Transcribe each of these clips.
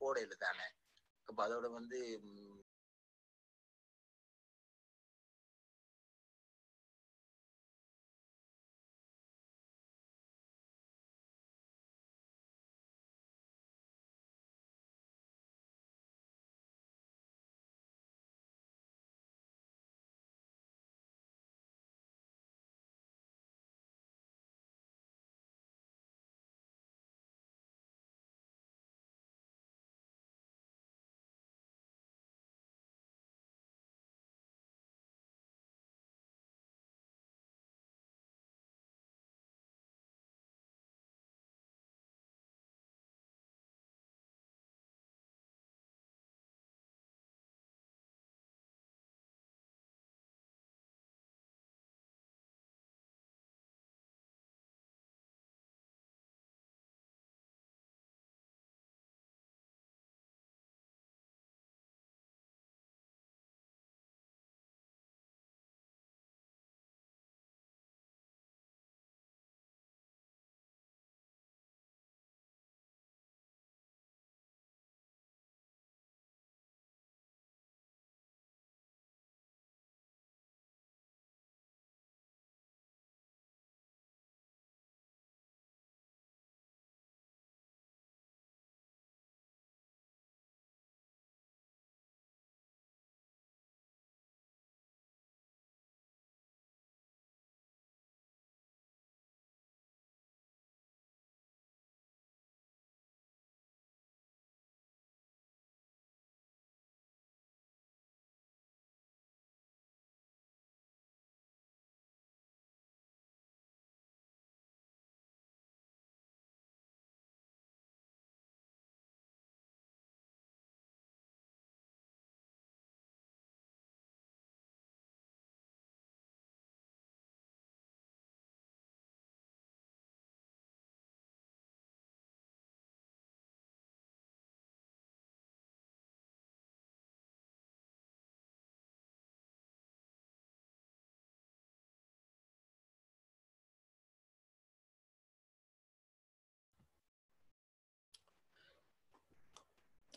போடையில தானே. அப்ப அதோட வந்து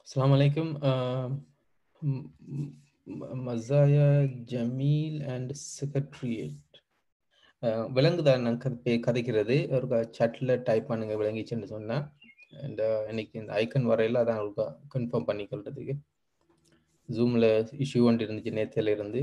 Assalamu alaikum. Mazaya Jamil and Secretariat. விலங்குதா நான் கதைக்கிறது ஒரு சாட்டில் டைப் பண்ணுங்க விளங்கிச்சுன்னு சொன்னேன். அண்ட் இன்னைக்கு இந்த ஐக்கன் வரையில் அதான் ஒரு கன்ஃபார்ம் பண்ணிக்கொள்றதுக்கு ஜூமில் இஷ்யூ ஒன்று இருந்துச்சு நேற்றுல இருந்து.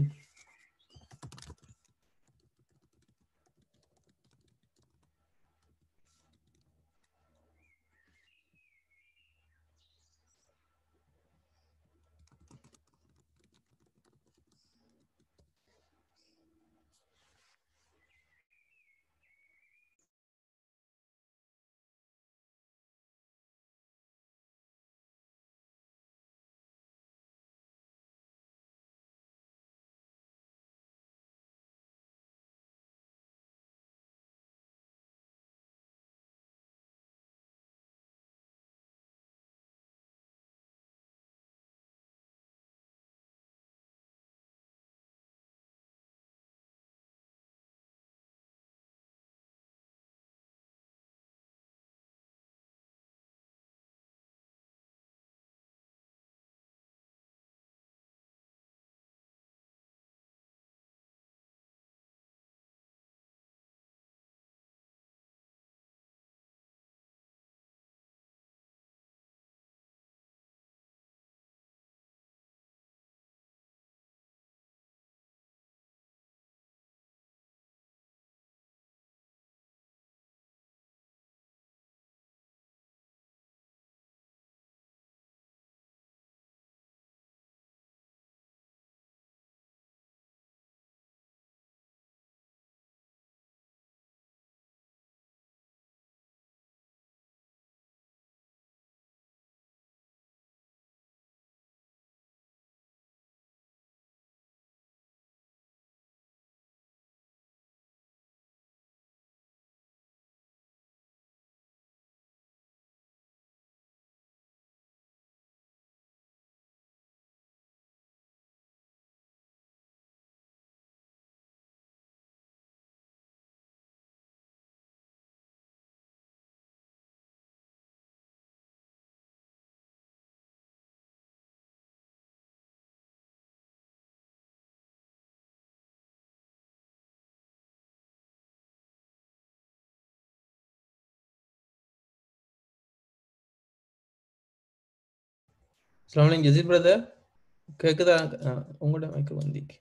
அஸ்ஸலாமு அலைக்கும் ஜசீர் பிரதர், கேக்குதா? உங்களோட மைக்கு வந்திக்கு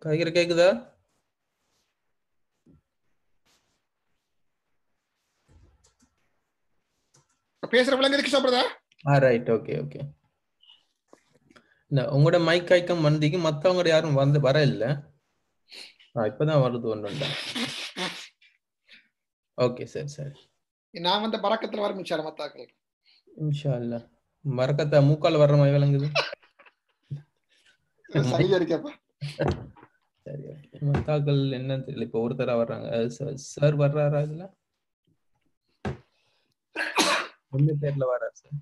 காய்கறி கேக்குதா? பேசுற விளங்குது Kishore brother. Right, okay okay. உங்களோட மைக் ஐக்கம் வந்திக்கு, மத்தவங்க யாரும் வந்து வர இல்ல. இப்பதான் வருது ஒன்றுண்டா. ஓகே சரி சரி. நான் வந்த பறக்கத்துல வரும் இன்ஷா அல்லாஹ் மத்தாக்கள். இன்ஷா அல்லாஹ். மரக்கத்தை மூக்கால் வர்ற மாதிரி விளங்குது. சரியா இருக்கப்பா. சரி ஓகே. மத்தாக்கள் என்னன்னு தெரியல, இப்போ ஒருத்தரா வர்றாங்க. சார் வர்றாரா? இதுல ரெண்டு பேர்ல வர்றாரு சார்.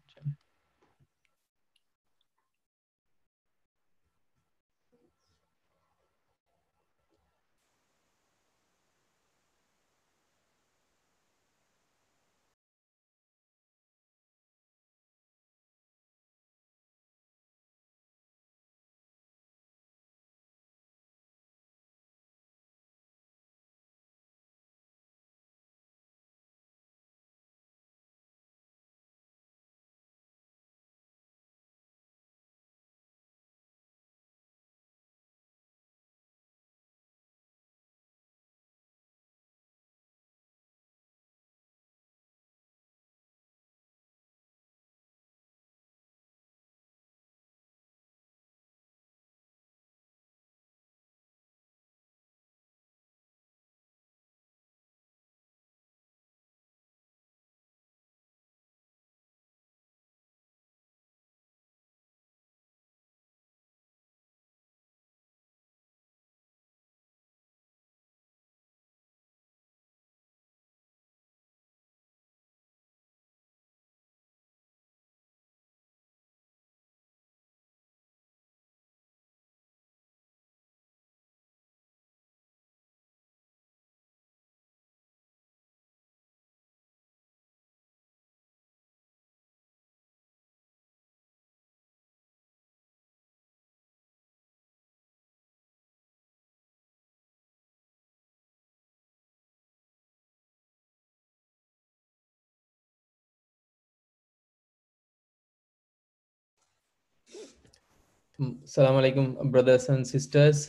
அஸ்ஸலாமு அலைக்கும் பிரதர்ஸ் அண்ட் சிஸ்டர்ஸ்.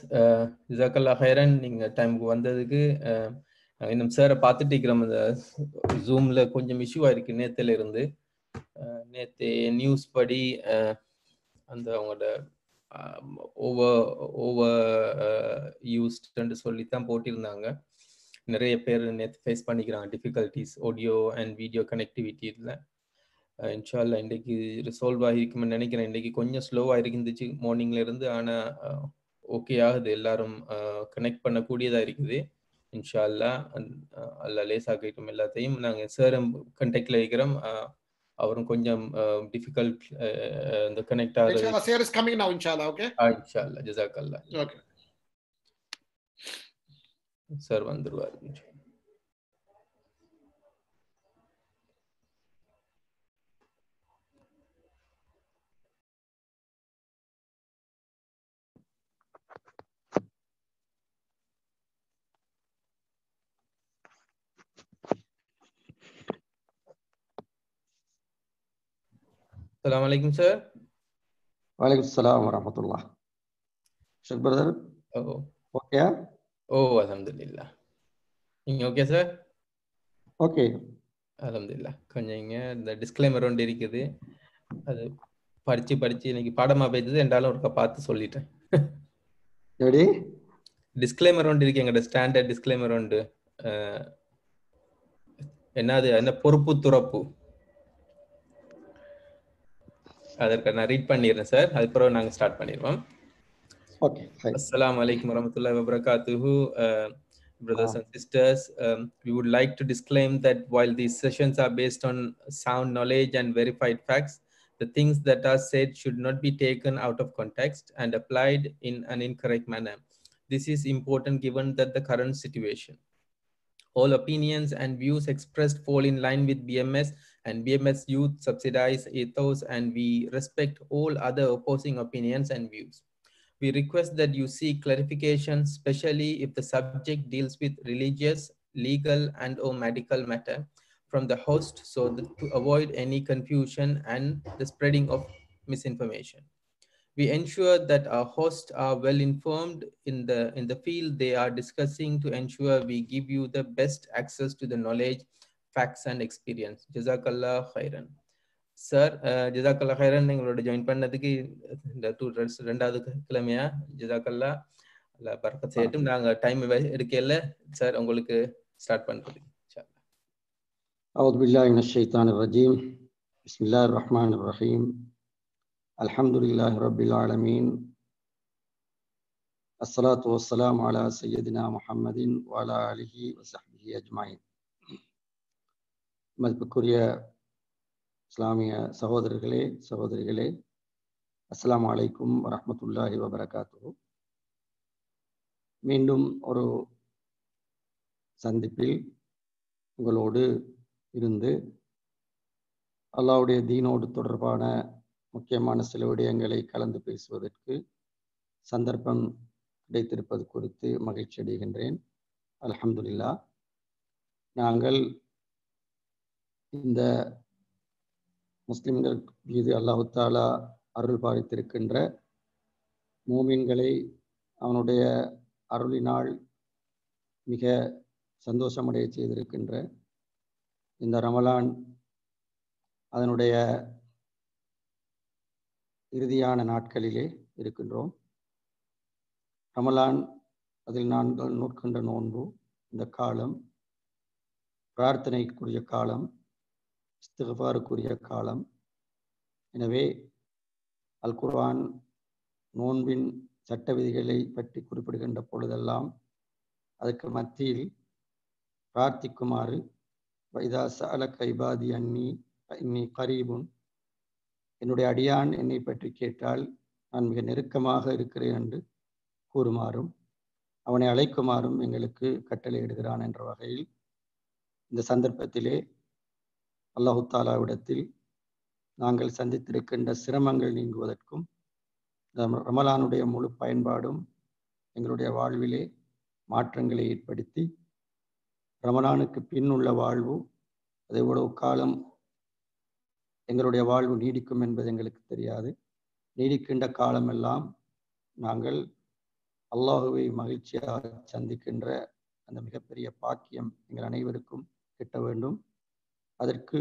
ஜஸாக்கல்லா ஹைரன், நீங்கள் டைமுக்கு வந்ததுக்கு. இன்னும் சாரை பார்த்துட்டு இருக்கிறோம். அந்த ஜூமில் கொஞ்சம் இஷ்யூவாக இருக்குது நேற்றுல இருந்து. நேற்று நியூஸ் படி அந்த அவங்களோட ஓவர் ஓவர் யூஸ்டுன்னு சொல்லித்தான் போட்டிருந்தாங்க. நிறைய பேர் நேற்று ஃபேஸ் பண்ணிக்கிறாங்க டிஃபிகல்ட்டிஸ் ஆடியோ அண்ட் வீடியோ கனெக்டிவிட்டியில். இன்ஷால்லா இன்றைக்கு ரிசால்வ் ஆகிருக்குமென்னு நினைக்கிறேன். இன்றைக்கு கொஞ்சம் ஸ்லோவாக இருந்துச்சு மார்னிங்ல இருந்து, ஆனால் ஓகே ஆகுது, எல்லாரும் கனெக்ட் பண்ணக்கூடியதாக இருக்குது. இன்ஷால்லா அல்லா லேசாக்கிட்டோம் எல்லாத்தையும். நாங்கள் சேரும் கண்டெக்டில் இருக்கிறோம். அவரும் கொஞ்சம் டிஃபிகல்ட் இந்த கனெக்ட் ஆகுது. Inshallah, sir is coming now, inshallah, okay? இன்ஷால்லா ஜஸாக்கல்லா. Okay. சார் வந்துருவார். Assalamu alaikum, sir. Walaikum assalam wa rahmatullah. Sheikh brother. Oh. Okay. Oh, alhamdulillah. நீங்க ஓகே சார்? ஓகே. அல்ஹம்துலில்லாஹ். கொஞ்சம் இங்க இந்த டிஸ்க்ளைமர் ஒன்று இருக்குது, அது படிச்சு இன்னைக்கு பாடமா போயிடுது. என்றாலும் ஒருக்கா பார்த்து சொல்லிட்டேன். எப்படி? டிஸ்க்ளைமர் ஒன்று இருக்கு, எங்கள்ட ஸ்டாண்டர்ட் டிஸ்க்ளைமர் ஒன்று. என்னது, என்ன பொறுப்பு துறப்பு, அதற்கு நான் ரீட் பண்ணிடுறேன் சார். அதுக்கப்புறம் நாங்கள் ஸ்டார்ட் பண்ணிடுவோம். Okay. Assalamu alaikum warahmatullahi wabarakatuh. Brothers and sisters, we would like to disclaim that while these sessions are based on sound knowledge and verified facts, the things that are said should not be taken out of context and applied in an incorrect manner. This is important given that the current situation. All opinions and views expressed fall in line with BMS and BMS Youth subsidize ethos, and we respect all other opposing opinions and views. We request that you seek clarification, especially if the subject deals with religious, legal, and/or medical matter. from the host so that to avoid any confusion and the spreading of misinformation. We ensure that our hosts are well informed in the field they are discussing to ensure we give you the best access to the knowledge, facts and experience. Jazakallah khairan. Sir ஜிதாக்கல்லா ஹைரன் எங்களோட join பண்ணதுக்கு இந்த ரெண்டாவது கிழமையா ஜிதாக்கல்லா அல்ல பரக்கத் செய்யட்டும். நாங்க time எடுக்கல சார், உங்களுக்கு ஸ்டார்ட் பண்றது. أعوذ بالله من الشيطان الرجيم. بسم الله الرحمن الرحيم. الحمد لله رب العالمين. الصلاة والسلام على سيدنا محمد وعلى آله وصحبه أجمعين. மதிப்புக்குரிய இஸ்லாமிய சகோதரர்களே சகோதரிகளே, அஸ்ஸலாமு அலைக்கும் வரஹ்மத்துல்லாஹி வபரகாத்துஹு. மீண்டும் ஒரு சந்திப்பில் உங்களோடு இருந்து அல்லாஹ்வுடைய தீனோடு தொடர்பான முக்கியமான சில விடயங்களை கலந்து பேசுவதற்கு சந்தர்ப்பம் கிடைத்திருப்பது குறித்து மகிழ்ச்சி அடைகின்றேன். அல்ஹம்துலில்லாஹ். நாங்கள் இந்த முஸ்லிம்கள் மீது அல்லாஹு தாலா அருள் பாலித்திருக்கின்ற மூமின்களை அவனுடைய அருளினால் மிக சந்தோஷமடைய செய்திருக்கின்ற இந்த ரமலான் அதனுடைய இறுதியான நாட்களிலே இருக்கின்றோம். ரமலான் அதில் நாங்கள் நோக்கின்ற நோன்பு, இந்த காலம் பிரார்த்தனைக்குரிய காலம், இஸ்திக்ஃபாருக்குரிய காலம். எனவே அல் குர்ஆன் நோன்பின் சட்ட விதிகளை பற்றி குறிப்பிடுகின்ற பொழுதெல்லாம் அதற்கு மத்தியில் பிரார்த்திக்குமாறு, வைதா சஅலக இபாதி அன்னி இன்னி கரீபுன், என்னுடைய அடியான் என்னை பற்றி கேட்டால் நான் மிக நெருக்கமாக இருக்கிறேன் என்று கூறுமாறும் அவனை அழைக்குமாறும் எங்களுக்கு கட்டளையிடுகிறான் என்ற வகையில் இந்த சந்தர்ப்பத்திலே அல்லாஹு தாலாவிடத்தில் நாங்கள் சந்தித்திருக்கின்ற சிரமங்கள் நீங்குவதற்கும் ரமலானுடைய முழு பயன்பாடும் எங்களுடைய வாழ்விலே மாற்றங்களை ஏற்படுத்தி ரமலானுக்கு பின் உள்ள வாழ்வு அது எவ்வளவு காலம் எங்களுடைய வாழ்வு நீடிக்கும் என்பது எங்களுக்கு தெரியாது. நீடிக்கின்ற காலமெல்லாம் நாங்கள் அல்லாஹுவை மகிழ்ச்சியாக சந்திக்கின்ற அந்த மிகப்பெரிய பாக்கியம் எங்கள் அனைவருக்கும் கிட்ட வேண்டும். அதற்கு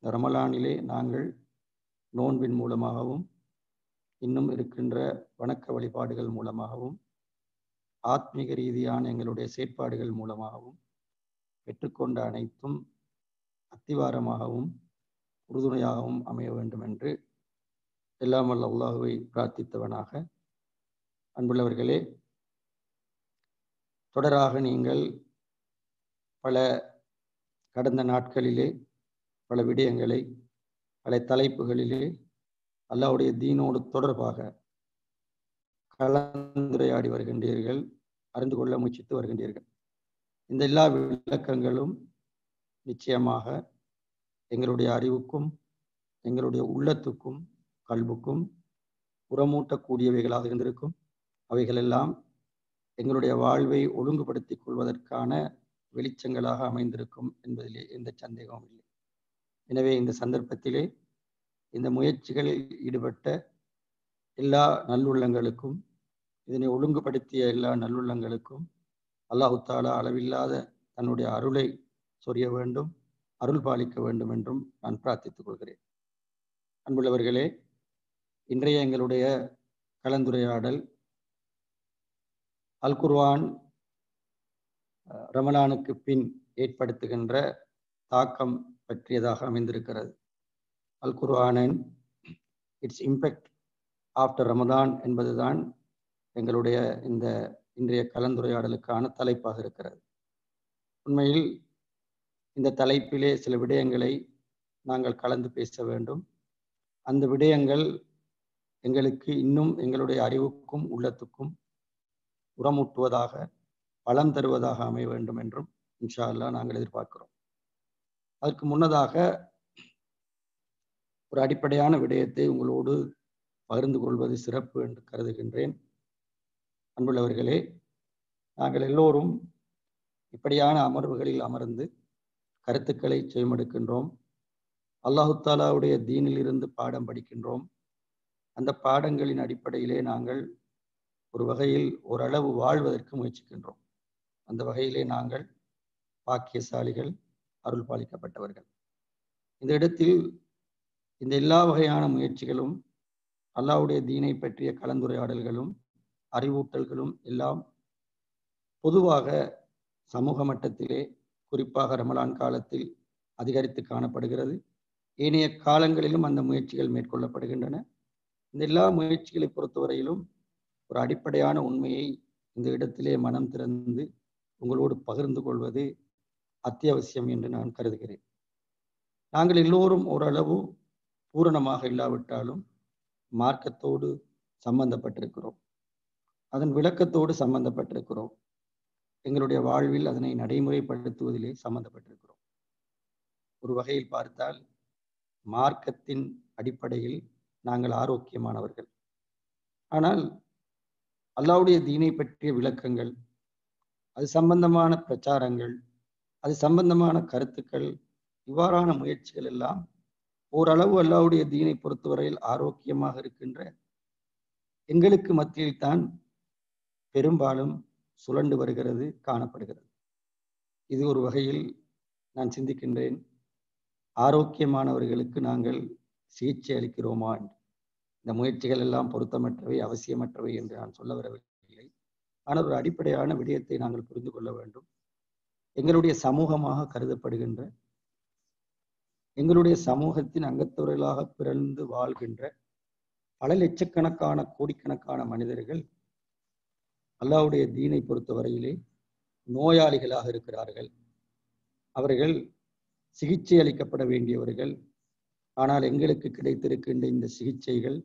ரமலானிலே நாங்கள் நோன்பின் மூலமாகவும் இன்னும் இருக்கின்ற வணக்க வழிபாடுகள் மூலமாகவும் ஆத்மீக ரீதியான எங்களுடைய செயற்பாடுகள் மூலமாகவும் பெற்றுக்கொண்ட அனைத்தும் அத்திவாரமாகவும் உறுதுணையாகவும் அமைய வேண்டும் என்று எல்லாம் வல்ல அல்லாஹுவை பிரார்த்தித்தவனாக, அன்புள்ளவர்களே, தொடராக நீங்கள் பல கடந்த நாட்களிலே பல விடயங்களை பல தலைப்புகளிலே அல்லாஹ்வுடைய தீனோடு தொடர்பாக கலந்துரையாடி வருகின்றீர்கள், அறிந்து கொள்ள முயற்சித்து வருகின்றீர்கள். இந்த எல்லா விளக்கங்களும் நிச்சயமாக எங்களுடைய அறிவுக்கும் எங்களுடைய உள்ளத்துக்கும் கல்புக்கும் உரமூட்டக்கூடியவைகளாக இருந்திருக்கும். அவைகளெல்லாம் எங்களுடைய வாழ்வை ஒழுங்குபடுத்திக் கொள்வதற்கான வெளிச்சங்களாக அமைந்திருக்கும் என்பதிலே எந்த சந்தேகமும் இல்லை. எனவே இந்த சந்தர்ப்பத்திலே இந்த முயற்சிகளில் ஈடுபட்ட எல்லா நல்லுள்ளங்களுக்கும், இதனை ஒழுங்குபடுத்திய எல்லா நல்லுள்ளங்களுக்கும் அல்லாஹு தாலா அளவில்லாத தன்னுடைய அருளை சொரிய வேண்டும், அருள் பாலிக்க வேண்டும் என்றும் நான் பிரார்த்தித்துக் கொள்கிறேன். அன்புள்ளவர்களே, இன்றைய எங்களுடைய கலந்துரையாடல் அல் குர்ஆன் ரமலானுக்கு பின் ஏற்படுத்துகின்ற தாக்கம் பற்றியதாக அமைந்திருக்கிறது. அல் குர்ஆனின் இட்ஸ் இம்பேக்ட் ஆஃப்டர் ரமதான் என்பதுதான் எங்களுடைய இந்த இன்றைய கலந்துரையாடலுக்கான தலைப்பாக இருக்கிறது. உண்மையில் இந்த தலைப்பிலே சில விடயங்களை நாங்கள் கலந்து பேச வேண்டும். அந்த விடயங்கள் எங்களுக்கு இன்னும் எங்களுடைய அறிவுக்கும் உள்ளத்துக்கும் உரமூட்டுவதாக, பலம் தருவதாக அமைய வேண்டும் என்றும் இன்ஷா அல்லாஹ் நாங்கள் எதிர்பார்க்கிறோம். அதற்கு முன்னதாக ஒரு அடிப்படையான விடயத்தை உங்களோடு பகிர்ந்து கொள்வது சிறப்பு என்று கருதுகின்றேன். அன்புள்ளவர்களே, நாங்கள் எல்லோரும் இப்படியான அமர்வுகளில் அமர்ந்து கருத்துக்களை செவிமடுக்கின்றோம். அல்லாஹு தாலாவுடைய தீனிலிருந்து பாடம் படிக்கின்றோம். அந்த பாடங்களின் அடிப்படையிலே நாங்கள் ஒரு வகையில் ஓரளவு வாழ்வதற்கு முயற்சிக்கின்றோம். அந்த வகையிலே நாங்கள் பாக்கியசாலிகள், அருள் பாலிக்கப்பட்டவர்கள். இந்த இடத்தில் இந்த எல்லா வகையான முயற்சிகளும், அல்லாஹ்வுடைய தீனை பற்றிய கலந்துரையாடல்களும் அறிவூட்டல்களும் எல்லாம் பொதுவாக சமூக மட்டத்திலே, குறிப்பாக ரமலான் காலத்தில் அதிகரித்து காணப்படுகிறது. ஏனைய காலங்களிலும் அந்த முயற்சிகள் மேற்கொள்ளப்படுகின்றன. இந்த எல்லா முயற்சிகளை பொறுத்தவரையிலும் ஒரு அடிப்படையான உண்மையை இந்த இடத்திலே மனம் திறந்து உங்களோடு பகிர்ந்து கொள்வது அத்தியாவசியம் என்று நான் கருதுகிறேன். நாங்கள் எல்லோரும் ஓரளவு பூரணமாக இல்லாவிட்டாலும் மார்க்கத்தோடு சம்பந்தப்பட்டிருக்கிறோம், அதன் விளக்கத்தோடு சம்பந்தப்பட்டிருக்கிறோம், எங்களுடைய வாழ்வில் அதனை நடைமுறைப்படுத்துவதிலே சம்பந்தப்பட்டிருக்கிறோம். ஒரு வகையில் பார்த்தால் மார்க்கத்தின் அடிப்படையில் நாங்கள் ஆரோக்கியமானவர்கள். ஆனால் அல்லாஹ்வுடைய தீனை பற்றிய விளக்கங்கள், அது சம்பந்தமான பிரச்சாரங்கள், அது சம்பந்தமான கருத்துக்கள், இவ்வாறான முயற்சிகள் எல்லாம் ஓரளவு அல்லாஹ்வுடைய தீனை பொறுத்தவரையில் ஆரோக்கியமாக இருக்கின்ற எங்களுக்கு மத்தியில் தான் பெரும்பாலும் சுழண்டு வருகிறது, காணப்படுகிறது. இது ஒரு வகையில் நான் சிந்திக்கின்றேன், ஆரோக்கியமானவர்களுக்கு நாங்கள் சிகிச்சை அளிக்கிறோமா என்று. இந்த முயற்சிகள் எல்லாம் பொருத்தமற்றவை, அவசியமற்றவை என்று நான் சொல்ல வரவில்லை. ஆனால் ஒரு அடிப்படையான விடயத்தை நாங்கள் புரிந்து கொள்ள வேண்டும். எங்களுடைய சமூகமாக கருதப்படுகின்ற, எங்களுடைய சமூகத்தின் அங்கத்தவர்களாக பிறந்து வாழ்கின்ற பல லட்சக்கணக்கான கோடிக்கணக்கான மனிதர்கள் அல்லாஹ்வுடைய தீனை பொறுத்தவரையிலே நோயாளிகளாக இருக்கிறார்கள். அவர்கள் சிகிச்சை அளிக்கப்பட வேண்டியவர்கள். ஆனால் எங்களுக்கு கிடைத்திருக்கின்ற இந்த சிகிச்சைகள்,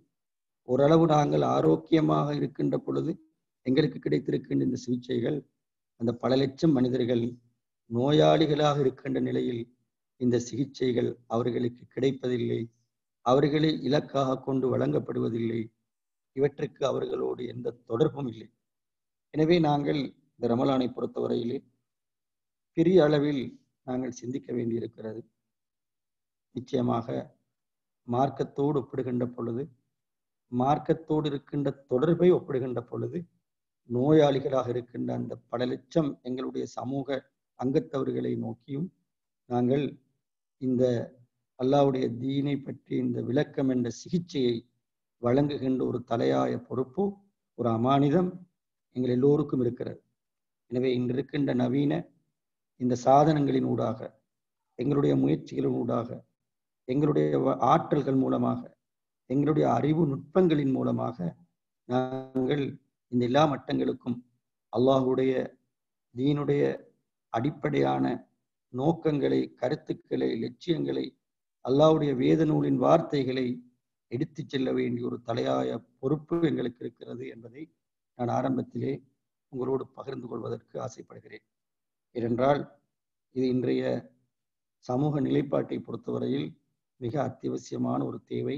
ஓரளவு நாங்கள் ஆரோக்கியமாக இருக்கின்ற பொழுது எங்களுக்கு கிடைத்திருக்கின்ற இந்த சிகிச்சைகள் அந்த பல லட்சம் மனிதர்கள் நோயாளிகளாக இருக்கின்ற நிலையில் இந்த சிகிச்சைகள் அவர்களுக்கு கிடைப்பதில்லை, அவர்களை இலக்காக கொண்டு வழங்கப்படுவதில்லை, இவற்றுக்கு அவர்களோடு எந்த தொடர்பும் இல்லை. எனவே நாங்கள் இந்த ரமலானை பொறுத்தவரையிலே பெரிய அளவில் நாங்கள் சிந்திக்க வேண்டியிருக்கிறது. நிச்சயமாக மார்க்கத்தோடு ஒப்பிடுகின்ற பொழுது, மார்க்கத்தோடு இருக்கின்ற தொடர்பை ஒப்பிடுகின்ற பொழுது, நோயாளிகளாக இருக்கின்ற அந்த பல லட்சம் எங்களுடைய சமூக அங்கத்தவர்களை நோக்கியும் நாங்கள் இந்த அல்லாஹ்வுடைய தீனை பற்றி இந்த விளக்கம் என்ற சிகிச்சையை வழங்குகின்ற ஒரு தலையாய பொறுப்பு, ஒரு அமானிதம் எங்கள் எல்லோருக்கும் இருக்கிறது. எனவே இன்று இருக்கின்ற நவீன இந்த சாதனங்களின் ஊடாக, எங்களுடைய முயற்சிகளின் ஊடாக, எங்களுடைய ஆற்றல்கள் மூலமாக, எங்களுடைய அறிவு நுட்பங்களின் மூலமாக நாங்கள் இந்த எல்லா மட்டங்களுக்கும் அல்லாஹ்வுடைய தீனுடைய அடிப்படையான நோக்கங்களை, கருத்துக்களை, லட்சியங்களை, அல்லாஹ்வுடைய வேத நூலின் வார்த்தைகளை எடுத்துச் செல்ல வேண்டிய ஒரு தலையாய பொறுப்பு எங்களுக்கு இருக்கிறது என்பதை நான் ஆரம்பத்திலே உங்களோடு பகிர்ந்து கொள்வதற்கு ஆசைப்படுகிறேன். ஏனென்றால் இது இன்றைய சமூக நிலைப்பாட்டை பொறுத்தவரையில் மிக அத்தியாவசியமான ஒரு தேவை.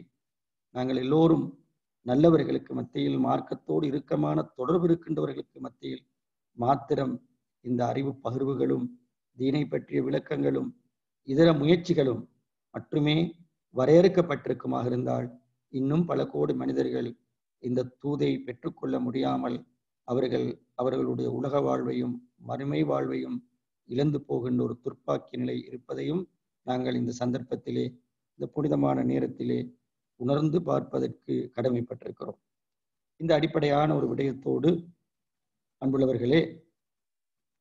நாங்கள் எல்லோரும் நல்லவர்களுக்கு மத்தியில், மார்க்கத்தோடு இறுக்கமான தொடர்பு இருக்கின்றவர்களுக்கு மத்தியில் மாத்திரம் இந்த அறிவு பகிர்வுகளும், தீனை பற்றிய விளக்கங்களும், இதர முயற்சிகளும் மட்டுமே வரையறுக்கப்பட்டிருக்குமாக இருந்தால், இன்னும் பல கோடி மனிதர்கள் இந்த தூதை பெற்றுக்கொள்ள முடியாமல் அவர்களுடைய உலக வாழ்வையும் மறுமை வாழ்வையும் இழந்து போகின்ற ஒரு துர்ப்பாக்கிய நிலை இருப்பதையும் நாங்கள் இந்த சந்தர்ப்பத்திலே, இந்த புனிதமான நேரத்திலே உணர்ந்து பார்ப்பதற்கு கடமைப்பட்டிருக்கிறோம். இந்த அடிப்படையான ஒரு விடயத்தோடு அன்புள்ளவர்களே,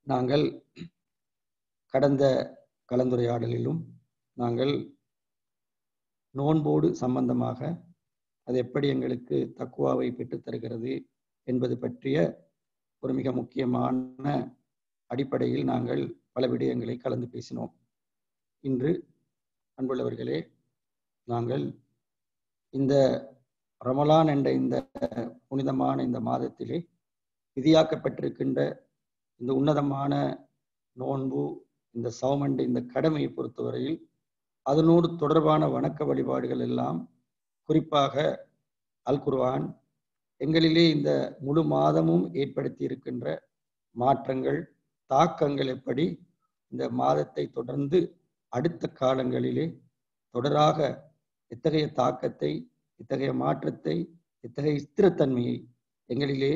நாங்கள் கடந்த கலந்துரையாடலிலும் நாங்கள் நோன்போடு சம்பந்தமாக அது எப்படி எங்களுக்கு தக்குவாவை பெற்றுத்தருகிறது என்பது பற்றிய ஒரு மிக முக்கியமான அடிப்படையில் நாங்கள் பல விடயங்களை கலந்து பேசினோம். இன்று அன்புள்ளவர்களே, நாங்கள் இந்த ரமலான் என்ற இந்த புனிதமான இந்த மாதத்திலே விதியாக்கப்பட்டிருக்கின்ற இந்த உன்னதமான நோன்பு, இந்த சௌமண்டு, இந்த கடமையை பொறுத்தவரையில் அதனோடு தொடர்பான வணக்க வழிபாடுகள் எல்லாம், குறிப்பாக அல் குர்ஆன் எங்களிலே இந்த முழு மாதமும் ஏற்படுத்தி இருக்கின்ற மாற்றங்கள், தாக்கங்கள் எப்படி இந்த மாதத்தை தொடர்ந்து அடுத்த காலங்களிலே தொடராக இத்தகைய தாக்கத்தை, இத்தகைய மாற்றத்தை, இத்தகைய ஸ்திரத்தன்மையை எங்களிலே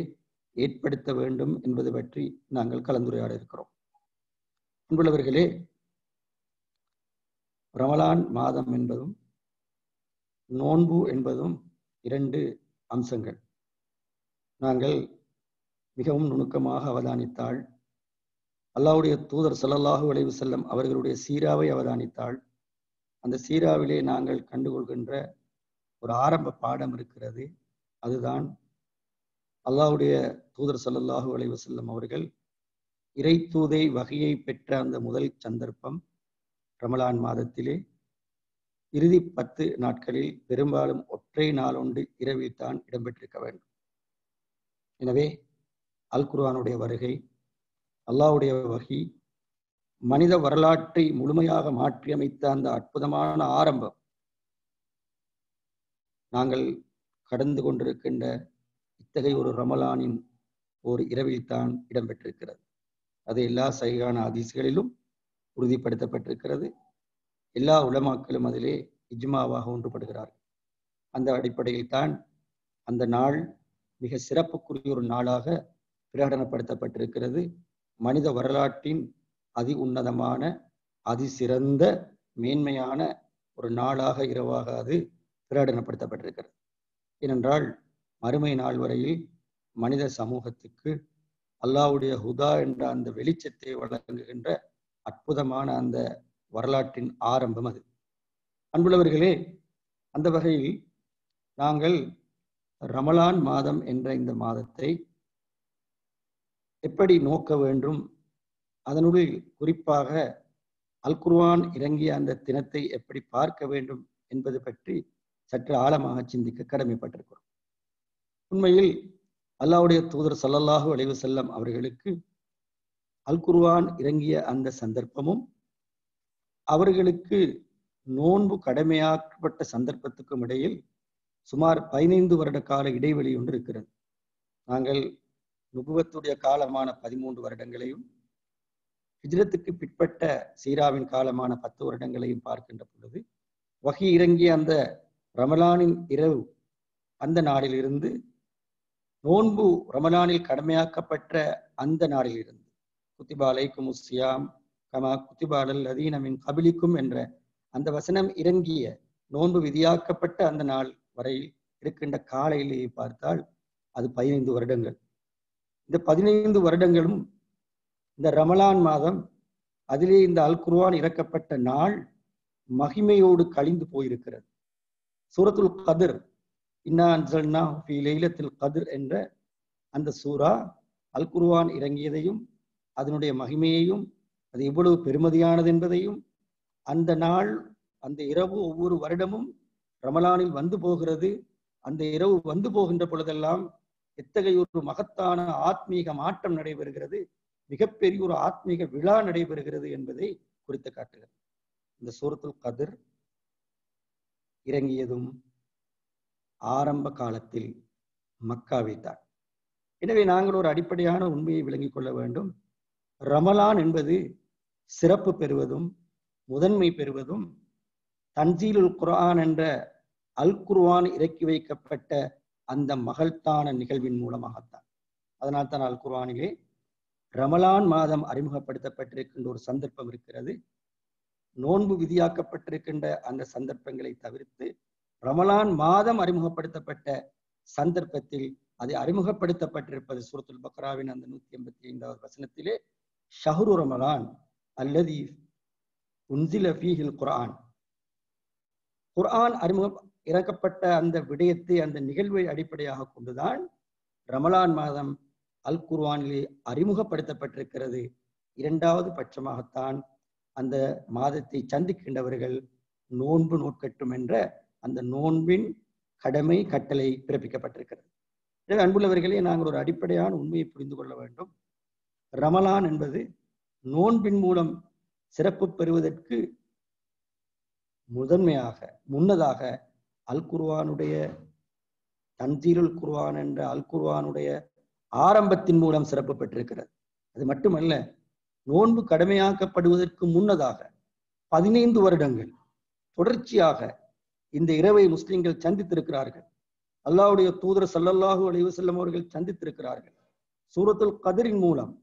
ஏற்படுத்த வேண்டும் என்பது பற்றி நாங்கள் கலந்துரையாட இருக்கிறோம். அன்புள்ளவர்களே, ரமலான் மாதம் என்பதும் நோன்பு என்பதும் இரண்டு அம்சங்கள். நாங்கள் மிகவும் நுணுக்கமாக அவதானித்தால், அல்லாஹ்வுடைய தூதர் ஸல்லல்லாஹு அலைஹி வஸல்லம் அவர்களுடைய சீராவை அவதானித்தால், அந்த சீராவிலே நாங்கள் கண்டுகொள்கின்ற ஒரு ஆரம்ப பாடம் இருக்கிறது. அதுதான் அல்லாஹ்வுடைய தூதர் ஸல்லல்லாஹு அலைஹி வஸல்லம் அவர்கள் இறை தூதை வகையை பெற்ற அந்த முதல் சந்தர்ப்பம் ரமலான் மாதத்திலே இறுதி 10 நாட்களில் பெரும்பாலும் ஒற்றை நாள் ஒன்று இரவில் தான் இடம்பெற்றிருக்க வேண்டும். எனவே அல் குர்ஆனுடைய வருகை, அல்லாஹ்வுடைய வஹி, மனித வரலாற்றை முழுமையாக மாற்றியமைத்த அந்த அற்புதமான ஆரம்பம் நாங்கள் கடந்து கொண்டிருக்கின்ற இத்தகைய ஒரு ரமலானின் ஒரு இரவில் தான் இடம்பெற்றிருக்கிறது. அது எல்லா சஹீஹான ஹதீஸ்களிலும் உறுதிப்படுத்தப்பட்டிருக்கிறது. எல்லா உலமாக்களும் அதிலே இஜ்மாவாக ஒன்றுபடுகிறார்கள். அந்த அடிப்படையில் தான் அந்த நாள் மிக சிறப்புக்குரிய ஒரு நாளாக பிரகடனப்படுத்தப்பட்டிருக்கிறது. மனித வரலாற்றின் அதி உன்னதமான, அதிசிறந்த, மேன்மையான ஒரு நாளாக, இரவாக அது பிரகடனப்படுத்தப்பட்டிருக்கிறது. ஏனென்றால் மறுமை நாள் வரையில் மனித சமூகத்துக்கு அல்லாஹ்வுடைய ஹுதா என்ற அந்த வெளிச்சத்தை வழங்குகின்ற அற்புதமான அந்த வரலாற்றின் ஆரம்பம் அது. அன்புள்ளவர்களே, அந்த வகையில் நாங்கள் ரமலான் மாதம் என்ற இந்த மாதத்தை எப்படி நோக்க வேண்டும், அதனுள் குறிப்பாக அல் குர்ஆன் இறங்கிய அந்த தினத்தை எப்படி பார்க்க வேண்டும் என்பது பற்றி சற்று ஆழமாக சிந்திக்க கடமைப்பட்டிருக்கிறோம். உண்மையில் அல்லாஹ்வுடைய தூதர் ஸல்லல்லாஹு அலைஹி வஸல்லம் அவர்களுக்கு அல் குர்ஆன் இறங்கிய அந்த சந்தர்ப்பமும் அவர்களுக்கு நோன்பு கடமையாக்கப்பட்ட சந்தர்ப்பத்துக்கும் இடையில் சுமார் 15 வருட கால இடைவெளி ஒன்று இருக்கிறது. நாங்கள் நுபுவத்துடைய காலமான 13 வருடங்களையும் ஹிஜ்ரத்துக்கு பிற்பட்ட சீராவின் காலமான 10 வருடங்களையும் பார்க்கின்ற பொழுது, வஹி இறங்கிய அந்த ரமலானின் இரவு அந்த நாளிலிருந்து நோன்பு ரமலானில் கடமையாக்கப்பட்ட அந்த நாளிலிருந்து குத்திபா அலைக்குமுஸ் ஸியாம் கமா குத்திபா அலல் லதீன மின் கபிலிக்கும் என்ற அந்த வசனம் இறங்கிய நோன்பு விதியாக்கப்பட்ட அந்த நாள் வரையில் இருக்கின்ற காலையிலேயே பார்த்தால் அது 15 வருடங்கள். இந்த 15 வருடங்களும் இந்த ரமலான் மாதம், அதிலே இந்த அல் குர்ஆன் இறக்கப்பட்ட நாள் மகிமையோடு கழிந்து போயிருக்கிறது. சூரத்துல் கத்ர், இன்னா அன்ஸல்னாஹு ஃபீ லைலத்தில் கத்ர் என்ற அந்த சூரா அல் குர்ஆன் இறங்கியதையும் அதனுடைய மகிமையையும் அது எவ்வளவு பெருமதியானது என்பதையும், அந்த நாள் அந்த இரவு ஒவ்வொரு வருடமும் ரமலானில் வந்து போகிறது, அந்த இரவு வந்து போகின்ற பொழுதெல்லாம் எத்தகைய ஒரு மகத்தான ஆத்மீக மாற்றம் நடைபெறுகிறது, மிகப்பெரிய ஒரு ஆத்மீக விழா நடைபெறுகிறது என்பதை குறித்து காட்டுகிறது. இந்த சூரத்துல் கத்ர் இறங்கியதும் ஆரம்ப காலத்தில் மக்காவில் தான். எனவே நாங்கள் ஒரு அடிப்படையான உண்மையை விளங்கிக் கொள்ள வேண்டும். ரமலான் என்பது சிறப்பு பெறுவதும் முதன்மை பெறுவதும் தன்சீலுல் குர்ஆன் என்ற அல் குர்ஆன் இறக்கி வைக்கப்பட்ட அந்த மகத்தான நிகழ்வின் மூலமாகத்தான். அதனால் தான் அல் குர்ஆனிலே ரமலான் மாதம் அறிமுகப்படுத்தப்பட்டிருக்கின்ற ஒரு சந்தர்ப்பம் இருக்கிறது. நோன்பு விதியாக்கப்பட்டிருக்கின்ற அந்த சந்தர்ப்பங்களை தவிர்த்து ரமலான் மாதம் அறிமுகப்படுத்தப்பட்ட சந்தர்ப்பத்தில் அது அறிமுகப்படுத்தப்பட்டிருப்பது சூரத்துல் பக்ராவின் அந்த 185வது வசனத்திலே ஷஹ்ரு ரமலான் அல்லதி உன்சில ஃபீஹில் குர்ஆன். குர்ஆன் இறக்கப்பட்ட அந்த விடயத்தை, அந்த நிகழ்வை அடிப்படையாக கொண்டுதான் ரமலான் மாதம் அல் குர்ஆனிலே அறிமுகப்படுத்தப்பட்டிருக்கிறது. இரண்டாவது பட்சமாகத்தான் அந்த மாதத்தை சந்திக்கின்றவர்கள் நோன்பு நோக்கட்டும் என்ற அந்த நோன்பின் கடமை கட்டளை பிறப்பிக்கப்பட்டிருக்கிறது. எனவே அன்புள்ளவர்களே, நாங்கள் ஒரு அடிப்படையான உண்மையை புரிந்து கொள்ள வேண்டும். ரமலான் என்பது நோன்பின் மூலம் சிறப்பு பெறுவதற்கு முன்னதாக அல் குர்ஆனுடைய தன்சீலுல் குர்ஆன் என்ற அல் குர்ஆனுடைய ஆரம்பத்தின் மூலம் சிறப்பு பெற்றிருக்கிறது. அது மட்டுமல்ல, நோன்பு கடமையாக்கப்படுவதற்கு முன்னதாக 15 வருடங்கள் தொடர்ச்சியாக இந்த இரவை முஸ்லிம்கள் சந்தித்திருக்கிறார்கள். அல்லாஹ்வுடைய தூதர் ஸல்லல்லாஹு அலைஹி வஸல்லம் அவர்கள் சந்தித்திருக்கிறார்கள். சூரத்துல் கத்ரின் மூலம்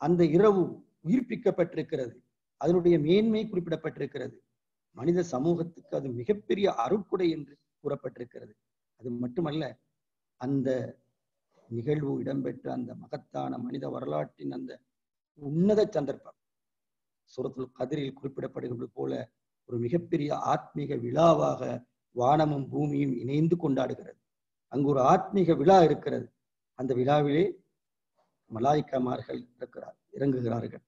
அந்த இரவு உயிர்ப்பிக்கப்பட்டிருக்கிறது. அதனுடைய மேன்மை குறிப்பிடப்பட்டிருக்கிறது. மனித சமூகத்துக்கு அது மிகப்பெரிய அருட்கொடை என்று கூறப்பட்டிருக்கிறது. அது மட்டுமல்ல, அந்த நிகழ்வு இடம்பெற்ற அந்த மகத்தான மனித வரலாற்றின் அந்த உன்னத சந்தர்ப்பம் சூரத்துல் கத்ரில் குறிப்பிடப்படுகிறது போல ஒரு மிகப்பெரிய ஆத்மீக விழாவாக வானமும் பூமியும் இணைந்து கொண்டாடுகிறது. அங்கு ஒரு ஆத்மீக விழா இருக்கிறது. அந்த விழாவிலே மலாய்க்காமார்கள் இறங்குகிறார்கள்.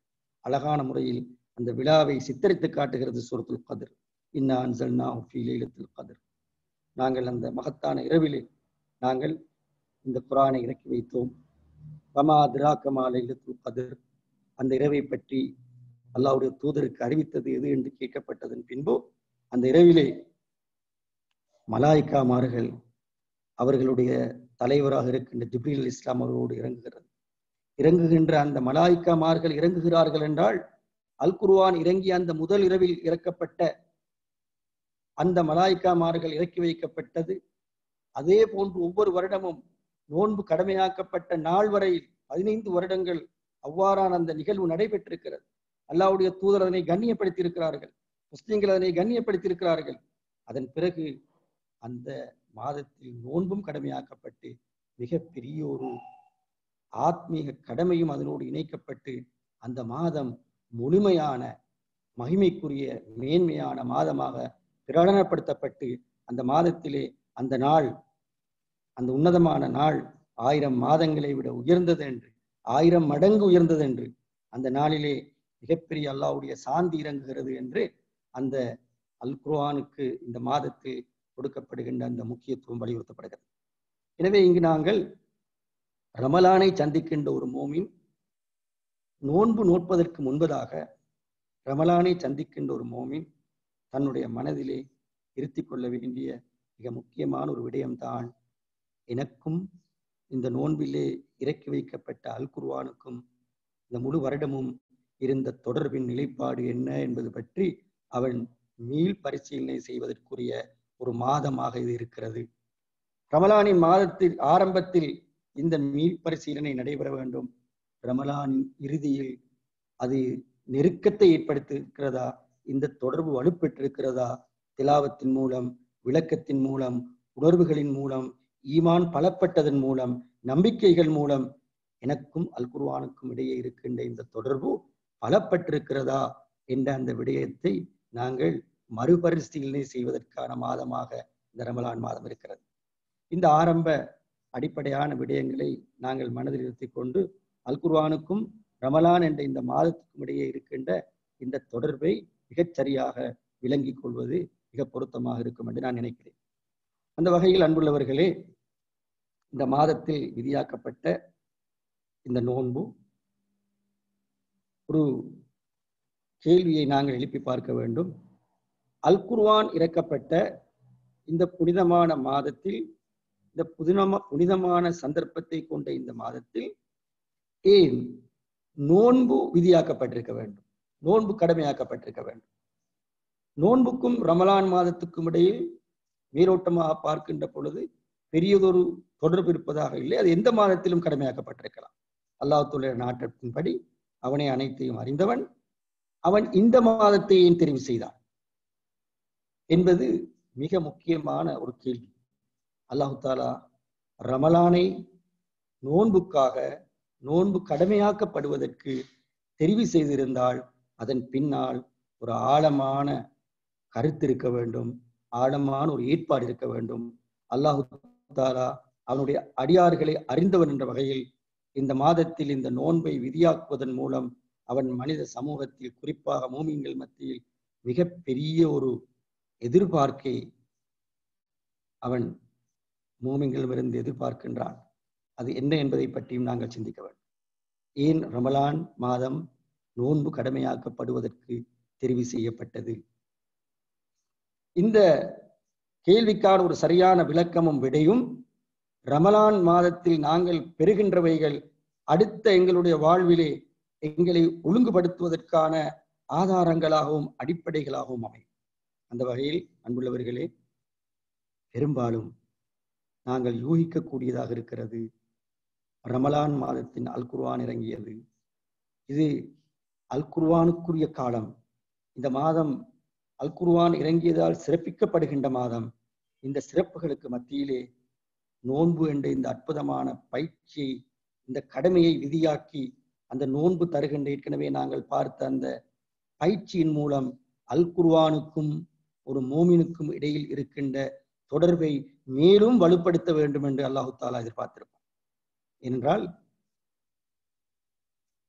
அழகான முறையில் அந்த விழாவை சித்தரித்து காட்டுகிறது சூரத்துல் கத்ர். இன்னா அன்ஸல்னாஹு ஃபீ லைலத்துல் கத்ர். நாங்கள் அந்த மகத்தான இரவிலே நாங்கள் இந்த குர்ஆனை இறக்கி வைத்தோம். வமா அத்ராக மா லைலத்துல் கத்ர். அந்த இரவை பற்றி அல்லாஹ்வுடைய தூதருக்கு அறிவித்தது எது என்று கேட்கப்பட்டதன் பின்பு அந்த இரவிலே மலாய்க்காமார்கள் அவர்களுடைய தலைவராக இருக்கின்ற ஜிப்ரீல் அலைஹிஸ்ஸலாம் அவர்களோடு இறங்குகின்ற அந்த மலாய்க்காமார்கள் இறங்குகிறார்கள் என்றால் அல் குர்ஆன் இறங்கிய அந்த முதல் இரவில் இறக்கப்பட்ட அந்த மலாய்க்காமார்கள் இறக்கி வைக்கப்பட்டது. அதே போன்று ஒவ்வொரு வருடமும் நோன்பு கடமையாக்கப்பட்ட நாள் வரை 15 வருடங்கள் அவ்வாறான அந்த நிகழ்வு நடைபெற்றிருக்கிறது. அல்லாஹ்வுடைய தூதர் அதனை கண்ணியப்படுத்தி இருக்கிறார்கள். முஸ்லிம்கள் அதனை கண்ணியப்படுத்தி இருக்கிறார்கள். அதன் பிறகு அந்த மாதத்தில் நோன்பும் கடமையாக்கப்பட்டு மிகப்பெரிய ஒரு ஆத்மீக கடமையும் அதனோடு இணைக்கப்பட்டு அந்த மாதம் முழுமையான மகிமைக்குரிய மேன்மையான மாதமாக பிரகடனப்படுத்தப்பட்டு அந்த மாதத்திலே அந்த நாள், அந்த உன்னதமான நாள் 1000 மாதங்களை விட உயர்ந்தது என்று, 1000 மடங்கு உயர்ந்தது என்று, அந்த நாளிலே மிகப்பெரிய அல்லாஹ்வுடைய சாந்தி இறங்குகிறது என்று அந்த அல் குர்ஆனுக்கு இந்த மாதத்தில் கொடுக்கப்படுகின்ற அந்த முக்கியத்துவம் வலியுறுத்தப்படுகிறது. எனவே இங்கு நாங்கள் ரமலானை சந்திக்கின்ற ஒரு மோமின் நோன்பு நோட்பதற்கு முன்பதாக ரமலானை சந்திக்கின்ற ஒரு மோமின் தன்னுடைய மனதிலே இருத்தி கொள்ள வேண்டிய மிக முக்கியமான ஒரு விடயம்தான், எனக்கும் இந்த நோன்பிலே இறக்கி வைக்கப்பட்ட அல் குர்ஆனுக்கும் இந்த முழு வருடமும் இருந்த தொடர்பின் நிலைப்பாடு என்ன என்பது பற்றி அவன் மீள் பரிசீலனை செய்வதற்குரிய ஒரு மாதமாக இது இருக்கிறது. ரமலானின் மாதத்தில் ஆரம்பத்தில் இந்த மீள் பரிசீலனை நடைபெற வேண்டும். ரமலானின் இறுதியில் அது நெருக்கத்தை ஏற்படுத்தியிருக்கிறதா, இந்த தொடர்பு வலுப்பெற்றிருக்கிறதா, திலாவத்தின் மூலம், விளக்கத்தின் மூலம், உணர்வுகளின் மூலம், ஈமான் பலப்பட்டதன் மூலம், நம்பிக்கைகள் மூலம் எனக்கும் அல் குர்ஆனுக்கும் இடையே இருக்கின்ற இந்த தொடர்பு பலப்பட்டிருக்கிறதா என்ற அந்த விடயத்தை நாங்கள் மறுபரிசீலனை செய்வதற்கான மாதமாக இந்த ரமலான் மாதம் இருக்கிறது. இந்த ஆரம்ப அடிப்படையான விடயங்களை நாங்கள் மனதில் நிறுத்திக் கொண்டு அல் குர்ஆனுக்கும் ரமலான் என்ற இந்த மாதத்துக்கும் இடையே இருக்கின்ற இந்த தொடர்பை மிகச் சரியாக விளங்கிக் கொள்வது மிக பொருத்தமாக இருக்கும் என்று நான் நினைக்கிறேன். அந்த வகையில் அன்புள்ளவர்களே, இந்த மாதத்தில் விதியாக்கப்பட்ட இந்த நோன்பு ஒரு கேள்வியை நாங்கள் எழுப்பி பார்க்க வேண்டும். அல் குர்ஆன் இறக்கப்பட்ட இந்த புனிதமான மாதத்தில், இந்த புனிதமான சந்தர்ப்பத்தை கொண்ட இந்த மாதத்தில் ஏன் நோன்பு விதியாக்கப்பட்டிருக்க வேண்டும், நோன்பு கடமையாக்கப்பட்டிருக்க வேண்டும்? நோன்புக்கும் ரமலான் மாதத்துக்கும் இடையில் மேலோட்டமாக பார்க்கின்ற பொழுது பெரியதொரு தொடர்பு இருப்பதாக இல்லை. அது எந்த மாதத்திலும் கடமையாக்கப்பட்டிருக்கலாம். அல்லாஹ்வுடைய நாட்டத்தின்படி அவனை அனைத்தையும் அறிந்தவன். அவன் இந்த மாதத்தை ஏன் தெரிவு செய்தான் என்பது மிக முக்கியமான ஒரு கேள்வி. அல்லாஹ் தஆலா ரமலானை நோன்புக்காக, நோன்பு கடமையாக்கப்படுவதற்கு தெரிவு செய்திருந்தால் அதன் பின்னால் ஒரு ஆழமான கருத்து இருக்க வேண்டும், ஆழமான ஒரு ஏற்பாடு இருக்க வேண்டும். அல்லாஹ் தஆலா அவனுடைய அடியார்களை அறிந்தவன் என்ற வகையில் இந்த மாதத்தில் இந்த நோன்பை விதியாக்குவதன் மூலம் அவன் மனித சமூகத்தில், குறிப்பாக மூமின்கள் மத்தியில் மிக பெரிய ஒரு எதிர்பார்க்கை அவன் மூமின்களிடமிருந்து எதிர்பார்க்கின்றான். அது என்ன என்பதை பற்றியும் நாங்கள் சிந்திக்க வேண்டும். ஏன் ரமலான் மாதம் நோன்பு கடமையாக்கப்படுவதற்கு தெரிவு செய்யப்பட்டது? இந்த கேள்விக்கான ஒரு சரியான விளக்கமும் விடையும் ரமலான் மாதத்தில் நாங்கள் பெறுகின்றவைகள் அடுத்த எங்களுடைய வாழ்விலே எங்களை ஒழுங்குபடுத்துவதற்கான ஆதாரங்களாகவும் அடிப்படைகளாகவும் அமையும். அந்த வகையில் அன்புள்ளவர்களே, பெரும்பாலும் நாங்கள் யூகிக்கக்கூடியதாக இருக்கிறது. ரமலான் மாதத்தின் அல் குர்ஆன் இறங்கியது. இது அல் குர்ஆனுக்குரிய காலம். இந்த மாதம் அல் குர்ஆன் இறங்கியதால் சிறப்பிக்கப்படுகின்ற மாதம். இந்த சிறப்புகளுக்கு மத்தியிலே நோன்பு என்ற இந்த அற்புதமான பயிற்சியை, இந்த கடமையை விதியாக்கி அந்த நோன்பு தருகின்ற, ஏற்கனவே நாங்கள் பார்த்த அந்த பயிற்சியின் மூலம் அல் குர்ஆனுக்கும் ஒரு மோமினுக்கும் இடையில் இருக்கின்ற தொடர்பை மேலும் வலுப்படுத்த வேண்டும் என்று அல்லாஹு தாலா எதிர்பார்த்திருப்பார். ஏனென்றால்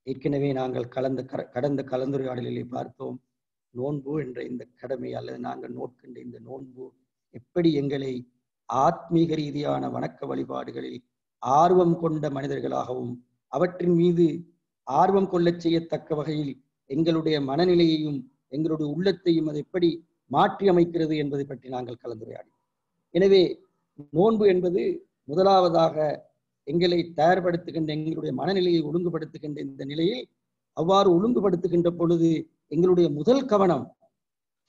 ஏற்கனவே நாங்கள் கடந்த கலந்துரையாடலிலே பார்த்தோம், நோன்பு என்ற இந்த கடமை அல்லது நாங்கள் நோட்கின்ற இந்த நோன்பு எப்படி எங்களை ஆத்மீக ரீதியான வணக்க வழிபாடுகளில் ஆர்வம் கொண்ட மனிதர்களாகவும் அவற்றின் மீது ஆர்வம் கொள்ளச் செய்யத்தக்க வகையில் எங்களுடைய மனநிலையையும் எங்களுடைய உள்ளத்தையும் அது எப்படி மாற்றி அமைக்கிறது என்பதை பற்றி நாங்கள் கலந்துரையாடி. எனவே நோன்பு என்பது முதலாவதாக எங்களை தயார்படுத்துகின்ற, எங்களுடைய மனநிலையை ஒழுங்குபடுத்துகின்ற இந்த நிலையில் அவ்வாறு ஒழுங்குபடுத்துகின்ற பொழுது எங்களுடைய முதல் கவனம்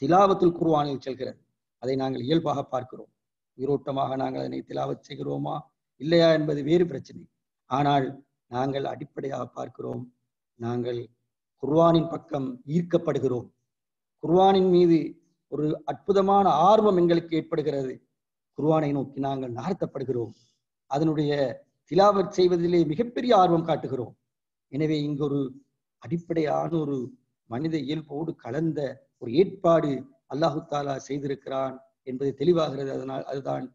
திலாவத்துல் குர்ஆனில் செல்கிறது. அதை நாங்கள் இயல்பாக பார்க்கிறோம். உயிரோட்டமாக நாங்கள் அதனை திலாவத் செய்கிறோமா இல்லையா என்பது வேறு பிரச்சனை. ஆனால் நாங்கள் அடிப்படையாக பார்க்கிறோம், நாங்கள் குர்ஆனின் பக்கம் ஈர்க்கப்படுகிறோம். குர்ஆனின் மீது ஒரு அற்புதமான ஆர்வம் எங்களுக்கு ஏற்படுகிறது. குர்ஆனை நோக்கி நாங்கள் நகர்த்தப்படுகிறோம். அதனுடைய திலாவத் செய்வதிலே மிகப்பெரிய ஆர்வம் காட்டுகிறோம். எனவே இங்கு ஒரு அடிப்படையான ஒரு மனித இயல்போடு கலந்த ஒரு ஏற்பாடு அல்லாஹு தாலா செய்திருக்கிறான் என்பது தெளிவாகிறது. அதனால் அதுதான்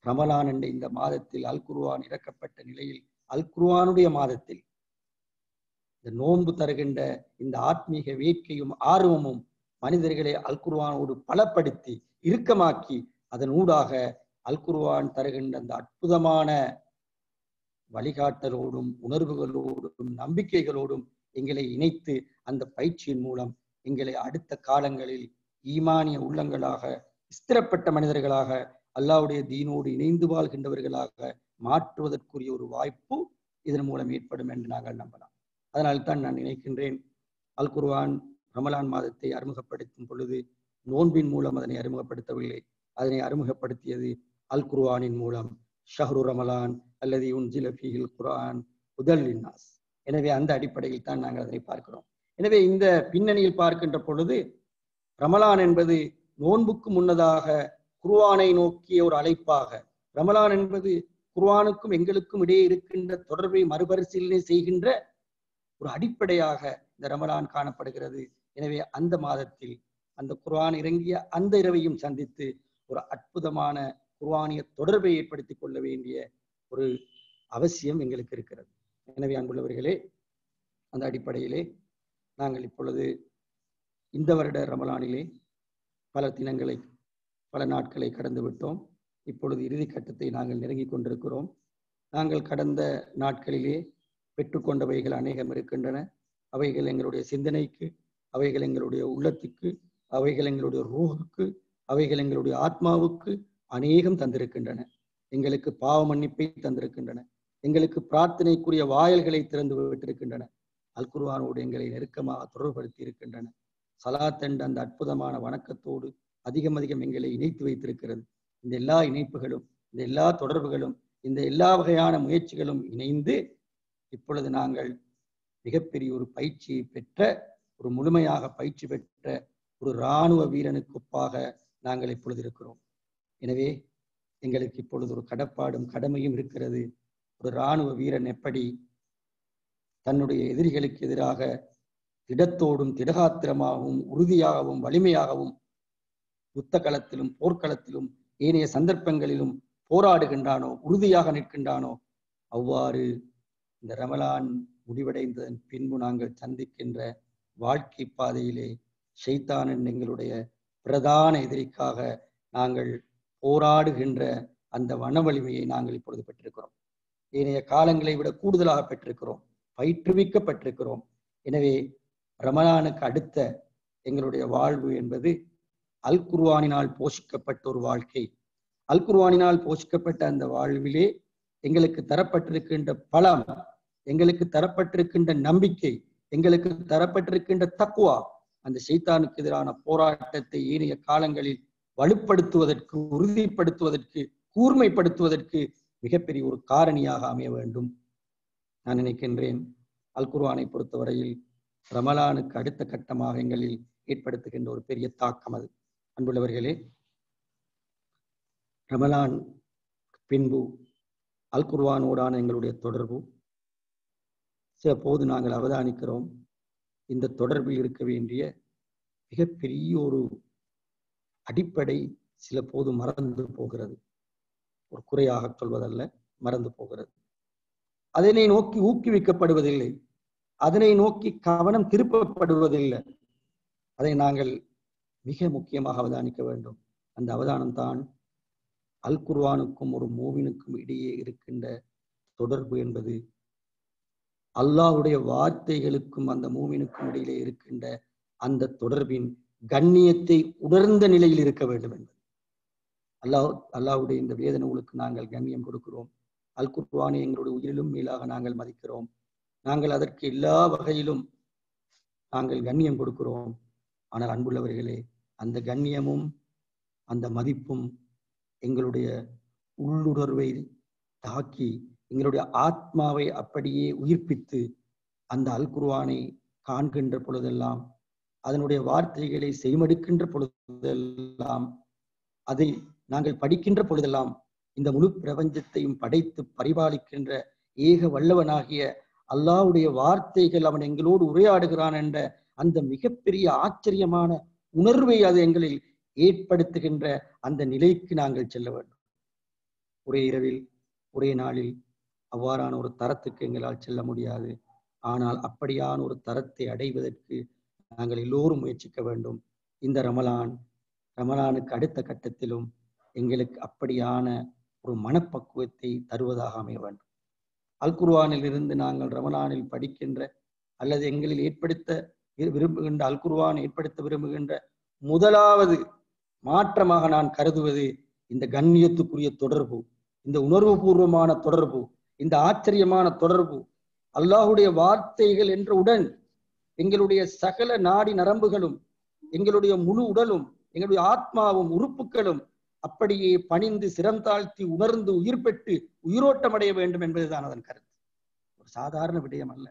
ரமலான் என்ற இந்த மாதத்தில் அல் குர்ஆன் இறக்கப்பட்ட நிலையில், அல் குர்ஆனுடைய மாதத்தில் இந்த நோன்பு தருகின்ற இந்த ஆத்மீக வேட்கையும் ஆர்வமும் மனிதர்களை அல் குர்ஆனோடு பலப்படுத்தி இறுக்கமாக்கி அதன் ஊடாக அல் குர்ஆன் தருகின்ற அந்த அற்புதமான வழிகாட்டலோடும் உணர்வுகளோடும் நம்பிக்கைகளோடும் எங்களை இணைத்து அந்த பயிற்சியின் மூலம் எங்களை அடுத்த காலங்களில் ஈமானிய உள்ளங்களாக, ஸ்திரப்பட்ட மனிதர்களாக, அல்லாஹ்வுடைய தீனோடு இணைந்து வாழ்கின்றவர்களாக மாற்றுவதற்குரிய ஒரு வாய்ப்பு இதன் மூலம் ஏற்படும் என்று நாங்கள் நம்பலாம். அதனால்தான் நான் நினைக்கின்றேன், அல் குர்ஆன் ரமலான் மாதத்தை அறிமுகப்படுத்தும் பொழுது நோன்பின் மூலம் அதனை அறிமுகப்படுத்தவில்லை. அதனை அறிமுகப்படுத்தியது அல் குர்ஆனின் மூலம். ஷஹ்ரு ரமலான் அல்லது உன்சில ஃபீஹில் குர்ஆன் ஹுதல் லின்னாஸ். எனவே அந்த அடிப்படையில் தான் நாங்கள் அதனை பார்க்கிறோம். எனவே இந்த பின்னணியில் பார்க்கின்ற பொழுது ரமலான் என்பது நோன்புக்கு முன்னதாக குர்ஆனை நோக்கிய ஒரு அழைப்பாக, ரமலான் என்பது குர்ஆனுக்கும் எங்களுக்கும் இடையே இருக்கின்ற தொடர்பை மறுபரிசீலனை செய்கின்ற ஒரு அடிப்படையாக இந்த ரமலான் காணப்படுகிறது. எனவே அந்த மாதத்தில் அந்த குர்ஆன் இறங்கிய அந்த இரவையும் சந்தித்து ஒரு அற்புதமான குர்ஆனிய தொடர்பை ஏற்படுத்திக் கொள்ள வேண்டிய ஒரு அவசியம் எங்களுக்கு இருக்கிறது. எனவே அன்புள்ளவர்களே, அந்த அடிப்படையிலே நாங்கள் இப்பொழுது இந்த வருட ரமலானிலே பல தினங்களை, பல நாட்களை கடந்து விட்டோம். இப்பொழுது இறுதி கட்டத்தை நாங்கள் நெருங்கிக் கொண்டிருக்கிறோம். நாங்கள் கடந்த நாட்களிலே பெற்றுக்கொண்டவைகள் அநேகம் இருக்கின்றன. அவைகள் எங்களுடைய சிந்தனைக்கு, அவைகள் எங்களுடைய உள்ளத்துக்கு, அவைகள் எங்களுடைய ரூஹுக்கு, அவைகள் எங்களுடைய ஆத்மாவுக்கு அநேகம் தந்திருக்கின்றன. எங்களுக்கு பாவ மன்னிப்பை தந்திருக்கின்றன. எங்களுக்கு பிரார்த்தனைக்குரிய வாயல்களை திறந்து விட்டிருக்கின்றன. அல் குர்ஆனோடு எங்களை நெருக்கமாக தொடர்புபடுத்தி இருக்கின்றன. சலாத் என்ற அந்த அற்புதமான வணக்கத்தோடு அதிகம் எங்களை இணைத்து வைத்திருக்கிறது. இந்த எல்லா இணைப்புகளும், இந்த எல்லா தொடர்புகளும், இந்த எல்லா வகையான முயற்சிகளும் இணைந்து இப்பொழுது நாங்கள் மிகப்பெரிய ஒரு பயிற்சியை பெற்ற, ஒரு முழுமையாக பயிற்சி பெற்ற ஒரு இராணுவ வீரனுக்கு ஒப்பாக நாங்கள் இப்பொழுது இருக்கிறோம். எனவே எங்களுக்கு இப்பொழுது ஒரு கடப்பாடும் கடமையும் இருக்கிறது. ஒரு இராணுவ வீரன் எப்படி தன்னுடைய எதிரிகளுக்கு எதிராக திடத்தோடும் திடகாத்திரமாகவும் உறுதியாகவும் வலிமையாகவும் யுத்த களத்திலும் போர்க்களத்திலும் ஏனைய சந்தர்ப்பங்களிலும் போராடுகின்றானோ, உறுதியாக நிற்கின்றானோ, அவ்வாறு இந்த ரமலான் முடிவடைந்ததன் பின்பு நாங்கள் சந்திக்கின்ற வாழ்க்கை பாதையிலே ஷைத்தானின் எங்களுடைய பிரதான எதிரிக்காக நாங்கள் போராடுகின்ற அந்த வனவலிமையை நாங்கள் இப்பொழுது பெற்றிருக்கிறோம். ஏனைய காலங்களை விட கூடுதலாக பெற்றிருக்கிறோம், பயிற்றுவிக்கப்பட்டிருக்கிறோம். எனவே ரமலானுக்கு அடுத்த எங்களுடைய வாழ்வு என்பது அல் குர்ஆனினால் போஷிக்கப்பட்ட ஒரு வாழ்க்கை. அல் குர்ஆனினால் போஷிக்கப்பட்ட அந்த வாழ்விலே எங்களுக்கு தரப்பட்டிருக்கின்ற பலம், எங்களுக்கு தரப்பட்டிருக்கின்ற நம்பிக்கை, எங்களுக்கு தரப்பட்டிருக்கின்ற தக்வா அந்த ஷைத்தானுக்கு எதிரான போராட்டத்தை ஏனைய காலங்களில் வலுப்படுத்துவதற்கு, உறுதிப்படுத்துவதற்கு, கூர்மைப்படுத்துவதற்கு மிகப்பெரிய ஒரு காரணியாக அமைய வேண்டும். நான் நினைக்கின்றேன் அல் குர்ஆனை பொறுத்தவரையில் ரமலானுக்கு அடுத்த கட்டமாக எங்களில் ஏற்படுத்துகின்ற ஒரு பெரிய தாக்கம் அது. அன்புள்ளவர்களே, ரமலான் பின்பு அல் குர்ஆனோடான எங்களுடைய தொடர்பு போது நாங்கள் அவதானிக்கிறோம். இந்த தொடர்பில் இருக்க வேண்டிய மிகப்பெரிய ஒரு அடிப்படை சில போது மறந்து போகிறது. ஒரு குறையாக சொல்வதல்ல, மறந்து போகிறது. அதனை நோக்கி ஊக்குவிக்கப்படுவதில்லை, அதனை நோக்கி கவனம் திருப்பப்படுவதில்லை. அதை நாங்கள் மிக முக்கியமாக அவதானிக்க வேண்டும். அந்த அவதானம் தான் அல் குர்ஆனுக்கும் ஒரு மூமினுக்கும் இடையே இருக்கின்ற தொடர்பு என்பது அல்லாஹ்வுடைய வார்த்தைகளுக்கும் அந்த மூமினுக்கும் இடையிலே இருக்கின்ற அந்த தொடர்பின் கண்ணியத்தை உணர்ந்த நிலையில் இருக்க வேண்டும் என்பது. அல்லாஹ்வுடைய இந்த வேத நூலுக்கு நாங்கள் கண்ணியம் கொடுக்கிறோம். அல் குர்ஆனை எங்களுடைய உயிரிலும் மேலாக நாங்கள் மதிக்கிறோம். நாங்கள் அதற்கு எல்லா வகையிலும் நாங்கள் கண்ணியம் கொடுக்கிறோம். ஆனால் அன்புள்ளவர்களே, அந்த கண்ணியமும் அந்த மதிப்பும் எங்களுடைய உள்ளுணர்வை தாக்கி எங்களுடைய ஆத்மாவை அப்படியே உயிர்ப்பித்து அந்த அல் குர்ஆனை காண்கின்ற பொழுதெல்லாம், அதனுடைய வார்த்தைகளை செய்மடுக்கின்ற பொழுதெல்லாம், அதை நாங்கள் படிக்கின்ற பொழுதெல்லாம் இந்த முழு பிரபஞ்சத்தையும் படைத்து பரிபாலிக்கின்ற ஏக வல்லவனாகிய அல்லாஹ்வுடைய வார்த்தைகள் அவன் எங்களோடு உரையாடுகிறான் என்ற அந்த மிகப்பெரிய ஆச்சரியமான உணர்வை அது எங்களில் ஏற்படுத்துகின்ற அந்த நிலைக்கு நாங்கள் செல்ல வேண்டும். ஒரே இரவில் ஒரே நாளில் அவ்வாறான ஒரு தரத்துக்கு எங்களால் செல்ல முடியாது. ஆனால் அப்படியான ஒரு தரத்தை அடைவதற்கு நாங்கள் எல்லோரும் முயற்சிக்க வேண்டும். இந்த ரமலானுக்கு அடுத்த கட்டத்திலும் எங்களுக்கு அப்படியான ஒரு மனப்பக்குவத்தை தருவதாக அமைய வேண்டும். அல் குர்ஆனில் இருந்து நாங்கள் ரமலானில் படிக்கின்ற அல்லது எங்களில் ஏற்படுத்த விரும்புகின்ற அல் குர்ஆன் ஏற்படுத்த விரும்புகின்ற முதலாவது மாற்றமாக நான் கருதுவது இந்த கண்ணியத்துக்குரிய தொடர்பு, இந்த உணர்வு பூர்வமான தொடர்பு, இந்த ஆச்சரியமான தொடர்பு. அல்லாஹ்வுடைய வார்த்தைகள் என்றவுடன் எங்களுடைய சகல நாடி நரம்புகளும், எங்களுடைய முழு உடலும், எங்களுடைய ஆத்மாவும் உறுப்புகளும் அப்படியே பணிந்து சிரம் தாழ்த்தி உணர்ந்து உயிர் பெற்று உயிரோட்டமடைய வேண்டும் என்பதுதான் அதன் கருத்து. ஒரு சாதாரண விடயம் அல்ல.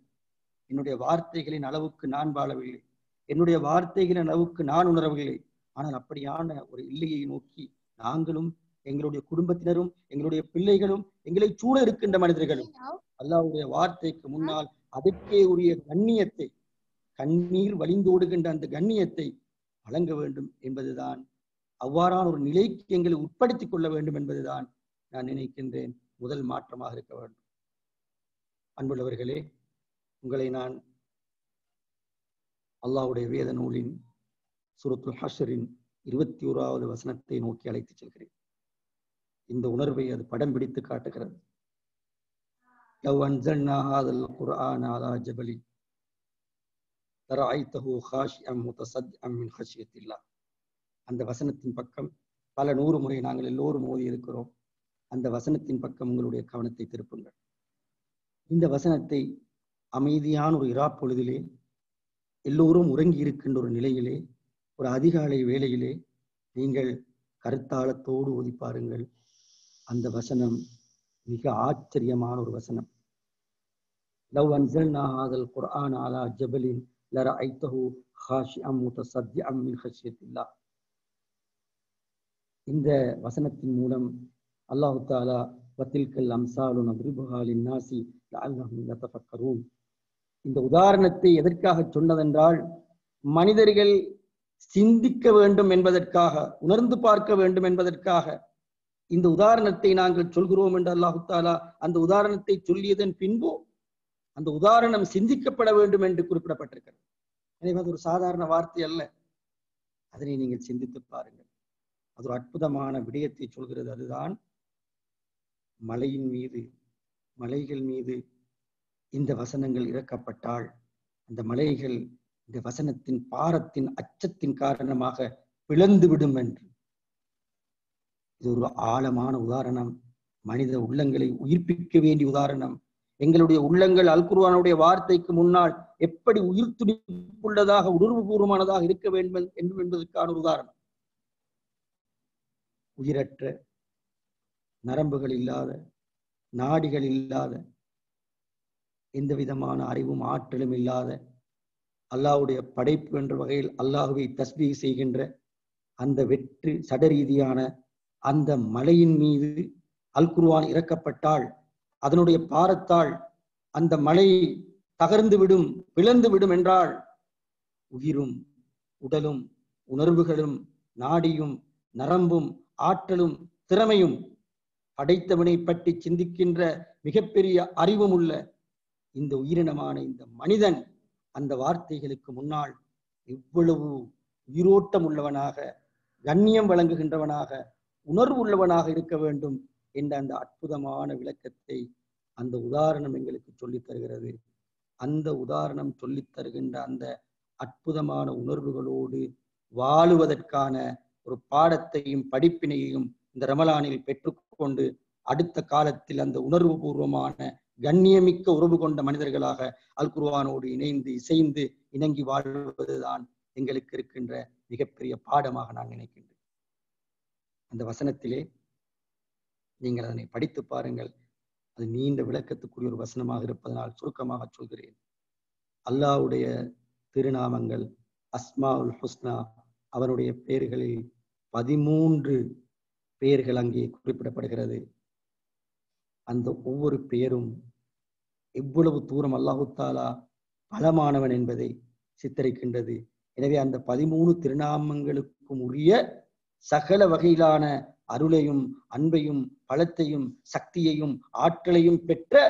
என்னுடைய வார்த்தைகளின் அளவுக்கு நான் வாழவில்லை, என்னுடைய வார்த்தைகளின் அளவுக்கு நான் உணரவில்லை. ஆனால் அப்படியான ஒரு எல்லையை நோக்கி நாங்களும், எங்களுடைய குடும்பத்தினரும், எங்களுடைய பிள்ளைகளும், எங்களை சூழ இருக்கின்ற மனிதர்களும் அல்லாஹ்வுடைய வார்த்தைக்கு முன்னால் அதற்கே உரிய கண்ணியத்தை, கண்ணீர் வழிந்தோடுகின்ற அந்த கண்ணியத்தை வழங்க வேண்டும் என்பதுதான், அவ்வாறான ஒரு நிலைக்கு எங்களை உட்படுத்திக் கொள்ள வேண்டும் என்பதுதான் நான் நினைக்கின்றேன் முதல் மாற்றமாக இருக்க வேண்டும். அன்புள்ளவர்களே, உங்களை நான் அல்லாஹ்வுடைய வேத நூலின் சூரத்துல் ஹஷ்ரின் 21வது வசனத்தை நோக்கி அழைத்து செல்கிறேன். இந்த உணர்வை அது படம் பிடித்து காட்டுகிறது. லவ் அன்ஸல்னா ஹாதல் குர்ஆன அலா ஜபலின் லரஅய்தஹு காஷிஅன் முத்தஸத்திஅன் மின் ஹஷ்யத்தில்லாஹ். அந்த வசனத்தின் பக்கம் பல 100 முறை நாங்கள் எல்லோரும் ஓதி இருக்கிறோம். அந்த வசனத்தின் பக்கம் உங்களுடைய கவனத்தை திருப்புங்கள். இந்த வசனத்தை அமைதியான ஒரு இரா பொழுதிலே, எல்லோரும் உறங்கி இருக்கின்ற ஒரு நிலையிலே, ஒரு அதிகாலை வேளையிலே நீங்கள் கருத்தாளத்தோடு ஓதி பாருங்கள். அந்த வசனம் மிக ஆச்சரியமான ஒரு வசனம். லவ் அன்ஸல்னா ஹாதல் குர்ஆன அலா ஜபலின் லரஅய்தஹு காஷிஅன் முத்தஸத்திஅன் மின் ஹஷ்யத்தில்லாஹ். இந்த வசனத்தின் மூலம் அல்லாஹ் தஆலா வத்தில்கல் அம்சாலு நத்ரிபுஹா லின்னாஸி லஅல்லஹும் யதஃபக்கரூன். இந்த உதாரணத்தை எதற்காக சொன்னதென்றால், மனிதர்கள் சிந்திக்க வேண்டும் என்பதற்காக, உணர்ந்து பார்க்க வேண்டும் என்பதற்காக இந்த உதாரணத்தை நாங்கள் சொல்கிறோம் என்று அல்லாஹ் தஆலா அந்த உதாரணத்தை சொல்லியதன் பின்பு அந்த உதாரணம் சிந்திக்கப்பட வேண்டும் என்று குறிப்பிடப்பட்டிருக்கிறது. எனவே அது ஒரு சாதாரண வார்த்தை அல்ல. அதனை நீங்கள் சிந்தித்து பாருங்கள். அது ஒரு அற்புதமான விடயத்தை சொல்கிறது. அதுதான் மலைகள் மீது இந்த வசனங்கள் இறக்கப்பட்டால் அந்த மலைகள் இந்த வசனத்தின் பாரத்தின் அச்சத்தின் காரணமாக பிளந்து விடும் என்று. இது ஒரு ஆழமான உதாரணம். மனித உள்ளங்களை உயிர்ப்பிக்க வேண்டிய உதாரணம். எங்களுடைய உள்ளங்கள் அல் குர்ஆனுடைய வார்த்தைக்கு முன்னால் எப்படி உயிர் துடிப்புள்ளதாக உணர்வு பூர்வமானதாக இருக்க வேண்டும் என்பதற்கான ஒரு உதாரணம். உயிரற்ற, நரம்புகள் இல்லாத, நாடிகள் இல்லாத, எந்த விதமான அறிவும் ஆற்றலும் இல்லாத, அல்லாஹ்வுடைய படைப்பு என்ற வகையில் அல்லாஹுவை தஸ்பீஹ் செய்கின்ற அந்த வெற்று சடரீதியான அந்த மலையின் மீது அல் குர்ஆன் இறக்கப்பட்டால் அதனுடைய பாரத்தால் அந்த மலை தகர்ந்து விடும், பிளந்து விடும் என்றால் உயிரும் உடலும் உணர்வுகளும் நாடியும் நரம்பும் ஆற்றலும் திறமையும் படைத்தவனை பற்றி சிந்திக்கின்ற மிகப்பெரிய அறிவும் உள்ள இந்த உயிரினமான இந்த மனிதன் அந்த வார்த்தைகளுக்கு முன்னால் எவ்வளவு உயிரோட்டம் உள்ளவனாக, கண்ணியம் வழங்குகின்றவனாக, உணர்வு உள்ளவனாக இருக்க வேண்டும் என்ற அந்த அற்புதமான விளக்கத்தை அந்த உதாரணம் எங்களுக்கு சொல்லித் தருகிறது. அந்த உதாரணம் சொல்லித் தருகின்ற அந்த அற்புதமான உணர்வுகளோடு வாழுவதற்கான ஒரு பாடத்தையும் படிப்பினையையும் இந்த ரமலானில் பெற்றுக்கொண்டு அடுத்த காலத்தில் அந்த உணர்வு பூர்வமான கண்ணியமிக்க உறவு கொண்ட மனிதர்களாக அல் குர்ஆனோடு இணைந்து இசைந்து இணங்கி வாழ்வதுதான் எங்களுக்கு இருக்கின்ற மிகப்பெரிய பாடமாக நான் நினைக்கின்றேன். அந்த வசனத்திலே நீங்கள் அதனை படித்து பாருங்கள். அது நீண்ட விளக்கத்துக்குரிய ஒரு வசனமாக இருப்பதனால் சுருக்கமாக சொல்கிறேன். அல்லாஹ்வுடைய திருநாமங்கள் அஸ்மாஉல் ஹுஸ்னா, அவனுடைய பெயர்களில் 13 பெயர்கள் அங்கே குறிப்பிடப்படுகிறது. அந்த ஒவ்வொரு பெயரும் எவ்வளவு தூரம் அல்லாஹு தாலா பலமானவன் என்பதை சித்தரிக்கின்றது. எனவே அந்த 13 திருநாமங்களுக்கும் உரிய சகல வகையிலான அருளையும் அன்பையும் பலத்தையும் சக்தியையும் ஆற்றலையும் பெற்ற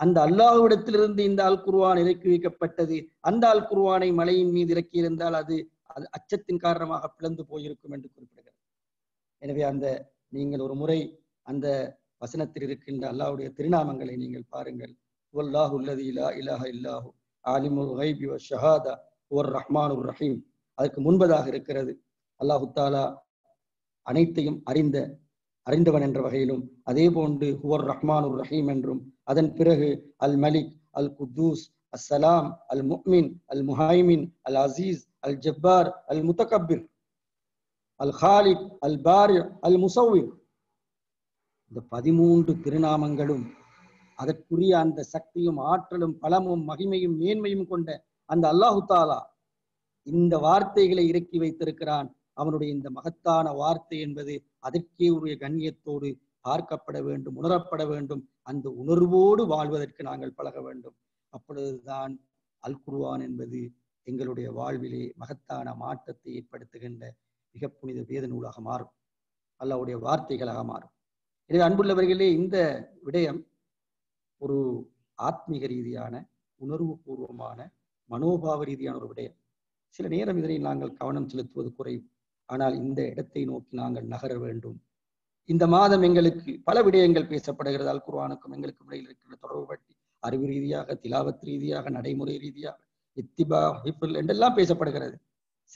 அந்த அல்லாஹ்விடத்திலிருந்து இந்த அல் குர்ஆன் இறக்கி வைக்கப்பட்டது. அந்த அல் குர்ஆனை மலையின் மீது இறக்கி இருந்தால் அது அச்சத்தின் காரணமாக பிளந்து போயிருக்கும் என்று குறிப்பிடுகிறது. எனவே அந்த நீங்கள் ஒரு முறை அந்த வசனத்தில் இருக்கின்ற அல்லாஹ்வுடைய திருநாமங்களை நீங்கள் பாருங்கள். வல்லாஹு அல்லதி லா இலாஹ இல்லாஹு ஆலிமுல் கைபி வஷ்ஷஹாதா ஹுவர் ரஹ்மானுர் ரஹீம். அதற்கு முன்பதாக இருக்கிறது அல்லாஹு தாலா அனைத்தையும் அறிந்தவன் என்ற வகையிலும், அதே போன்று ஹுவர் ரஹ்மானுர் ரஹீம் என்றும், அதன் பிறகு அல் மலிக், அல் குத்தூஸ், அஸ்ஸலாம், அல் முஃமின், அல் முஹைமின், அல் அசீஸ், அல் ஜப்பார், அல் முத்தகப்பிர், அல் ஹாலிக், அல் பாரி, அல் முசவ்விர். இந்த 13 திருநாமங்களும் அதற்குரிய அந்த சக்தியும் ஆற்றலும் பலமும் மகிமையும் மேன்மையும் கொண்ட அந்த அல்லாஹு தாலா இந்த வார்த்தைகளை இறக்கி வைத்திருக்கிறான். அவனுடைய இந்த மகத்தான வார்த்தை என்பது அதற்கே உரிய கண்ணியத்தோடு பார்க்கப்பட வேண்டும், உணரப்பட வேண்டும். அந்த உணர்வோடு வாழ்வதற்கு நாங்கள் பழக வேண்டும். அப்பொழுதுதான் அல் குர்ஆன் என்பது எங்களுடைய வாழ்விலே மகத்தான மாற்றத்தை ஏற்படுத்துகின்ற மிக புனித வேத நூலாக மாறும், அல்லாஹ்வுடைய வார்த்தைகளாக மாறும். எனவே அன்புள்ளவர்களே, இந்த விடயம் ஒரு ஆத்மீக ரீதியான, உணர்வு பூர்வமான, மனோபாவ ரீதியான ஒரு விடயம். சில நேரம் இதனை நாங்கள் கவனம் செலுத்துவது குறைவு. ஆனால் இந்த இடத்தை நோக்கி நாங்கள் நகர வேண்டும். இந்த மாதம் எங்களுக்கு பல விடயங்கள் பேசப்படுகிறது. அல் குர்ஆனுக்கும் எங்களுக்கும் இடையில் இருக்கிற தொடர்பு பற்றி அறிவு ரீதியாக, திலாவத் ரீதியாக, நடைமுறை ரீதியாக, இத்திபா, ஹிஃபுல் என்றெல்லாம் பேசப்படுகிறது.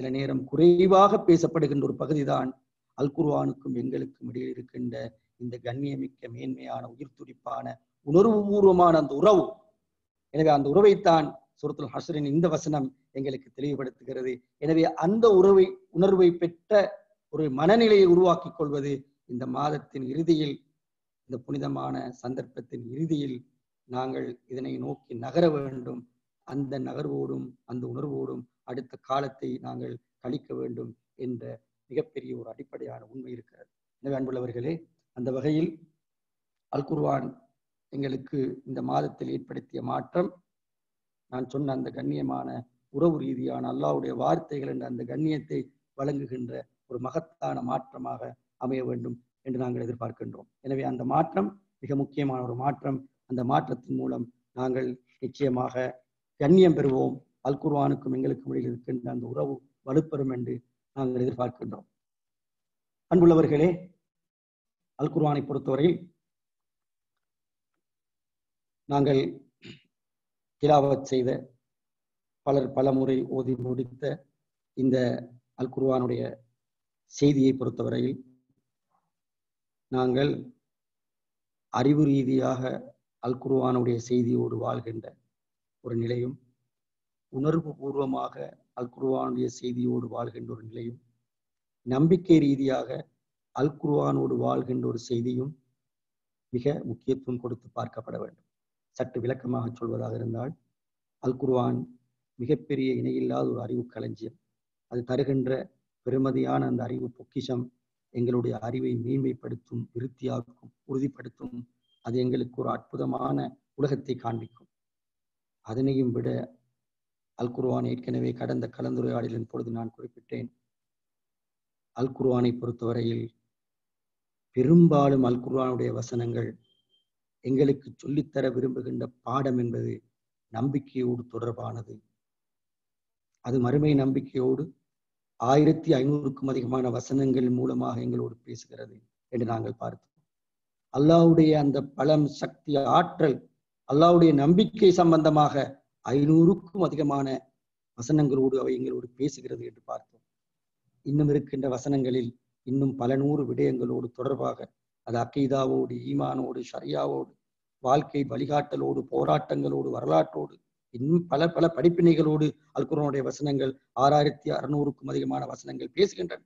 சில நேரம் குறைவாக பேசப்படுகின்ற ஒரு பகுதிதான் அல் குர்ஆனுக்கும் எங்களுக்கும் இடையில் இருக்கின்ற இந்த கண்ணியமிக்க மேன்மையான உயிர் துடிப்பான உணர்வு பூர்வமான அந்த உறவு. எனவே அந்த உறவைத்தான் சூரத்துல் ஹஷ்ரின் இந்த வசனம் எங்களுக்கு தெளிவுபடுத்துகிறது. எனவே அந்த உணர்வை பெற்ற ஒரு மனநிலையை உருவாக்கிக் கொள்வது இந்த மாதத்தின் இறுதியில், இந்த புனிதமான சந்தர்ப்பத்தின் இறுதியில் நாங்கள் இதனை நோக்கி நகர வேண்டும். அந்த நகர்வோடும் அந்த உணர்வோடும் அடுத்த காலத்தை நாங்கள் கழிக்க வேண்டும் என்ற மிகப்பெரிய ஒரு அடிப்படையான உண்மை இருக்கிறது. எனவே அன்புள்ளவர்களே, அந்த வகையில் அல் குர்ஆன் எங்களுக்கு இந்த மாதத்தில் ஏற்படுத்திய மாற்றம், நான் சொன்ன அந்த கண்ணியமான உறவு ரீதியான அல்லாஹ்வுடைய வார்த்தைகள் என்ற அந்த கண்ணியத்தை வழங்குகின்ற ஒரு மகத்தான மாற்றமாக அமைய வேண்டும் என்று நாங்கள் எதிர்பார்க்கின்றோம். எனவே அந்த மாற்றம் மிக முக்கியமான ஒரு மாற்றம். அந்த மாற்றத்தின் மூலம் நாங்கள் நிச்சயமாக கண்ணியம் பெறுவோம். அல் குர்ஆனுக்கும் எங்களுக்கும் இடையில் இருக்கின்ற அந்த உறவு வலுப்பெறும் என்று நாங்கள் எதிர்பார்க்கின்றோம். அன்புள்ளவர்களே, அல் குர்ஆனை பொறுத்தவரையில் நாங்கள் திலாவத் செய்த, பலர் பல முறை ஓதி முடித்த இந்த அல் குர்ஆனுடைய செய்தியை பொறுத்தவரையில் நாங்கள் அறிவு ரீதியாக அல் குர்ஆனுடைய செய்தியோடு வாழ்கின்ற ஒரு நிலையும், உணர்வு பூர்வமாக அல் குர்ஆனுடைய செய்தியோடு வாழ்கின்ற ஒரு நிலையும், நம்பிக்கை ரீதியாக அல் குர்ஆனோடு வாழ்கின்ற ஒரு செய்தியும் மிக முக்கியத்துவம் கொடுத்து பார்க்கப்பட வேண்டும். சற்று விளக்கமாக சொல்வதாக இருந்தால், அல் குர்ஆன் மிகப்பெரிய இணையில்லாத ஒரு அறிவு களஞ்சியம். அது தருகின்ற பெருமதியான அந்த அறிவு பொக்கிஷம் எங்களுடைய அறிவை மேன்மைப்படுத்தும், விருத்தியாக்கும், உறுதிப்படுத்தும். அது எங்களுக்கு ஒரு அற்புதமான உலகத்தை காண்பிக்கும். அதனையும் விட அல் குர்ஆன், ஏற்கனவே கடந்த கலந்துரையாடலின் பொழுது நான் குறிப்பிட்டேன், அல் குர்ஆனை பொறுத்தவரையில் பெரும்பாலும் அல் குர்ஆனுடைய வசனங்கள் எங்களுக்கு சொல்லித்தர விரும்புகின்ற பாடம் என்பது நம்பிக்கையோடு தொடர்பானது. அது மறுமை நம்பிக்கையோடு 1500க்கும் அதிகமான வசனங்கள் மூலமாக எங்களோடு பேசுகிறது என்று நாங்கள் பார்த்தோம். அல்லாஹ்வுடைய அந்த பலம், சக்தி, ஆற்றல், அல்லாஹ்வுடைய நம்பிக்கை சம்பந்தமாக 500க்கும் அதிகமான வசனங்களோடு அவை எங்களோடு பேசுகிறது என்று பார்த்தோம். இன்னும் இருக்கின்ற வசனங்களில் இன்னும் பல நூறு விடயங்களோடு தொடர்பாக, அது அக்கீதாவோடு, ஈமானோடு, ஷரியாவோடு, வாழ்க்கை வழிகாட்டலோடு, போராட்டங்களோடு, வரலாற்றோடு, இன்னும் பல பல படிப்பினைகளோடு அல் குர்ஆனுடைய வசனங்கள் 6600க்கும் அதிகமான வசனங்கள் பேசுகின்றன.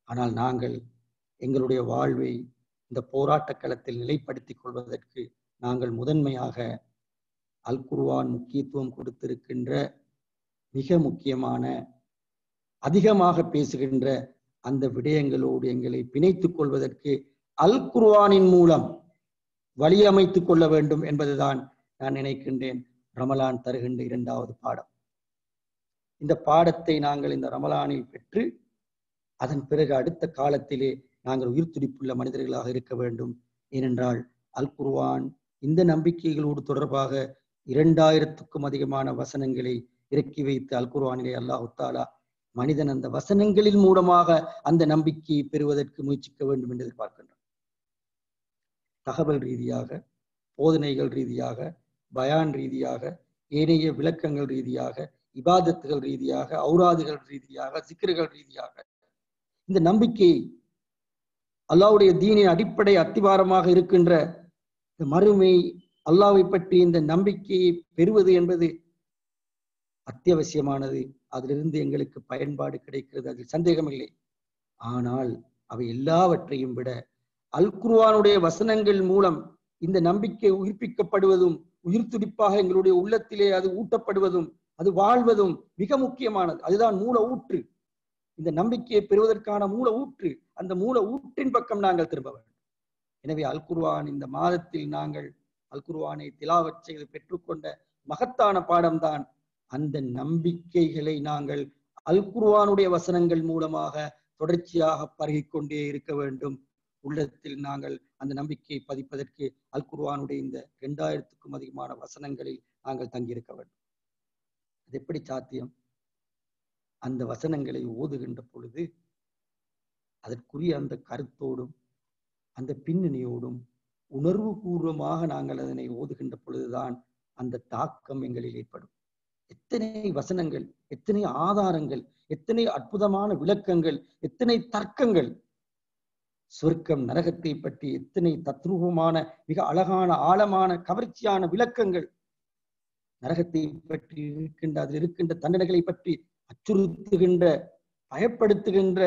ஆனால் நாங்கள் எங்களுடைய வாழ்வை இந்த போராட்ட களத்தில் நிலைப்படுத்திக் கொள்வதற்கு நாங்கள் முதன்மையாக அல் குர்ஆன் முக்கியத்துவம் கொடுத்திருக்கின்ற மிக முக்கியமான, அதிகமாக பேசுகின்ற அந்த விடயங்களோடு எங்களை பிணைத்துக் கொள்வதற்கு அல் குர்ஆனின் மூலம் வழியமைத்துக் கொள்ள வேண்டும் என்பதுதான் நான் நினைக்கின்றேன் ரமலான் தருகின்ற 2வது பாடம். இந்த பாடத்தை நாங்கள் இந்த ரமலானில் பெற்று அதன் பிறகு அடுத்த காலத்திலே நாங்கள் உயிர் துடிப்புள்ள மனிதர்களாக இருக்க வேண்டும். ஏனென்றால் அல் குர்ஆன் இந்த நம்பிக்கைகளோடு தொடர்பாக 2000க்கும் அதிகமான வசனங்களை இறக்கி வைத்து அல் குர்ஆனிலே அல்லாஹ் தஆலா மனிதன் அந்த வசனங்களின் மூலமாக அந்த நம்பிக்கையை பெறுவதற்கு முயற்சிக்க வேண்டும் என்று எதிர்பார்க்கின்றான். தகவல் ரீதியாக, போதனைகள் ரீதியாக, பயான் ரீதியாக, ஏனைய விளக்கங்கள் ரீதியாக, இபாதத்துகள் ரீதியாக, ஔராதுகள் ரீதியாக, சிக்ருகள் ரீதியாக இந்த நம்பிக்கையை, அல்லாஹ்வுடைய தீனின் அடிப்படை அத்திவாரமாக இருக்கின்ற இந்த மறுமை, அல்லாஹ்வை பற்றி இந்த நம்பிக்கையை பெறுவது என்பது அத்தியாவசியமானது. அதிலிருந்து எங்களுக்கு பயன்பாடு கிடைக்கிறது, அதில் சந்தேகமில்லை. ஆனால் அவை எல்லாவற்றையும் விட அல் குர்ஆனுடைய வசனங்கள் மூலம் இந்த நம்பிக்கை உயிர்ப்பிக்கப்படுவதும், உயிர் துடிப்பாக எங்களுடைய உள்ளத்திலே அது ஊட்டப்படுவதும், அது வாழ்வதும் மிக முக்கியமானது. அதுதான் மூல ஊற்று. இந்த நம்பிக்கையை பெறுவதற்கான மூல ஊற்று. அந்த மூல ஊற்றின் பக்கம் நாங்கள் திரும்ப வேண்டும். எனவே அல் குர்ஆன் இந்த மாதத்தில் நாங்கள் அல் குர்ஆனை திலாவத் செய்து பெற்றுக்கொண்ட மகத்தான பாடம்தான் அந்த நம்பிக்கைகளை நாங்கள் அல் குர்ஆனுடைய வசனங்கள் மூலமாக தொடர்ச்சியாக பருகிக்கொண்டே இருக்க வேண்டும். உள்ளத்தில் நாங்கள் அந்த நம்பிக்கையை பதிப்பதற்கு அல் குர்ஆனுடைய இந்த 2000க்கும் அதிகமான வசனங்களில் நாங்கள் தங்கியிருக்க வேண்டும். அது எப்படி சாத்தியம்? அந்த வசனங்களை ஓதுகின்ற பொழுது அதற்குரிய அந்த கருத்தோடும் அந்த பின்னணியோடும் உணர்வு பூர்வமாக நாங்கள் அதனை ஓதுகின்ற பொழுதுதான் அந்த தாக்கம் எங்களில் ஏற்படும். எத்தனை வசனங்கள், எத்தனை ஆதாரங்கள், எத்தனை அற்புதமான விளக்கங்கள், எத்தனை தர்க்கங்கள், சொர்க்கம் நரகத்தை பற்றி எத்தனை தத்ரூபமான மிக அழகான ஆழமான கவர்ச்சியான விளக்கங்கள், நரகத்தை பற்றி இருக்கின்ற அதில் இருக்கின்ற தண்டனைகளை பற்றி அச்சுறுத்துகின்ற, பயப்படுத்துகின்ற,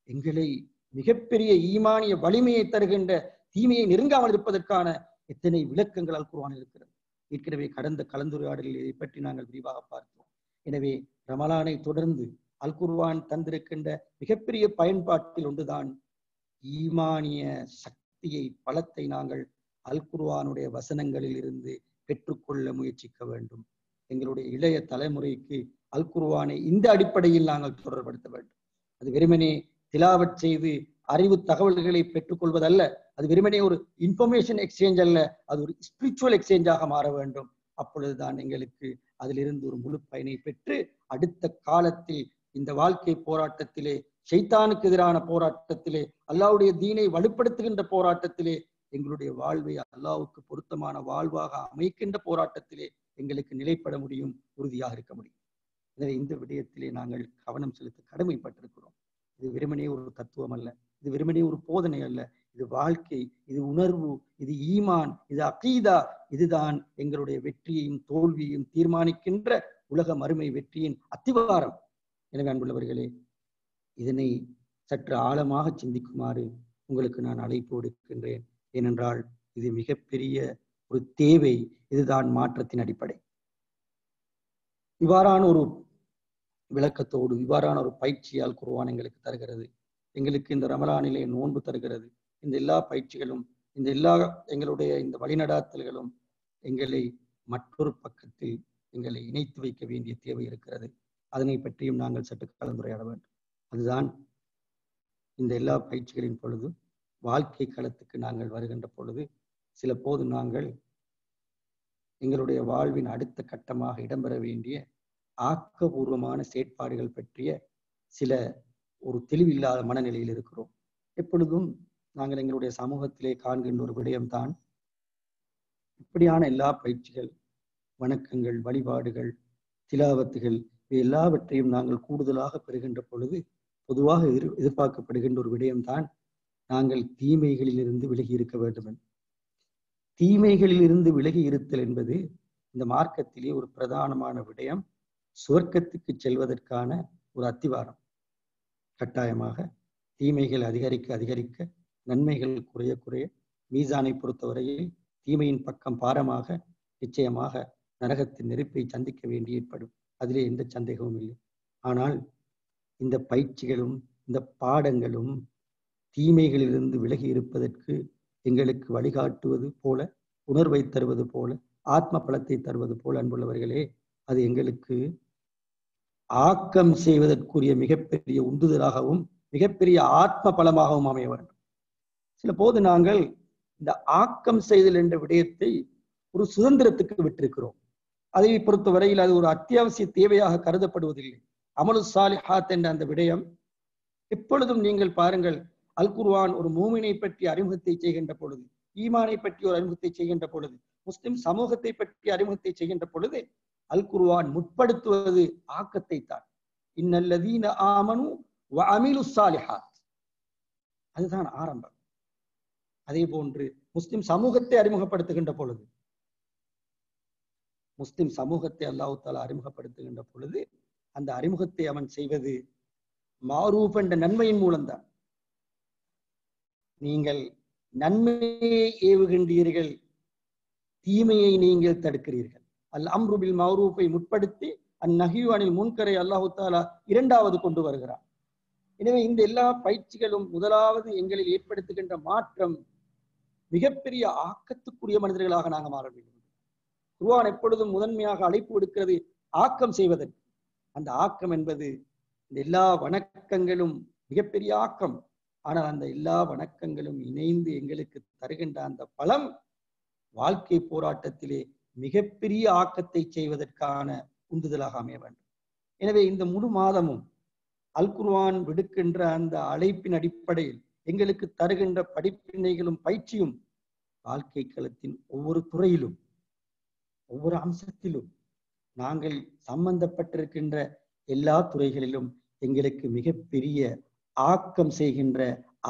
எங்களை மிகப்பெரிய ஈமானிய வலிமையை தருகின்ற, தீமையை நெருங்காமல் இருப்பதற்கான எத்தனை விளக்கங்கள் அல் குர்ஆனில் இருக்கிறது. ஏற்கனவே கடந்த கலந்துரையாடலில் இதை பற்றி நாங்கள் விரிவாக பார்த்தோம். எனவே ரமலானை தொடர்ந்து அல் குர்ஆன் தந்திருக்கின்ற மிகப்பெரிய பயன்பாட்டில் ஒன்றுதான் ஈமானிய சக்தியை, பலத்தை நாங்கள் அல் குர்ஆனுடைய வசனங்களில் இருந்து பெற்றுக்கொள்ள முயற்சிக்க வேண்டும். எங்களுடைய இளைய தலைமுறைக்கு அல் குர்ஆனை இந்த அடிப்படையில் நாங்கள் தொடர்படுத்த வேண்டும். அது வெறுமனே திலாவத் செய்து அறிவு தகவல்களை பெற்றுக்கொள்வதல்ல, அது வெறுமனே ஒரு இன்ஃபர்மேஷன் எக்ஸ்சேஞ்ச் அல்ல, அது ஒரு ஸ்பிரிச்சுவல் எக்ஸ்சேஞ்சாக மாற வேண்டும். அப்பொழுதுதான் எங்களுக்கு அதிலிருந்து ஒரு முழு பயனை பெற்று அடுத்த காலத்தில் இந்த வாழ்க்கை போராட்டத்திலே, ஷைத்தானுக்கு எதிரான போராட்டத்திலே, அல்லாஹ்வுடைய தீனை வலுப்படுத்துகின்ற போராட்டத்திலே, எங்களுடைய வாழ்வை அல்லாஹ்வுக்கு பொருத்தமான வாழ்வாக அமைக்கின்ற போராட்டத்திலே எங்களுக்கு நிலைப்பட முடியும், உறுதியாக இருக்க முடியும். எனவே இந்த விடயத்திலே நாங்கள் கவனம் செலுத்த கடமைப்பட்டிருக்கிறோம். இது வெறுமனே ஒரு தத்துவம் அல்ல, இது வெறுமனே ஒரு போதனை அல்ல, இது இது வாழ்க்கை, இது உணர்வு, இது ஈமான், இது அகீதா. இதுதான் எங்களுடைய வெற்றியையும் தோல்வியையும் தீர்மானிக்கின்ற உலக மறுமை வெற்றியின் அத்திவாரம். எனவே அன்புள்ளவர்களே, இதனை சற்று ஆழமாக சிந்திக்குமாறு உங்களுக்கு நான் அழைப்பு விடுக்கின்றேன். ஏனென்றால் இது மிகப்பெரிய ஒரு தேவை. இதுதான் மாற்றத்தின் அடிப்படை. இவ்வாறான ஒரு விளக்கத்தோடு, இவ்வாறான ஒரு பயிற்சியால் குர்ஆன் எங்களுக்கு தருகிறது. எங்களுக்கு இந்த ரமலானிலே நோன்பு தருகிறது. இந்த எல்லா பயிற்சிகளும், இந்த எல்லா எங்களுடைய இந்த வழிநடாத்தல்களும் எங்களை மற்றொரு பக்கத்தில் எங்களை இணைத்து வைக்க வேண்டிய தேவை இருக்கிறது. அதனை பற்றியும் நாங்கள் சற்று கலந்துரையாட வேண்டும். அதுதான் இந்த எல்லா பயிற்சிகளின் பொழுது, வாழ்க்கை களத்துக்கு நாங்கள் வருகின்ற பொழுது, சில போது நாங்கள் எங்களுடைய வாழ்வின் அடுத்த கட்டமாக இடம்பெற வேண்டிய ஆக்கபூர்வமான செயற்பாடுகள் பற்றிய சில ஒரு தெளிவில்லாத மனநிலையில் இருக்கிறோம். எப்பொழுதும் நாங்கள் எங்களுடைய சமூகத்திலே காண்கின்ற ஒரு விடயம்தான், இப்படியான எல்லா பயிற்சிகள், வணக்கங்கள், வழிபாடுகள், திலாவத்துகள், இது எல்லாவற்றையும் நாங்கள் கூடுதலாக பெறுகின்ற பொழுது பொதுவாக எதிர்பார்க்கப்படுகின்ற ஒரு விடயம்தான், நாங்கள் தீமைகளிலிருந்து விலகி இருக்க வேண்டும். தீமைகளிலிருந்து விலகி இருத்தல் என்பது இந்த மார்க்கத்திலே ஒரு பிரதானமான விடயம். சுவர்க்கத்துக்கு செல்வதற்கான ஒரு அத்திவாரம். கட்டாயமாக தீமைகள் அதிகரிக்க அதிகரிக்க, நன்மைகள் குறைய குறைய, மீசானை பொறுத்தவரையில் தீமையின் பக்கம் பாரமாக நிச்சயமாக நரகத்தின் நெருப்பை சந்திக்க வேண்டி ஏற்படும். அதிலே எந்த சந்தேகமும் இல்லை. ஆனால் இந்த பயிற்சிகளும் இந்த பாடங்களும் தீமைகளிலிருந்து விலகி இருப்பதற்கு எங்களுக்கு வழிகாட்டுவது போல, உணர்வை தருவது போல, ஆத்ம பலத்தை தருவது போல, அன்புள்ளவர்களே, அது எங்களுக்கு ஆக்கம் செய்வதற்குரிய மிகப்பெரிய உந்துதலாகவும் மிகப்பெரிய ஆத்ம பலமாகவும் அமைய வேண்டும். சில போது நாங்கள் இந்த ஆக்கம் செய்தல் என்ற விடயத்தை ஒரு சுதந்திரத்துக்கு விட்டிருக்கிறோம். அதை பொறுத்தவரையில் அது ஒரு அத்தியாவசிய தேவையாக கருதப்படுவதில்லை. அமலு சாலிஹாத் என்ற அந்த விடயம் எப்பொழுதும் நீங்கள் பாருங்கள், அல் குர்ஆன் ஒரு மூமினை பற்றி அறிமுகத்தை செய்கின்ற பொழுது, ஈமானை பற்றி ஒரு அறிமுகத்தை செய்கின்ற பொழுது, முஸ்லிம் சமூகத்தை பற்றி அறிமுகத்தை செய்கின்ற பொழுது அல் குர்ஆன் முற்படுத்துவது ஆக்கத்தை தான். இன்னல்லதீன ஆமனு வ அமிலு ஸாலிஹாத், அதுதான் ஆரம்பம். அதே போன்று முஸ்லிம் சமூகத்தை அறிமுகப்படுத்துகின்ற பொழுது, முஸ்லிம் சமூகத்தை அல்லாஹ் தஆலா அறிமுகப்படுத்துகின்ற பொழுது அந்த அறிமுகத்தை அவன் செய்வது மாரூஃப் என்ற நன்மையின் மூலம்தான். நீங்கள் நன்மையை ஏவுகின்றீர்கள், தீமையை நீங்கள் தடுக்கிறீர்கள். அல் அம்ரு பில் மஅரூஃபை முற்படுத்தி அந்நஹ்யு அனில் முன்கரை அல்லாஹ் தஆலா இரண்டாவது கொண்டு வருகிறார். எனவே இந்த எல்லா பயிற்சிகளும் முதலாவது எங்களில் ஏற்படுத்துகின்ற மாற்றம், மிகப்பெரிய ஆக்கத்துக்குரிய மனிதர்களாக நாங்கள் மாற வேண்டும். குர்ஆன் எப்பொழுதும் முதன்மையாக அழைப்பு விடுக்கிறது ஆக்கம் செய்வதற்கு. அந்த ஆக்கம் என்பது இந்த எல்லா வணக்கங்களும் மிகப்பெரிய ஆக்கம். ஆனால் அந்த எல்லா வணக்கங்களும் இணைந்து எங்களுக்கு தருகின்ற அந்த பலம் வாழ்க்கை போராட்டத்திலே மிகப்பெரிய ஆக்கத்தை செய்வதற்கான உந்துதலாக அமைய வேண்டும். எனவே இந்த முழு மாதமும் அல் குர்ஆன் விடுக்கின்ற அந்த அழைப்பின் அடிப்படையில் எங்களுக்கு தருகின்ற படிப்பினைகளும் பயிற்சியும் வாழ்க்கை களத்தின் ஒவ்வொரு துறையிலும், ஒவ்வொரு அம்சத்திலும், நாங்கள் சம்பந்தப்பட்டிருக்கின்ற எல்லா துறைகளிலும் எங்களுக்கு மிகப்பெரிய ஆக்கம் செய்கின்ற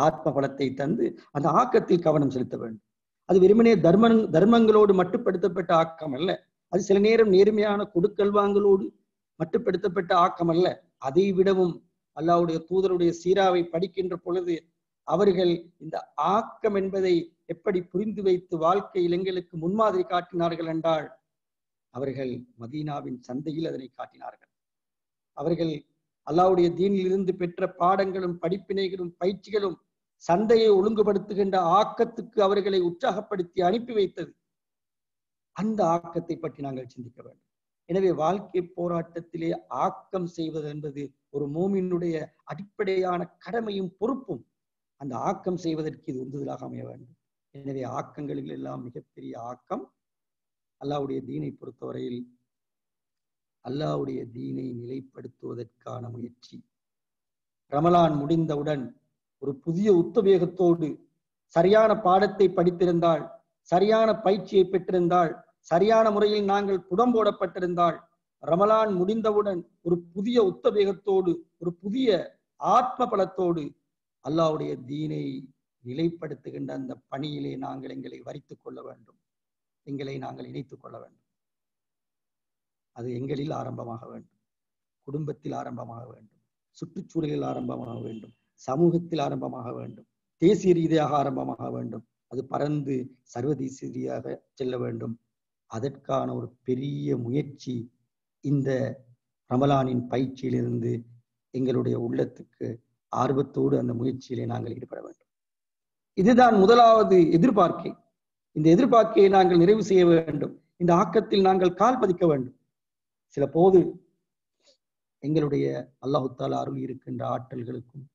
ஆத்ம பலத்தை தந்து அந்த ஆக்கத்தில் கவனம் செலுத்த வேண்டும். அது வெறுமனே தர்மங்களோடு மட்டுப்படுத்தப்பட்ட ஆக்கம் அல்ல. அது சில நேரம் நேர்மையான கொடுக்கல் வாங்கலோடு மட்டுப்படுத்தப்பட்ட ஆக்கம் அல்ல. அதை விடவும் அல்லாஹ்வுடைய தூதருடைய சீராவை படிக்கின்ற பொழுது அவர்கள் இந்த ஆக்கம் என்பதை எப்படி புரிந்து வைத்து வாழ்க்கையில் எங்களுக்கு முன்மாதிரி காட்டினார்கள் என்றால், அவர்கள் மதீனாவின் சந்தையில் அதனை காட்டினார்கள். அவர்கள் அல்லாஹ்வுடைய தீனில் இருந்து பெற்ற பாடங்களும் படிப்பினைகளும் பயிற்சிகளும் சந்தையை ஒழுங்குபடுத்துகின்ற ஆக்கத்துக்கு அவர்களை உற்சாகப்படுத்தி அனுப்பி வைத்தது. அந்த ஆக்கத்தை பற்றி நாங்கள் சிந்திக்க வேண்டும். எனவே வாழ்க்கை போராட்டத்திலே ஆக்கம் செய்வது என்பது ஒரு மூமினுடைய அடிப்படையான கடமையும் பொறுப்பும். அந்த ஆக்கம் செய்வதற்கு இது உந்துதலாக அமைய வேண்டும். எனவே ஆக்கங்களில் எல்லாம் மிகப்பெரிய ஆக்கம் அல்லாஹ்வுடைய தீனை பொறுத்தவரையில் அல்லாஹ்வுடைய தீனை நிலைப்படுத்துவதற்கான முயற்சி. ரமலான் முடிந்தவுடன் ஒரு புதிய உத்வேகத்தோடு சரியான பாடத்தை படித்திருந்தால், சரியான பயிற்சியை பெற்றிருந்தால், சரியான முறையில் நாங்கள் புடம்போடப்பட்டிருந்தால், ரமலான் முடிந்தவுடன் ஒரு புதிய உத்வேகத்தோடு, ஒரு புதிய ஆத்ம பலத்தோடு அல்லாஹ்வுடைய தீனை நிலைப்படுத்துகின்ற அந்த பணியிலே நாங்கள் எங்களை வரித்துக் கொள்ள வேண்டும், எங்களை நாங்கள் இணைத்துக் கொள்ள வேண்டும். அது எங்களில் ஆரம்பமாக வேண்டும், குடும்பத்தில் ஆரம்பமாக வேண்டும், சுற்றுச்சூழலில் ஆரம்பமாக வேண்டும், சமூகத்தில் ஆரம்பமாக வேண்டும், தேசிய ரீதியாக ஆரம்பமாக வேண்டும், அது பறந்து சர்வதேச ரீதியாக செல்ல வேண்டும். அதற்கான ஒரு பெரிய முயற்சி இந்த ரமலானின் பயிற்சியிலிருந்து எங்களுடைய உள்ளத்துக்கு ஆர்வத்தோடு அந்த முயற்சியிலே நாங்கள் ஈடுபட வேண்டும். இதுதான் முதலாவது எதிர்பார்க்கை. இந்த எதிர்பார்க்கையை நாங்கள் நிறைவு செய்ய வேண்டும். இந்த ஆக்கத்தில் நாங்கள் கால் பதிக்க வேண்டும். சில போது எங்களுடைய அல்லாஹு தஆலா அருள் இருக்கின்ற ஆற்றல்களுக்கும்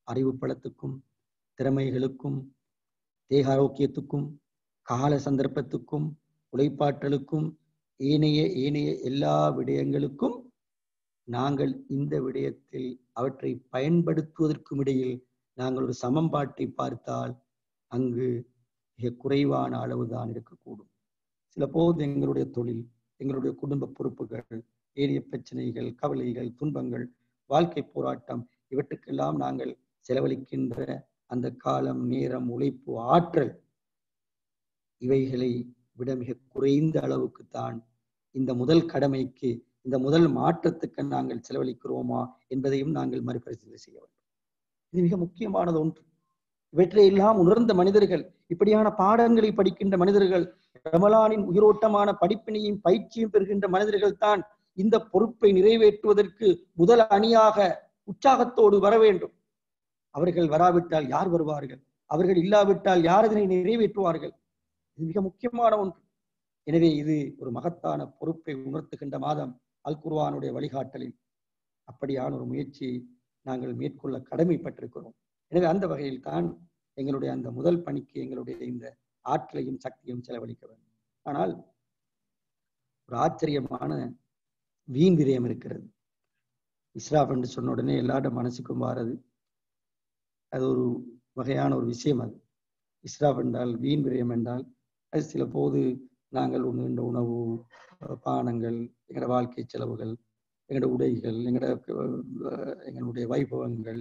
அறிவு பலத்துக்கும் திறமைகளுக்கும் தேக ஆரோக்கியத்துக்கும் கால சந்தர்ப்பத்துக்கும் உழைப்பாற்றலுக்கும் ஏனைய எல்லா விடயங்களுக்கும் நாங்கள் இந்த விடயத்தில் அவற்றை பயன்படுத்துவதற்கும் இடையில் நாங்கள் ஒரு சமன்பாட்டை பார்த்தால் அங்கு மிக குறைவான அளவுதான் இருக்கக்கூடும். சில போது எங்களுடைய தொழில், எங்களுடைய குடும்ப பொறுப்புகள், ஏனைய பிரச்சனைகள், கவலைகள், துன்பங்கள், வாழ்க்கை போராட்டம், இவற்றுக்கெல்லாம் நாங்கள் செலவழிக்கின்ற அந்த காலம், நேரம், உழைப்பு, ஆற்றல், இவைகளை விட மிக குறைந்த அளவுக்குத்தான் இந்த முதல் கடமைக்கு, இந்த முதல் மாற்றத்துக்கு நாங்கள் செலவழிக்கிறோமா என்பதையும் நாங்கள் மறுபரிசீலனை செய்ய வேண்டும். இது மிக முக்கியமானது ஒன்று. இவற்றை எல்லாம் உணர்ந்த மனிதர்கள், இப்படியான பாடங்களை படிக்கின்ற மனிதர்கள், ரமலானின் உயிரோட்டமான படிப்பினையும் பயிற்சியும் பெறுகின்ற மனிதர்கள் தான் இந்த பொறுப்பை நிறைவேற்றுவதற்கு முதல் அணியாக உற்சாகத்தோடு வர வேண்டும். அவர்கள் வராவிட்டால் யார் வருவார்கள்? அவர்கள் இல்லாவிட்டால் யார் இதனை நிறைவேற்றுவார்கள்? இது மிக முக்கியமான ஒன்று. எனவே இது ஒரு மகத்தான பொறுப்பை உணர்த்துகின்ற மாதம். அல் குர்ஆனுடைய வழிகாட்டலில் அப்படியான ஒரு முயற்சியை நாங்கள் மேற்கொள்ள கடமைப்பட்டிருக்கிறோம். எனவே அந்த வகையில் தான் எங்களுடைய அந்த முதல் பணிக்கு எங்களுடைய இந்த ஆற்றலையும் சக்தியும் செலவழிக்க வேண்டும். ஆனால் ஒரு ஆச்சரியமான வீண் விரயம் இருக்கிறது. இஸ்ராஃப் என்று சொன்ன உடனே எல்லாரோட மனசுக்கும் வாரது அது ஒரு வகையான ஒரு விஷயம். அது இஸ்ராஃப் என்றால், வீண் விரயம் என்றால், அது சில போது நாங்கள் உண்ணுகின்ற உணவு, பானங்கள், எங்களோட வாழ்க்கை செலவுகள், எங்களோட உடைகள், எங்களுடைய வைபவங்கள்,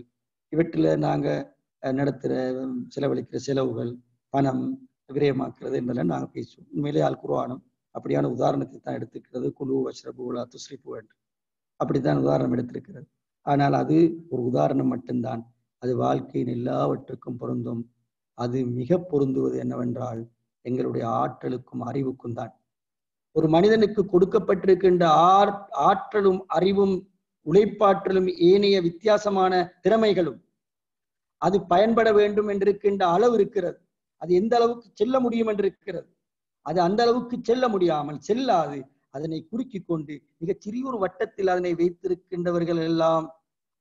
இவற்றில் நாங்கள் நடத்துகிற செலவழிக்கிற செலவுகள், பணம் விரயமாக்குறது என்பதெல்லாம் நாங்கள் பேசுவோம். உண்மையிலே அல் குர்ஆனும் அப்படியான உதாரணத்தை தான் எடுத்துக்கிறது. குலு வஷ்ரபு வலா துஸ்ரிஃபு என்று அப்படித்தான் உதாரணம் எடுத்திருக்கிறது. ஆனால் அது ஒரு உதாரணம் மட்டும்தான். அது வாழ்க்கையின் எல்லாவற்றுக்கும் பொருந்தும். அது மிக பொருந்துவது என்னவென்றால் எங்களுடைய ஆற்றலுக்கும் அறிவுக்கும் தான். ஒரு மனிதனுக்கு கொடுக்கப்பட்டிருக்கின்ற ஆற்றலும் அறிவும் உழைப்பாற்றலும் ஏனைய வித்தியாசமான திறமைகளும் அது பயன்பட வேண்டும் என்றிருக்கின்ற அளவு இருக்கிறது. அது எந்த அளவுக்கு செல்ல முடியும் என்றிருக்கிறது. அது அந்த அளவுக்கு செல்ல முடியாமல் செல்லாது அதனை குறுக்கிக் கொண்டு மிகச் சிறியொரு வட்டத்தில் அதனை வைத்திருக்கின்றவர்கள் எல்லாம்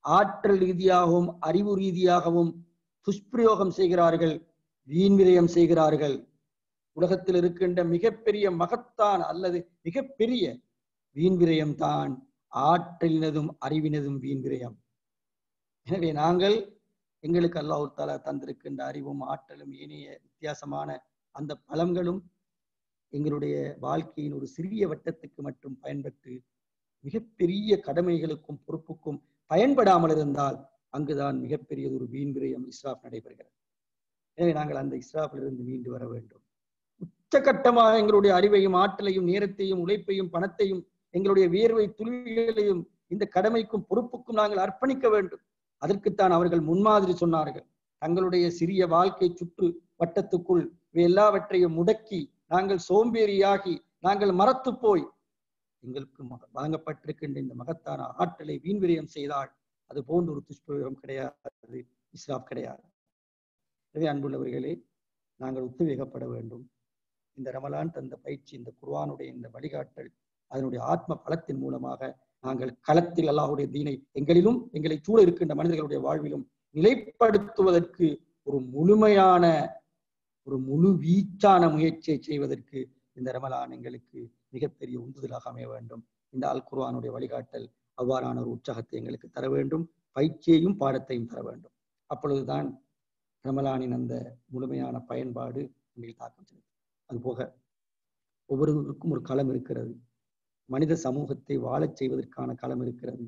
ஆற்றல் ரீதியாகவும் அறிவு ரீதியாகவும் துஷ்பிரயோகம் செய்கிறார்கள், வீண் விரயம் செய்கிறார்கள். உலகத்தில் இருக்கின்ற மிகப்பெரிய மகத்தான அல்லது மிகப்பெரிய வீண் விரயம் தான் ஆற்றலினதும் அறிவினதும் வீண் விரயம். எனவே நாங்கள் எங்களுக்கு அல்லாஹ் தஆலா தந்திருக்கின்ற அறிவும் ஆற்றலும் ஏனைய வித்தியாசமான அந்த பலங்களும் எங்களுடைய வாழ்க்கையின் ஒரு சிறிய வட்டத்துக்கு மட்டும் பயன்பட்டு மிகப்பெரிய கடமைகளுக்கும் பொறுப்புக்கும் பயன்படாமல் இருந்தால் அங்குதான் மிகப்பெரிய ஒரு வீண் விரயம், இஸ்ராஃப் நடைபெறுகிறது. எனவே நாங்கள் அந்த இஸ்ராஃபிலிருந்து மீண்டு வர வேண்டும். உச்சகட்டமாக எங்களுடைய அறிவையும் ஆற்றலையும் நேரத்தையும் உழைப்பையும் பணத்தையும் எங்களுடைய வியர்வை துளிகளையும் இந்த கடமைக்கும் பொறுப்புக்கும் நாங்கள் அர்ப்பணிக்க வேண்டும். அதற்குத்தான் அவர்கள் முன்மாதிரி சொன்னார்கள். தங்களுடைய சிறிய வாழ்க்கை சுற்று வட்டத்துக்குள் எல்லாவற்றையும் முடக்கி நாங்கள் சோம்பேறியாகி நாங்கள் மறத்து போய் எங்களுக்கு வழங்கப்பட்டிருக்கின்ற இந்த மகத்தான ஆற்றலை வீண்விரயம் செய்தால் அது போன்ற ஒரு துஷ்பிரயோகம் கிடையாது, இஸ்ராஃப் கிடையாது. எனவே அன்புள்ளவர்களே, நாங்கள் உத்வேகப்பட வேண்டும். இந்த ரமலான் தந்த பயிற்சி, இந்த குர்ஆனுடைய இந்த வழிகாட்டல், அதனுடைய ஆத்ம பலத்தின் மூலமாக நாங்கள் களத்தில் அல்லாஹ்வுடைய தீனை எங்களிலும் எங்களை சூழ இருக்கின்ற மனிதர்களுடைய வாழ்விலும் நிலைப்படுத்துவதற்கு ஒரு முழுமையான ஒரு முழு வீச்சான முயற்சியை செய்வதற்கு இந்த ரமலான் எங்களுக்கு மிகப்பெரிய உந்துதலாக அமைய வேண்டும். இந்த அல் குர்ஆனுடைய வழிகாட்டல் அவ்வாறான ஒரு உற்சாகத்தை எங்களுக்கு தர வேண்டும், பயிற்சியையும் பாடத்தையும் தர வேண்டும். அப்பொழுதுதான் ரமலானின் அந்த முழுமையான பயன்பாடு உங்களில் தாக்கம் செலுத்தும். அதுபோக ஒவ்வொருவருக்கும் ஒரு களம் இருக்கிறது. மனித சமூகத்தை வாழச் செய்வதற்கான களம் இருக்கிறது.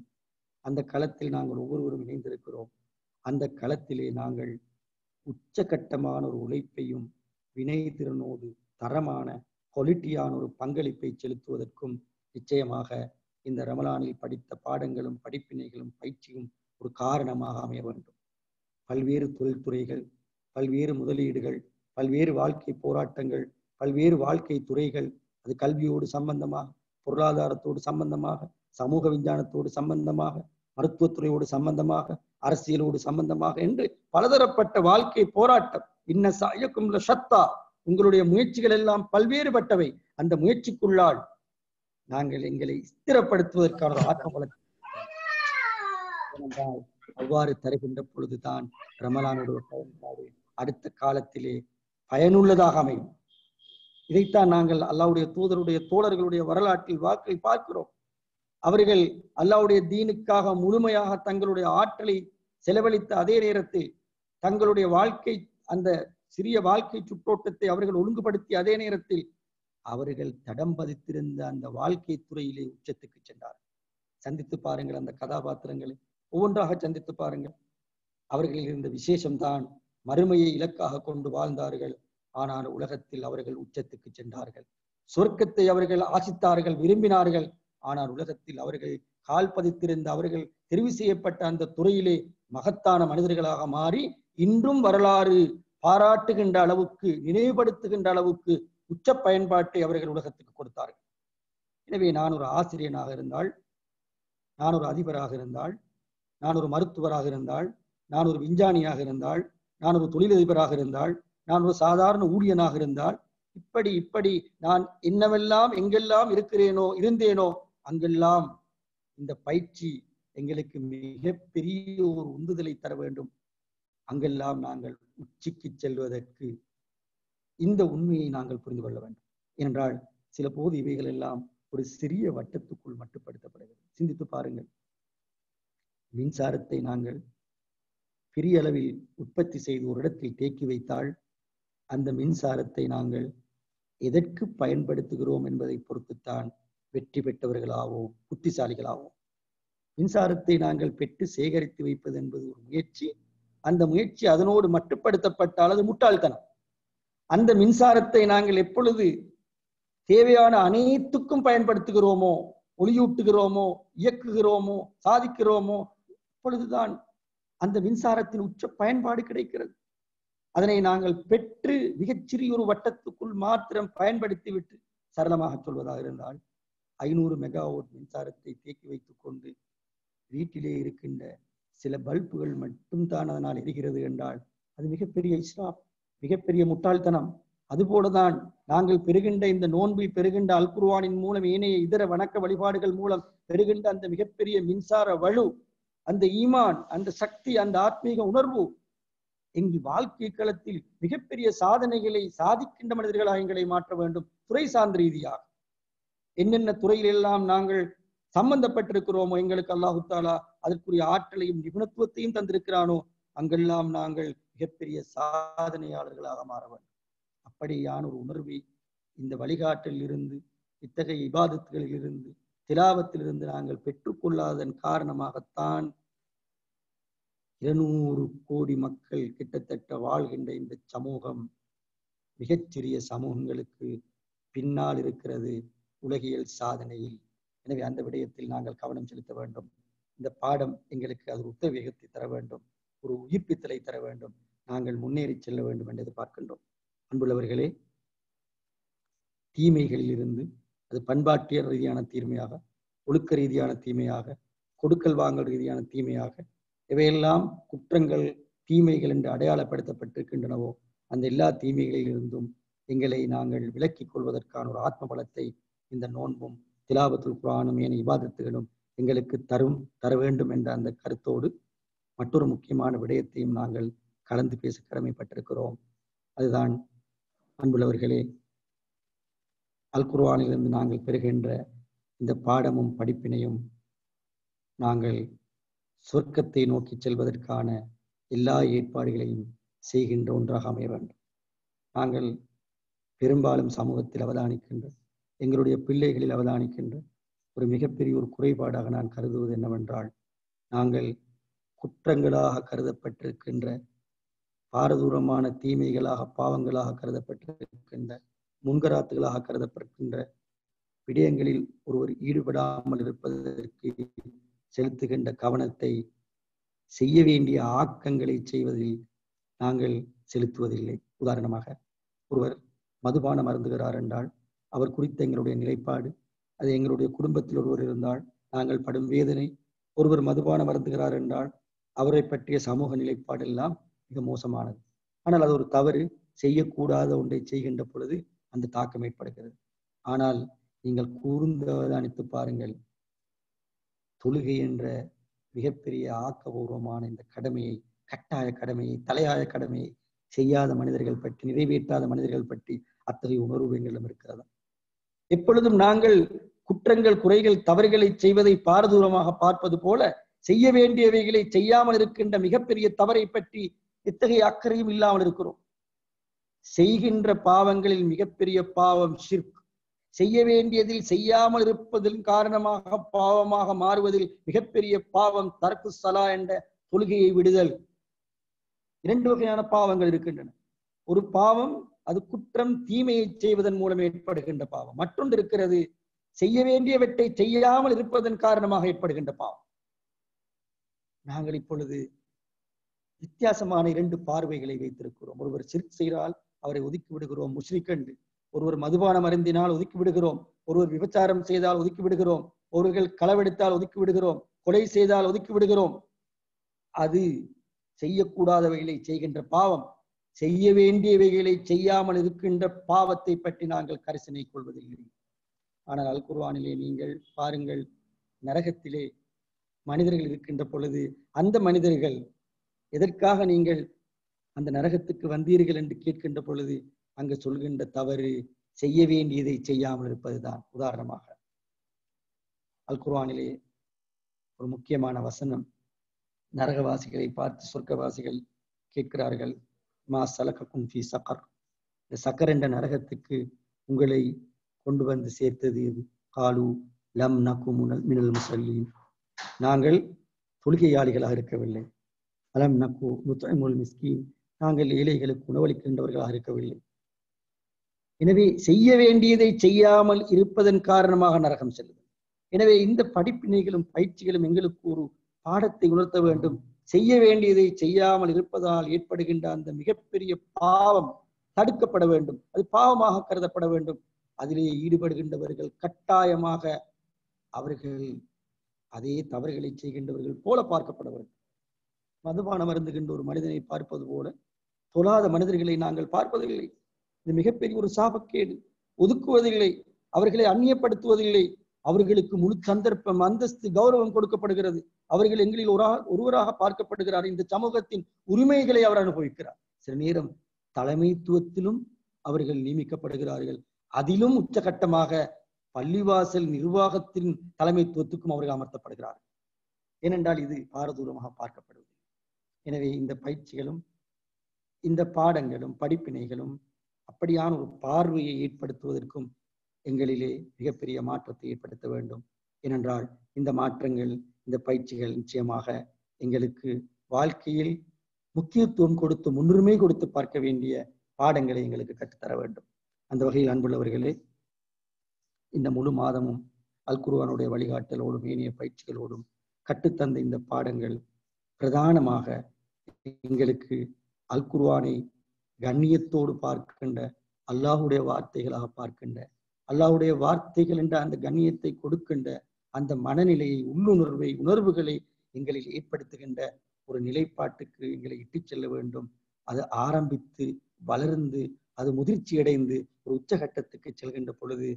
அந்த களத்தில் நாங்கள் ஒவ்வொருவரும் இணைந்திருக்கிறோம். அந்த களத்திலே நாங்கள் உச்சகட்டமான ஒரு உழைப்பையும் வினை திறனோடு தரமான குவாலிட்டியான ஒரு பங்களிப்பை செலுத்துவதற்கும் நிச்சயமாக இந்த ரமலானில் படித்த பாடங்களும் படிப்பினைகளும் பயிற்சியும் ஒரு காரணமாக அமைய வேண்டும். பல்வேறு தொழில்துறைகள், பல்வேறு முதலீடுகள், பல்வேறு வாழ்க்கை போராட்டங்கள், பல்வேறு வாழ்க்கை துறைகள், அது கல்வியோடு சம்பந்தமாக, பொருளாதாரத்தோடு சம்பந்தமாக, சமூக விஞ்ஞானத்தோடு சம்பந்தமாக, மருத்துவத்துறையோடு சம்பந்தமாக, அரசியலோடு சம்பந்தமாக என்று பலதரப்பட்ட வாழ்க்கை போராட்டம். இன்ன சாயக்கும் சத்தா, உங்களுடைய முயற்சிகள் எல்லாம் பல்வேறுபட்டவை. அந்த முயற்சிக்குள்ளால் நாங்கள் எங்களை ஸ்திரப்படுத்துவதற்கான ஒரு ஆத்ம பலத்தை அவ்வாறு தருகின்ற பொழுதுதான் ரமலானுடைய பயன்பாடு அடுத்த காலத்திலே பயனுள்ளதாக அமையும். இதைத்தான் நாங்கள் அல்லாஹ்வுடைய தூதருடைய தோழர்களுடைய வரலாற்றில் வாக்கில் பார்க்கிறோம். அவர்கள் அல்லாஹ்வுடைய தீனுக்காக முழுமையாக தங்களுடைய ஆற்றலை செலவழித்த அதே நேரத்தில் தங்களுடைய வாழ்க்கை, அந்த சிறிய வாழ்க்கை சுற்றோட்டத்தை அவர்கள் ஒழுங்குபடுத்திய அதே நேரத்தில் அவர்கள் தடம் பதித்திருந்த அந்த வாழ்க்கை துறையிலே உச்சத்துக்கு சென்றார். சந்தித்து பாருங்கள், அந்த கதாபாத்திரங்களை ஒவ்வொன்றாக சந்தித்து பாருங்கள். அவர்களில் இருந்த விசேஷம்தான் மறுமையை இலக்காக கொண்டு வாழ்ந்தார்கள். ஆனால் உலகத்தில் அவர்கள் உச்சத்துக்கு சென்றார்கள். சொர்க்கத்தை அவர்கள் ஆசித்தார்கள், விரும்பினார்கள். ஆனால் உலகத்தில் அவர்கள் கால் பதித்திருந்த, அவர்கள் தெரிவு செய்யப்பட்ட அந்த துறையிலே மகத்தான மனிதர்களாக மாறி இன்றும் வரலாறு பாராட்டுகின்ற அளவுக்கு, நினைவுபடுத்துகின்ற அளவுக்கு உச்ச பயன்பாட்டை அவர்கள் உலகத்துக்கு கொடுத்தார்கள். எனவே நான் ஒரு ஆசிரியனாக இருந்தால், நான் ஒரு அதிபராக இருந்தால், நான் ஒரு மருத்துவராக இருந்தால், நான் ஒரு விஞ்ஞானியாக இருந்தால், நான் ஒரு தொழிலதிபராக இருந்தால், நான் ஒரு சாதாரண ஊழியனாக இருந்தால், இப்படி நான் என்னவெல்லாம் எங்கெல்லாம் இருந்தேனோ அங்கெல்லாம் இந்த பயிற்சி எங்களுக்கு மிகப்பெரிய ஒரு உந்துதலை தர வேண்டும். அங்கெல்லாம் நாங்கள் உச்சிக்கு செல்வதற்கு இந்த உண்மையை நாங்கள் புரிந்து கொள்ள வேண்டும். ஏனென்றால் சில போது இவைகள் எல்லாம் ஒரு சிறிய வட்டத்துக்குள் மட்டுப்படுத்தப்படுகிறது. சிந்தித்து பாருங்கள், மின்சாரத்தை நாங்கள் பெரிய அளவில் உற்பத்தி செய்து ஒரு இடத்தில் தேக்கி வைத்தால் அந்த மின்சாரத்தை நாங்கள் எதற்கு பயன்படுத்துகிறோம் என்பதை பொறுத்துத்தான் வெற்றி பெற்றவர்களாகவும் புத்திசாலிகளாகவும். மின்சாரத்தை நாங்கள் பெற்று சேகரித்து வைப்பது என்பது ஒரு முயற்சி. அந்த முயற்சி அதனோடு மட்டுப்படுத்தப்பட்டால் அது முட்டாள்தனம். அந்த மின்சாரத்தை நாங்கள் எப்பொழுது தேவையான அனைத்துக்கும் பயன்படுத்துகிறோமோ, ஒளியூட்டுகிறோமோ, இயக்குகிறோமோ, சாதிக்கிறோமோ, அப்பொழுதுதான் அந்த மின்சாரத்தின் உச்ச பயன்பாடு கிடைக்கிறது. அதனை நாங்கள் பெற்று மிகச்சிறிய ஒரு வட்டத்துக்குள் மாத்திரம் பயன்படுத்தி விட்டு, சரளமாக சொல்வதாக இருந்தால் 500 மெகாவாட் மின்சாரத்தை தேக்கி வைத்துக் கொண்டு வீட்டிலே இருக்கின்ற சில பல்புகள் மட்டும்தான் அதனால் எரிகிறது என்றால் அது மிகப்பெரிய இஸ்ராப், மிகப்பெரிய முட்டாள்தனம். அதுபோலதான் நாங்கள் பெறுகின்ற இந்த நோன்பில் பெறுகின்ற அல் குர்ஆனின் மூலம், ஏனைய இதர வணக்க வழிபாடுகள் மூலம் பெறுகின்ற அந்த மிகப்பெரிய மின்சார வலு, அந்த ஈமான், அந்த சக்தி, அந்த ஆத்மீக உணர்வு எங்கள் வாழ்க்கை களத்தில் மிகப்பெரிய சாதனைகளை சாதிக்கின்ற மனிதர்களாக எங்களை மாற்ற வேண்டும். துறை சார்ந்த ரீதியாக என்னென்ன துறையிலெல்லாம் நாங்கள் சம்பந்தப்பட்டிருக்கிறோமோ, எங்களுக்கு அல்லாஹு தாலா அதற்குரிய ஆற்றலையும் நிபுணத்துவத்தையும் தந்திருக்கிறானோ, அங்கெல்லாம் நாங்கள் மிகப்பெரிய சாதனையாளர்களாக மாற வேண்டும். அப்படியான ஒரு உணர்வை இந்த வழிகாட்டில் இருந்து, இத்தகைய இபாதத்துகளில் இருந்து, திலாவத்திலிருந்து நாங்கள் பெற்றுக்கொள்ளாததன் காரணமாகத்தான் 200 கோடி மக்கள் கிட்டத்தட்ட வாழ்கின்ற இந்த சமூகம் மிகச்சிறிய சமூகங்களுக்கு பின்னால் இருக்கிறது உலகியல் சாதனையில். எனவே அந்த விடயத்தில் நாங்கள் கவனம் செலுத்த வேண்டும். இந்த பாடம் எங்களுக்கு அது உத்வேகத்தை தர வேண்டும், ஒரு உயிர்ப்பித்தலை தர வேண்டும், நாங்கள் முன்னேறி செல்ல வேண்டும் என்று எதிர்பார்க்கின்றோம். அன்புள்ளவர்களே, தீமைகளில் இருந்து, அது பண்பாட்டியல் ரீதியான தீமையாக, ஒழுக்க ரீதியான தீமையாக, கொடுக்கல் வாங்கல் ரீதியான தீமையாக, இவையெல்லாம் குற்றங்கள், தீமைகள் என்று அடையாளப்படுத்தப்பட்டிருக்கின்றனவோ அந்த எல்லா தீமைகளில் இருந்தும் எங்களை நாங்கள் விலக்கிக் கொள்வதற்கான ஒரு ஆத்ம பலத்தை இந்த நோன்பும் திலாவத்துல் குர்ஆனும் ஏனைய இபாதத்துகளும் எங்களுக்கு தர வேண்டும் என்ற அந்த கருத்தோடு மற்றொரு முக்கியமான விடயத்தையும் நாங்கள் கலந்து பேச கடமைப்பட்டிருக்கிறோம். அதுதான் அன்புள்ளவர்களே, அல் குர்ஆனிலிருந்து நாங்கள் பெறுகின்ற இந்த பாடமும் படிப்பினையும் நாங்கள் சொர்க்கத்தை நோக்கி செல்வதற்கான எல்லா ஏற்பாடுகளையும் செய்கின்ற ஒன்றாக அமைய வேண்டும். நாங்கள் பெரும்பாலும் சமூகத்தில் அவதானிக்கின்ற, எங்களுடைய பிள்ளைகளில் அவதானிக்கின்ற ஒரு மிகப்பெரிய ஒரு குறைபாடாக நான் கருதுவது என்னவென்றால், நாங்கள் குற்றங்களாக கருதப்பட்டிருக்கின்ற பாரதூரமான தீமைகளாக பாவங்களாக கருதப்பட்டிருக்கின்ற முன்கராத்துகளாக கருதப்படுகின்ற விடயங்களில் ஒருவர் ஈடுபடாமல் இருப்பதற்கு செலுத்துகின்ற கவனத்தை செய்ய வேண்டிய ஆக்கங்களை செய்வதில் நாங்கள் செலுத்துவதில்லை. உதாரணமாக, ஒருவர் மதுபானம் அருந்துகிறார் என்றால் அவர் குறித்த எங்களுடைய நிலைப்பாடு, அது எங்களுடைய குடும்பத்தில் ஒருவர் இருந்தால் நாங்கள் படும் வேதனை, ஒருவர் மதுபானம் அருந்துகிறார் என்றால் அவரை பற்றிய சமூக நிலைப்பாடு எல்லாம் மிக மோசமானது. ஆனால் அது ஒரு தவறு, செய்யக்கூடாத ஒன்றை செய்கின்ற பொழுது அந்த தாக்கம் ஏற்படுகிறது. ஆனால் நீங்கள் கூர்ந்து அவதானித்து பாருங்கள், தொழுகை என்ற மிகப்பெரிய ஆக்கபூர்வமான இந்த கடமையை, கட்டாய கடமையை, தலையாய கடமையை செய்யாத மனிதர்கள் பற்றி, நிறைவேற்றாத மனிதர்கள் பற்றி அத்தகைய உணர்வு எங்களிடம் இருக்கிறதா? எப்பொழுதும் நாங்கள் குற்றங்கள், குறைகள், தவறுகளை செய்வதை பாரதூரமாக பார்ப்பது போல செய்ய வேண்டியவைகளை செய்யாமல் இருக்கின்ற மிகப்பெரிய தவறை பற்றி எத்தகைய அக்கறையும் இல்லாமல் இருக்கிறோம். செய்கின்ற பாவங்களில் மிகப்பெரிய பாவம் ஷிர்க். செய்ய வேண்டியதில் செய்யாமல் இருப்பதன் காரணமாக பாவமாக மாறுவதில் மிகப்பெரிய பாவம் தர்க்கு ஸலா என்ற தொழுகையை விடுதல். 2 வகையான பாவங்கள் இருக்கின்றன. ஒரு பாவம் அது குற்றம், தீமையை செய்வதன் மூலம் ஏற்படுகின்ற பாவம். மற்றொன்று இருக்கிறது, செய்ய வேண்டியவற்றை செய்யாமல் இருப்பதன் காரணமாக ஏற்படுகின்ற பாவம். நாங்கள் இப்பொழுது வித்தியாசமான 2 பார்வைகளை வைத்திருக்கிறோம். ஒருவர் ஷிர்க் செய்தால் அவரை ஒதுக்கி விடுகிறோம், முஷ்ரிக் என்று. ஒருவர் மதுபானம் அருந்தினால் ஒதுக்கி விடுகிறோம். ஒருவர் விபச்சாரம் செய்தால் ஒதுக்கி விடுகிறோம். ஒருவர்கள் களவெடுத்தால் ஒதுக்கி விடுகிறோம். கொலை செய்தால் ஒதுக்கி விடுகிறோம். அது செய்யக்கூடாதவைகளை செய்கின்ற பாவம். செய்ய வேண்டியவைகளை செய்யாமல் இருக்கின்ற பாவத்தை பற்றி நாங்கள் கரிசனை கொள்வதில்லை. ஆனால் அல் குர்ஆனிலே நீங்கள் பாருங்கள், நரகத்திலே மனிதர்கள் இருக்கின்ற பொழுது அந்த மனிதர்கள் எதற்காக நீங்கள் அந்த நரகத்துக்கு வந்தீர்கள் என்று கேட்கின்ற பொழுது அங்கு சொல்கின்ற தவறு செய்ய வேண்டியதை செய்யாமல் இருப்பதுதான். உதாரணமாக அல் குர்ஆனிலே ஒரு முக்கியமான வசனம், நரகவாசிகளை பார்த்து சொர்க்கவாசிகள் கேட்கிறார்கள், மா சலகக்கும் ஃபீ சகர், இந்த சக்கர் என்ற நரகத்துக்கு உங்களை கொண்டு வந்து சேர்த்தது எது? காலு லம் நகு மினல் முஸல்லீன், நாங்கள் தொழுகையாளிகளாக இருக்கவில்லை. அலம் நகு நுத்இமுல் மிஸ்கீன், நாங்கள் ஏழைகளுக்கு உணவளிக்கின்றவர்களாக இருக்கவில்லை. எனவே செய்ய வேண்டியதை செய்யாமல் இருப்பதன் காரணமாக நரகம் செல்லுது. எனவே இந்த படிப்பினைகளும் பயிற்சிகளும் எங்களுக்கு ஒரு பாடத்தை உணர்த்த வேண்டும். செய்ய வேண்டியதை செய்யாமல் இருப்பதால் ஏற்படுகின்ற அந்த மிகப்பெரிய பாவம் தடுக்கப்பட வேண்டும். அது பாவமாக கருதப்பட வேண்டும். அதிலே ஈடுபடுகின்றவர்கள் கட்டாயமாக அவர்கள் அதே தவறுகளை செய்கின்றவர்கள் போல பார்க்கப்பட வேண்டும். மதுபானம் அருந்துகின்ற ஒரு மனிதனை பார்ப்பது போல தொழாத மனிதர்களை நாங்கள் பார்ப்பதில்லை. இது மிகப்பெரிய ஒரு சாபக்கேடு. ஒதுக்குவதில்லை, அவர்களை அந்நியப்படுத்துவதில்லை. அவர்களுக்கு முழு சந்தர்ப்பம், அந்தஸ்து, கௌரவம் கொடுக்கப்படுகிறது. அவர்கள் எங்களில் ஒருவராக பார்க்கப்படுகிறார். இந்த சமூகத்தின் உரிமைகளை அவர் அனுபவிக்கிறார். சில நேரம் தலைமைத்துவத்திலும் அவர்கள் நியமிக்கப்படுகிறார்கள். அதிலும் உச்சகட்டமாக பள்ளிவாசல் நிர்வாகத்தின் தலைமைத்துவத்துக்கும் அவர்கள் அமர்த்தப்படுகிறார்கள். ஏனென்றால் இது பாரதூரமாக பார்க்கப்படுவது. எனவே இந்த பயிற்சிகளும் இந்த பாடங்களும் படிப்பினைகளும் அப்படியான ஒரு பார்வையை ஏற்படுத்துவதற்கும் எங்களிலே மிகப்பெரிய மாற்றத்தை ஏற்படுத்த வேண்டும். ஏனென்றால் இந்த மாற்றங்கள், இந்த பயிற்சிகள் நிச்சயமாக எங்களுக்கு வாழ்க்கையில் முக்கியத்துவம் கொடுத்து, முன்னுரிமை கொடுத்து பார்க்க வேண்டிய பாடங்களை எங்களுக்கு கற்றுத்தர வேண்டும். அந்த வகையில் அன்புள்ளவர்களே, இந்த முழு மாதமும் அல் குர்ஆனுடைய வழிகாட்டலோடும் ஏனைய பயிற்சிகளோடும் கற்றுத்தந்த இந்த பாடங்கள் பிரதானமாக எங்களுக்கு அல் குர்ஆனை கண்ணியத்தோடு பார்க்கின்ற, அல்லாஹுடைய வார்த்தைகளாக பார்க்கின்ற, அல்லாஹுடைய வார்த்தைகள் என்ற அந்த கண்ணியத்தை கொடுக்கின்ற அந்த மனநிலையை, உள்ளுணர்வை, உணர்வுகளை எங்களில் ஏற்படுத்துகின்ற ஒரு நிலைப்பாட்டுக்கு எங்களை இட்டுச் செல்ல வேண்டும். அது ஆரம்பித்து வளர்ந்து அது முதிர்ச்சி அடைந்து ஒரு உச்சகட்டத்துக்கு செல்கின்ற பொழுது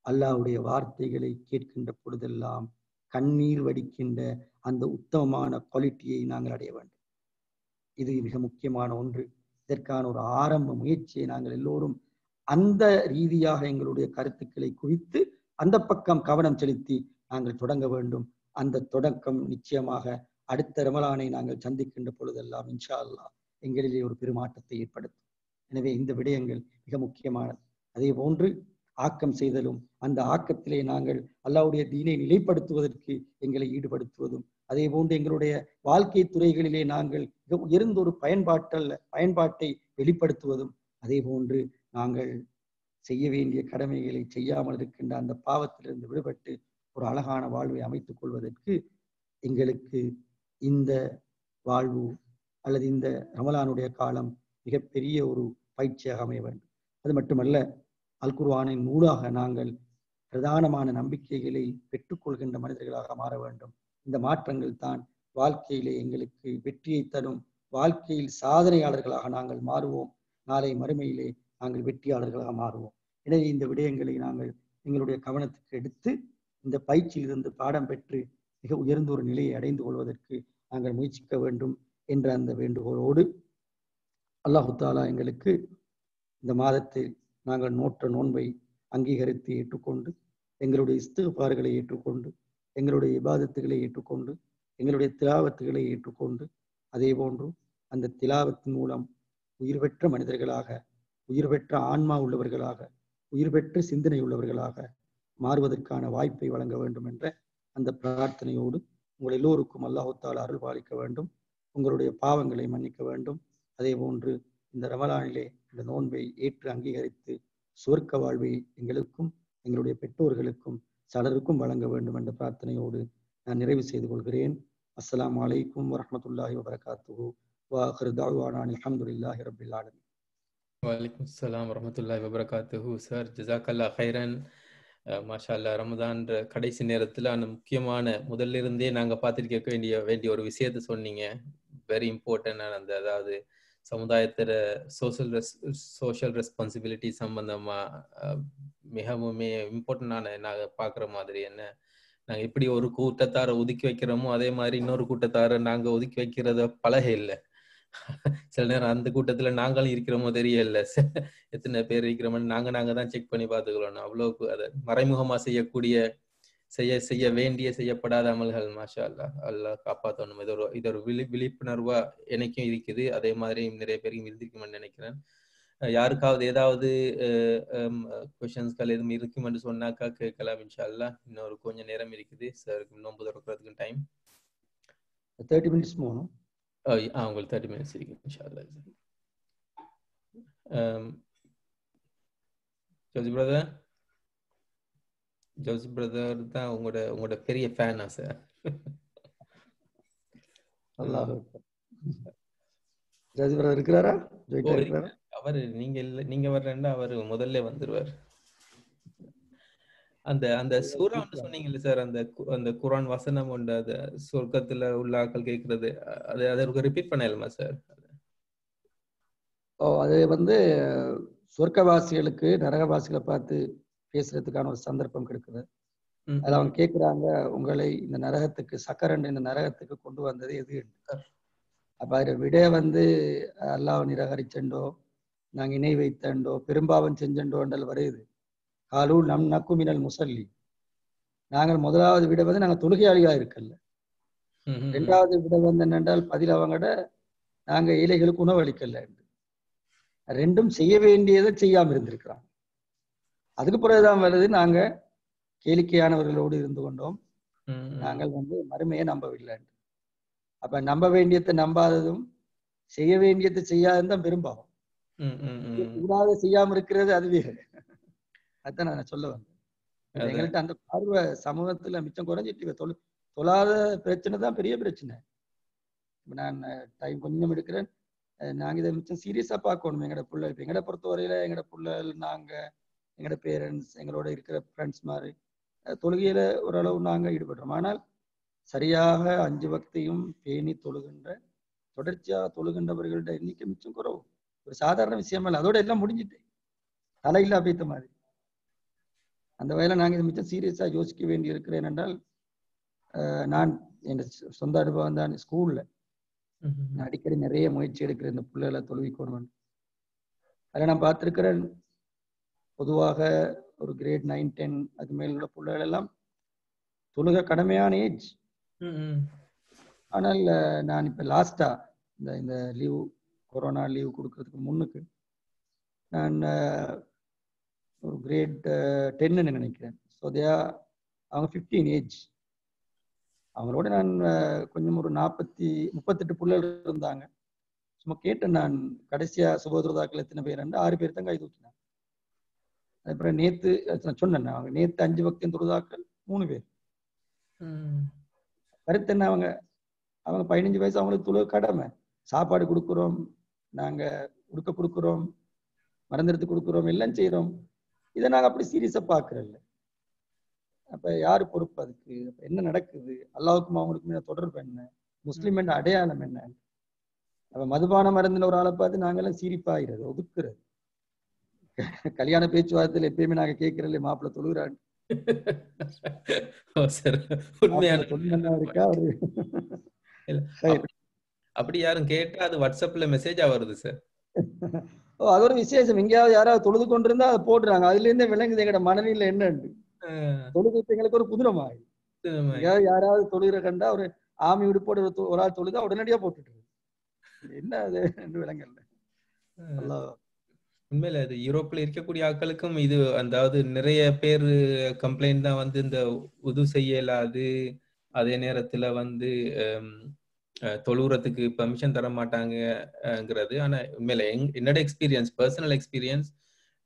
அல்லாஹ்வுடைய வார்த்தைகளை கேட்கின்ற பொழுதெல்லாம் கண்ணீர் வடிக்கின்ற அந்த உத்தமமான குவாலிட்டியை நாங்கள் அடைய வேண்டும். இது மிக முக்கியமான ஒன்று. இதற்கான ஒரு ஆரம்ப முயற்சியை நாங்கள் எல்லோரும் அந்த ரீதியாக எங்களுடைய கருத்துக்களை குவித்து அந்த பக்கம் கவனம் செலுத்தி நாங்கள் தொடங்க வேண்டும். அந்த தொடக்கம் நிச்சயமாக அடுத்த ரமலானை நாங்கள் சந்திக்கின்ற பொழுதெல்லாம் இன்ஷா அல்லாஹ் எங்களிலே ஒரு பெருமாற்றத்தை ஏற்படுத்தும். எனவே இந்த விடயங்கள் மிக முக்கியமானது. அதே போன்று ஆக்கம் செய்தலும், அந்த ஆக்கத்திலே நாங்கள் அல்லாஹ்வுடைய தீனை நிலைப்படுத்துவதற்கு எங்களை ஈடுபடுத்துவதும், அதே போன்று எங்களுடைய வாழ்க்கை துறைகளிலே நாங்கள் உயர்ந்த ஒரு பயன்பாட்டை வெளிப்படுத்துவதும், அதே போன்று நாங்கள் செய்ய வேண்டிய கடமைகளை செய்யாமல் இருக்கின்ற அந்த பாவத்திலிருந்து விடுபட்டு ஒரு அழகான வாழ்வை அமைத்துக் கொள்வதற்கு எங்களுக்கு இந்த வாழ்வு அல்லது இந்த ரமலானுடைய காலம் மிகப்பெரிய ஒரு பயிற்சியாக அமைய வேண்டும். அது மட்டுமல்ல, அல் குர்ஆனின் நூலாக நாங்கள் பிரதானமான நம்பிக்கைகளை பெற்றுக்கொள்கின்ற மனிதர்களாக மாற வேண்டும். இந்த மாற்றங்கள் தான் வாழ்க்கையிலே எங்களுக்கு வெற்றியை தரும். வாழ்க்கையில் சாதனையாளர்களாக நாங்கள் மாறுவோம். நாளை மறுமையிலே நாங்கள் வெற்றியாளர்களாக மாறுவோம். எனவே இந்த விடயங்களை நாங்கள் எங்களுடைய கவனத்துக்கு எடுத்து இந்த பயிற்சியிலிருந்து பாடம் பெற்று மிக உயர்ந்த ஒரு நிலையை அடைந்து கொள்வதற்கு நாங்கள் முயற்சிக்க வேண்டும் என்ற அந்த வேண்டுகோளோடு அல்லாஹு தாலா எங்களுக்கு இந்த மாதத்தில் நாங்கள் நோற்ற நோன்பை அங்கீகரித்து ஏற்றுக்கொண்டு, எங்களுடைய இஸ்திக்பார்களை ஏற்றுக்கொண்டு, எங்களுடைய இபாதத்துகளை ஏற்றுக்கொண்டு, எங்களுடைய திலாவத்துகளை ஏற்றுக்கொண்டு, அதே போன்று அந்த திலாவத்தின் மூலம் உயிர் பெற்ற மனிதர்களாக, உயிர் பெற்ற ஆன்மா உள்ளவர்களாக, உயிர் பெற்ற சிந்தனை உள்ளவர்களாக மாறுவதற்கான வாய்ப்பை வழங்க வேண்டும் என்ற அந்த பிரார்த்தனையோடு உங்கள் எல்லோருக்கும் அல்லாஹு தஆலா அருள் பாலிக்க வேண்டும். உங்களுடைய பாவங்களை மன்னிக்க வேண்டும். அதே போன்று இந்த ரமலானிலே இந்த நோன்பை ஏற்று அங்கீகரித்து சுவர்க்க வாழ்வை எங்களுக்கும் எங்களுடைய பெற்றோர்களுக்கும் சலருக்கும் வழங்க வேண்டும் என்ற பிரார்த்தனையோடு நான் நிறைவு செய்து கொள்கிறேன். அஸ்ஸலாமு அலைக்கும் வரஹ்மத்துல்லாஹி வபரகாத்துஹு வ ஆகிரு தஅவானா அல்ஹம்துலில்லாஹி ரப்பில் ஆலமீன். வலைக்கும் அஸ்ஸலாம் வரஹ்மத்துல்லாஹி வபரகாத்துஹு. சார் ஜஸாக்கல்லாஹ் ஹைரன். மாஷா அல்லாஹ், ரமதான் கடைசி நேரத்தில் அந்த முக்கியமான முதல்ல இருந்தே நாங்கள் பார்த்துருக்க வேண்டிய ஒரு விஷயத்த சொன்னீங்க. வெரி இம்பார்ட்டன்டான அந்த, அதாவது சமுதாயத்தில் சோஷியல் ரெஸ்பான்சிபிலிட்டி சம்பந்தமாக மிகவும் இம்பார்ட்டண்டான நாங்கள் பார்க்குற மாதிரி என்ன, நாங்கள் எப்படி ஒரு கூட்டத்தாரை ஒதுக்கி வைக்கிறோமோ அதே மாதிரி இன்னொரு கூட்டத்தாரை நாங்கள் ஒதுக்கி வைக்கிறத பழக இல்லை. சில நேரம் அந்த கூட்டத்துல நாங்களும் இருக்கிறோமோ தெரியல, எத்தனை பேர் இருக்கிறோமோ நாங்க தான் செக் பண்ணி பார்த்துக்கிறோம். அவ்வளவுக்கு அதை மறைமுகமா செய்ய வேண்டிய செய்யப்படாத அமல்கள் மாஷா அல்லாஹ், அல்லாஹ் காப்பாற்றணும். இது ஒரு விழிப்புணர்வா எனக்கும் இருக்குது, அதே மாதிரி நிறைய பேருக்கும் இருந்திருக்குமென்னு நினைக்கிறேன். யாருக்காவது ஏதாவது கொஸ்டின்ஸ்கள் எதுவும் இருக்குமென்று சொன்னாக்கா கேட்கலாம் இன்ஷா அல்லாஹ். இன்னொரு கொஞ்சம் நேரம் இருக்குது சாருக்கு நோன்பு திறக்கிறதுக்கு டைம். 30 minutes more, no? உங்களுக்கு 30 minutes இருக்கு இன்ஷா அல்லாஹ். ஜோஸ் பிரதர் தான் உங்களோட பெரிய ஃபேனா சார்? அல்லாஹ் ஜோஸ் பிரதர் இருக்கிறாரா? அவர் நீங்க வர்றேன்னா அவர் முதல்ல வந்துருவார். அந்த சூரான்னு சொன்னீங்கல்ல சார், அந்த குர்ஆன் வசனம் உண்டு, அது சொர்க்கத்துல உள்ள ஆட்கள் கேட்கறது, அதை ரிப்பீட் பண்ணலாமா சார்? அது வந்து சொர்க்கவாசிகளுக்கு நரகவாசிகளை பார்த்து பேசுறதுக்கான ஒரு சந்தர்ப்பம் கிடைக்குது. அதுல அவங்க கேட்கிறாங்க, உங்களை இந்த நரகத்துக்கு சக்கரன் இந்த நரகத்துக்கு கொண்டு வந்தது எது? அப்ப அதுல விட வந்து அல்லாஹ் நிராகரிச்சண்டோ, நாங்க இணை வைத்தண்டோ, பெரும்பாவம் செஞ்சண்டோன்றல் வருது. காலு நம் நக்குமினல் முசல்லி, நாங்கள் முதலாவது விட வந்து நாங்கள் தொழுகையாளியா இருக்கல. ரெண்டாவது விட வந்து என்னென்றால் பதில் அவங்கட நாங்க ஏழைகளுக்கு உணவு அளிக்கல. ரெண்டும் செய்ய வேண்டியதை செய்யாம இருந்திருக்கிறாங்க. அதுக்கு பிறகுதான் வருது, நாங்க கேளிக்கையானவர்களோடு இருந்து கொண்டோம், நாங்கள் வந்து மறுமையை நம்பவில்லை. அப்ப நம்ப வேண்டியதை நம்பாததும் செய்ய வேண்டியதை செய்யாததும் தான் பெரும்பாவம். கூடாத செய்யாம இருக்கிறது அதுவே. அதான் நான் சொல்ல வந்தேன். எங்கள்கிட்ட அந்த பார்வை சமூகத்துல மிச்சம் குறைஞ்சிட்டு தொழாத பிரச்சனை தான் பெரிய பிரச்சனை. நான் டைம் கொஞ்சம் எடுக்கிறேன். நாங்க இதை மிச்சம் சீரியஸா பார்க்கணும். எங்களோட பிள்ளை எங்கட பொறுத்தவரையில எங்கட பிள்ளைகள், நாங்க எங்களோட பேரண்ட்ஸ், எங்களோட இருக்கிற ஃப்ரெண்ட்ஸ் மாதிரி தொழுகையில ஓரளவு நாங்க ஈடுபடுறோம். ஆனால் சரியாக 5 வக்தையும் பேணி தொழுகின்ற, தொடர்ச்சியாக தொழுகின்றவர்களோட எண்ணிக்கை மிச்சம் குறவு. ஒரு சாதாரண விஷயம் இல்லை. அதோட எல்லாம் முடிஞ்சிட்டு தலையில்லா பேத்த மாதிரி. அந்த வகையில நாங்க இதை மிச்சம் சீரியஸா யோசிக்க வேண்டி இருக்கிறேன். என்றால் நான் என் சொந்த அனுபவம் தான். ஸ்கூல்ல நான் அடிக்கடி நிறைய முயற்சி எடுக்கிறேன் இந்த பிள்ளைகளை தொழுவிக்கணும். அதில் நான் பார்த்திருக்கிறேன், பொதுவாக ஒரு கிரேட் 9, 10 அது மேல் உள்ள பிள்ளைகள் எல்லாம் தொழுக கடமையான ஏஜ். ஆனால் நான் இப்ப லாஸ்டா இந்த லீவ், கொரோனா லீவ் கொடுக்கறதுக்கு முன்னுக்கு நான் ஒரு கிரேட் 10 நினைக்கிறேன். ஸோ அவங்க 15 ஏஜ். அவங்களோட நான் கொஞ்சம் ஒரு 38 பிள்ளைகள் இருந்தாங்க. சும்மா கேட்டேன் நான், கடைசியா சுபோதரதாக்கள் எத்தனை பேர்? 6 பேர் தான் கை தூக்கினாங்க. அப்புறம் நேத்து சொன்னேன், அவங்க நேத்து 5 வக்தின் தொழுதாக்கள் 3 பேர். கருத்து என்ன, அவங்க 15 வயசு, அவங்களுக்கு தொழுக கடமை. சாப்பாடு கொடுக்குறோம், நாங்க உடுக்க கொடுக்குறோம், மறந்துடுத்து கொடுக்குறோம், எல்லாம் செய்யறோம். இதை நாங்க அப்படி சீரியஸா பாக்குறோம்ல. அப்ப யாரு பொறுப்பு அதுக்கு? என்ன நடக்குது? அல்லாவுக்கும் அவங்களுக்கும் தொடர்பு என்ன? முஸ்லிம் என்ற அடையாளம் என்ன? அப்ப மதுபானம் மருந்தின ஒரு ஆளை பார்த்து நாங்கெல்லாம் சிரிப்பாகிறது, ஒதுக்குறது. கல்யாண பேச்சுவார்த்தையில எப்பயுமே நாங்க கேட்கிறோம், மாப்பிள்ள தொழுகிறான் இருக்கா அவரு. அப்படி யாரும் கேட்டா அது வாட்ஸ்அப்ல மெசேஜா வருது சார். அது ஒரு விசேஷம். எங்கேயாவது யாராவது தொழுது கொண்டிருந்தா அதை போடுறாங்க. அதுல இருந்தே விளங்குது எங்கட மனநிலை என்னன்னு. தொழுது எங்களுக்கு ஒரு புதுரமாயி. எங்கேயாவது யாராவது தொழுகிற கண்டா ஒரு ஆமி விடுப்போடு ஒரு ஆள் தொழுதா உடனடியா போட்டுட்டு என்ன அது விளங்கல. உண்மையில அது யூரோப்ல இருக்கக்கூடிய ஆட்களுக்கும் இது, அதாவது நிறைய பேர் கம்ப்ளைண்ட் தான் வந்து இந்த உது செய்யலாது, அதே நேரத்துல வந்து தொழுறதுக்கு பெர்மிஷன் தர மாட்டாங்கங்கிறது. ஆனா உண்மையில என்னோட எக்ஸ்பீரியன்ஸ், பர்சனல் எக்ஸ்பீரியன்ஸ்,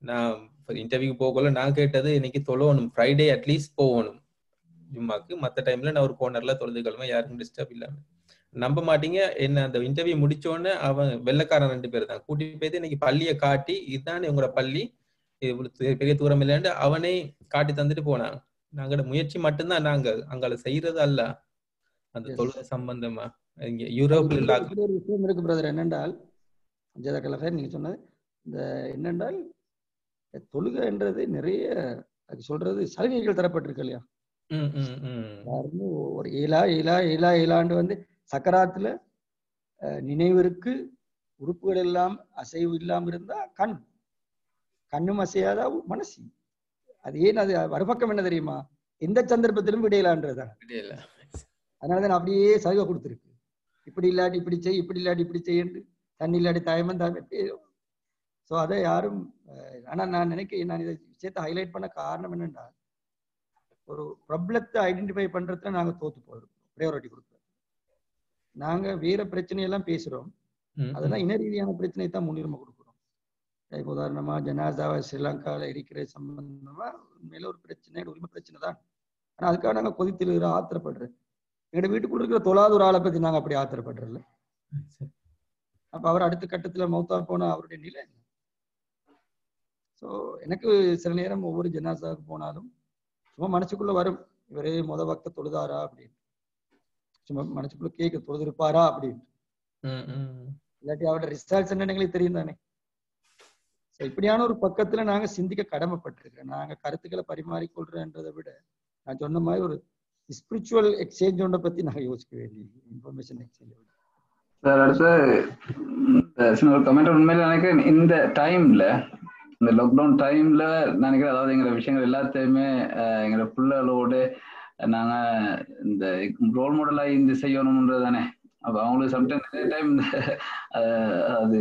நான் இன்டர்வியூக்கு போகல நான் கேட்டது, இன்னைக்கு தொழணும், ஃப்ரைடே அட்லீஸ்ட் போகணும் ஜும்மாக்கு. மற்ற டைம்ல நான் ஒரு கோர்னர்ல தொழுது கிழமை, யாருக்கும் டிஸ்டர்ப் இல்லாம. நம்ப மாட்டீங்க, என்ன அந்த இன்டர்வியூ முடிச்சோடனே அவன் வெள்ளைக்காரன் 2 பேர் தான் கூட்டி போயிட்டு இன்னைக்கு பள்ளியை காட்டி, இதுதானே உங்களோட பள்ளி, இவ்வளவு பெரிய தூரம் இல்லைன்னு அவனே காட்டி தந்துட்டு போனாங்க. நாங்களோட முயற்சி மட்டும்தான் நாங்க அங்கால செய்யறது அல்ல, அந்த தொழுகை சம்பந்தமா. இங்க யூரோப்ல ஒரு விஷயம் இருக்கு பிரதர். என்னென்றால் நீங்க சொன்னது இந்த என்னென்றால் தொழுகைன்றது நிறைய சொல்றது சலுகைகள் தரப்பட்டிருக்கு இல்லையா? ஒரு ஏழாண்டு வந்து சக்கராத்துல நினைவிற்கு உறுப்புகள் எல்லாம் அசைவு இல்லாம இருந்தா கண்ணும் அசையாதா மனசு. அது ஏன் அது மறுபக்கம் என்ன தெரியுமா? எந்த சந்தர்ப்பத்திலும் விடையலான்றதுதான். அதனாலதான் அப்படியே சலுகை கொடுத்துருக்கு. இப்படி இல்லாட்டி இப்படி செய், இப்படி இல்லாட்டி இப்படி செய்யு, தண்ணி இல்லாட்டி தாயமன் தாமே. ஸோ அதை யாரும், ஆனா நான் நினைக்கிறேன், நான் இதை விஷயத்தை ஹைலைட் பண்ண காரணம் என்னன்னா, ஒரு ப்ராப்ளத்தை ஐடென்டிஃபை பண்றதுல நாங்க தோத்து போறோம். ப்ரையாரிட்டி கொடுக்குறோம். நாங்க வேற பிரச்சனையெல்லாம் பேசுறோம், அதெல்லாம் இன ரீதியான பிரச்சனை தான் முன்னுரிமை கொடுக்குறோம். உதாரணமா ஜனாசாவை ஸ்ரீலங்காவில் இருக்கிற சம்பந்தமா உண்மையில ஒரு பிரச்சனை, உரிமை பிரச்சனை தான். ஆனா அதுக்காக நாங்க கொதித்து ஆத்திரப்படுறோம். எங்க வீட்டுக்குள்ள இருக்கிற தொழாத ஒரு ஆளை பத்தி நாங்க அப்படி ஆத்திரப்படுறோம்ல. அப்ப அவர் அடுத்த கட்டத்துல மௌத்தா போனா அவருடைய நிலை. ஸோ எனக்கு சில நேரம் ஒவ்வொரு ஜனாசாவுக்கு போனாலும் சும்மா மனசுக்குள்ள வரும், இவரே வக்த தொழுதாரா அப்படின்னு. சும்மா மனசுக்குள்ள கேட்க, தொழுதிருப்பாரா அப்படின்னு. இல்லாட்டி அவரோட ரிசல்ட்ஸ் என்னன்னு எங்களுக்கு தெரியும் தானே. இப்படியான ஒரு பக்கத்துல நாங்க சிந்திக்க கடமைப்பட்டிருக்கோம். நாங்க கருத்துக்களை பரிமாறிக்கொள்றோன்றதை விட, நான் சொன்ன மாதிரி ஒரு ஸ்பிரிச்சுவல் எக்ஸ்சேஞ்ச் ஒன்றை பத்தி நாங்க யோசிக்க வேண்டிய இன்ஃபர்மேஷன் எக்ஸ்சேஞ்ச். சார் அடுத்து ஒரு கமெண்ட். உண்மையில நினைக்கிறேன் இந்த டைம்ல, இந்த லாக்டவுன் டைம்ல நினைக்கிறேன், அதாவது எங்களை விஷயங்கள் எல்லாத்தையுமே எங்களை பிள்ளைகளோடு நாங்க இந்த ரோல் மாடலாக இந்த செய்யணும்ன்றது தானே. அப்போ அவங்களுக்கு சம்டைம் நிறைய டைம் அது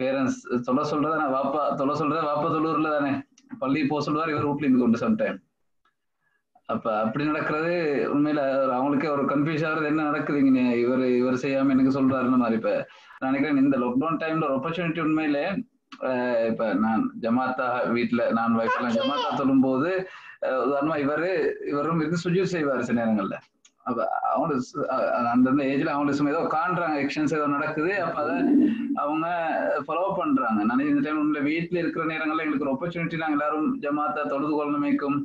பேரண்ட்ஸ் சொல்றதா, நான் வாப்பா தொழுவுல தானே, பள்ளி போக சொல்லுவார், இவர் வீட்ல இருந்து கொண்டு சம்டைம். அப்ப அப்படி நடக்கிறது உண்மையில அவங்களுக்கே ஒரு கன்ஃபியூஸ் ஆகுறது, என்ன நடக்குதுங்க இவர் செய்யாம எனக்கு சொல்றாருன்னு மாதிரி. இப்ப நான் நினைக்கிறேன் இந்த லாக்டவுன் டைம்ல ஒரு ஆப்பர்ச்சுனிட்டி உண்மையிலே. இப்ப நான் ஜமாத்தா வீட்டுல நான் வைஃப் எல்லாம் ஜமாத்தா சொல்லும் போது உதாரணமா இவரும் இருந்து சுஜூத் செய்வார் சில நேரங்கள்ல. அப்ப அவங்களுக்கு அந்தந்த ஏஜ்ல அவங்களுக்கு ஏதோ காண்றாங்க, எக்ஷன்ஸ் ஏதோ நடக்குது, அப்ப அதை அவங்க ஃபாலோ பண்றாங்க. நான் இந்த டைம் உண்மையில வீட்டுல இருக்கிற நேரங்கள்ல எங்களுக்கு ஒரு ஆப்பர்ச்சுனிட்டி, நாங்க எல்லாரும் ஜமாத்தா தொழுது கொள்ளமைக்கும்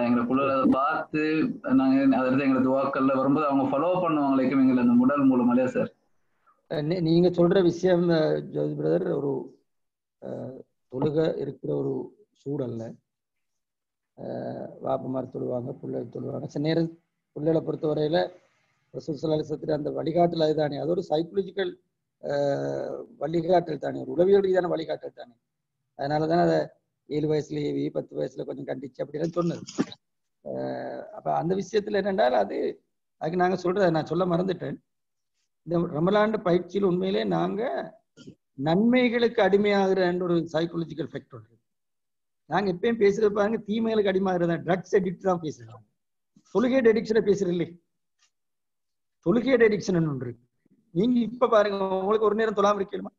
எங்களுக்குள்ள அதை பார்த்து நாங்க அதில் எங்களை துவாக்கள்ல வரும்போது அவங்க ஃபாலோ பண்ணுவாங்களுக்கும் எங்களை அந்த முடல் மூலமாலையா சார். நீங்க சொல்ற விஷயம் ஜோதி பிரதர், ஒரு தொழுக இருக்கிற ஒரு சூழல்ல வாப்பமார் தொழுவாங்க, பிள்ளைகள் தொழுவாங்க. சில நேரம் பிள்ளைகளை பொறுத்தவரையில ரசூலுல்லாஹி அந்த வழிகாட்டல் அதுதானே, அது ஒரு சைக்கோலஜிக்கல் வழிகாட்டல் தானே, ஒரு உளவியல் ரீதியான வழிகாட்டல் தானே. அதனாலதான் அதை 7 வயசுல 10 வயசுல கொஞ்சம் கண்டிச்சு அப்படிலாம் சொன்னது. அப்ப அந்த விஷயத்துல என்னென்றால் அதுக்கு நாங்க சொல்றத நான் சொல்ல மறந்துட்டேன். இந்த ரமலான் பயிற்சியில் உண்மையிலே நாங்க நன்மைகளுக்கு அடிமையாகிற ஒரு சைக்கோலஜிக்கல் ஃபேக்டர் இருக்கு. நாங்க எப்பயும் பேசுறது பாருங்க, தீமைகளுக்கு அடிமையாகிறதா, ட்ரக்ஸ் அடிக்ட் தான் பேசுறாங்க. தொழுகை அடிக்ஷனை பேசுறது இல்லை. தொழுகையோட அடிக்ஷன் ஒன்று இருக்கு. நீங்க இப்ப பாருங்க, உங்களுக்கு ஒரு நேரம் தொழாம இருக்கலுமா?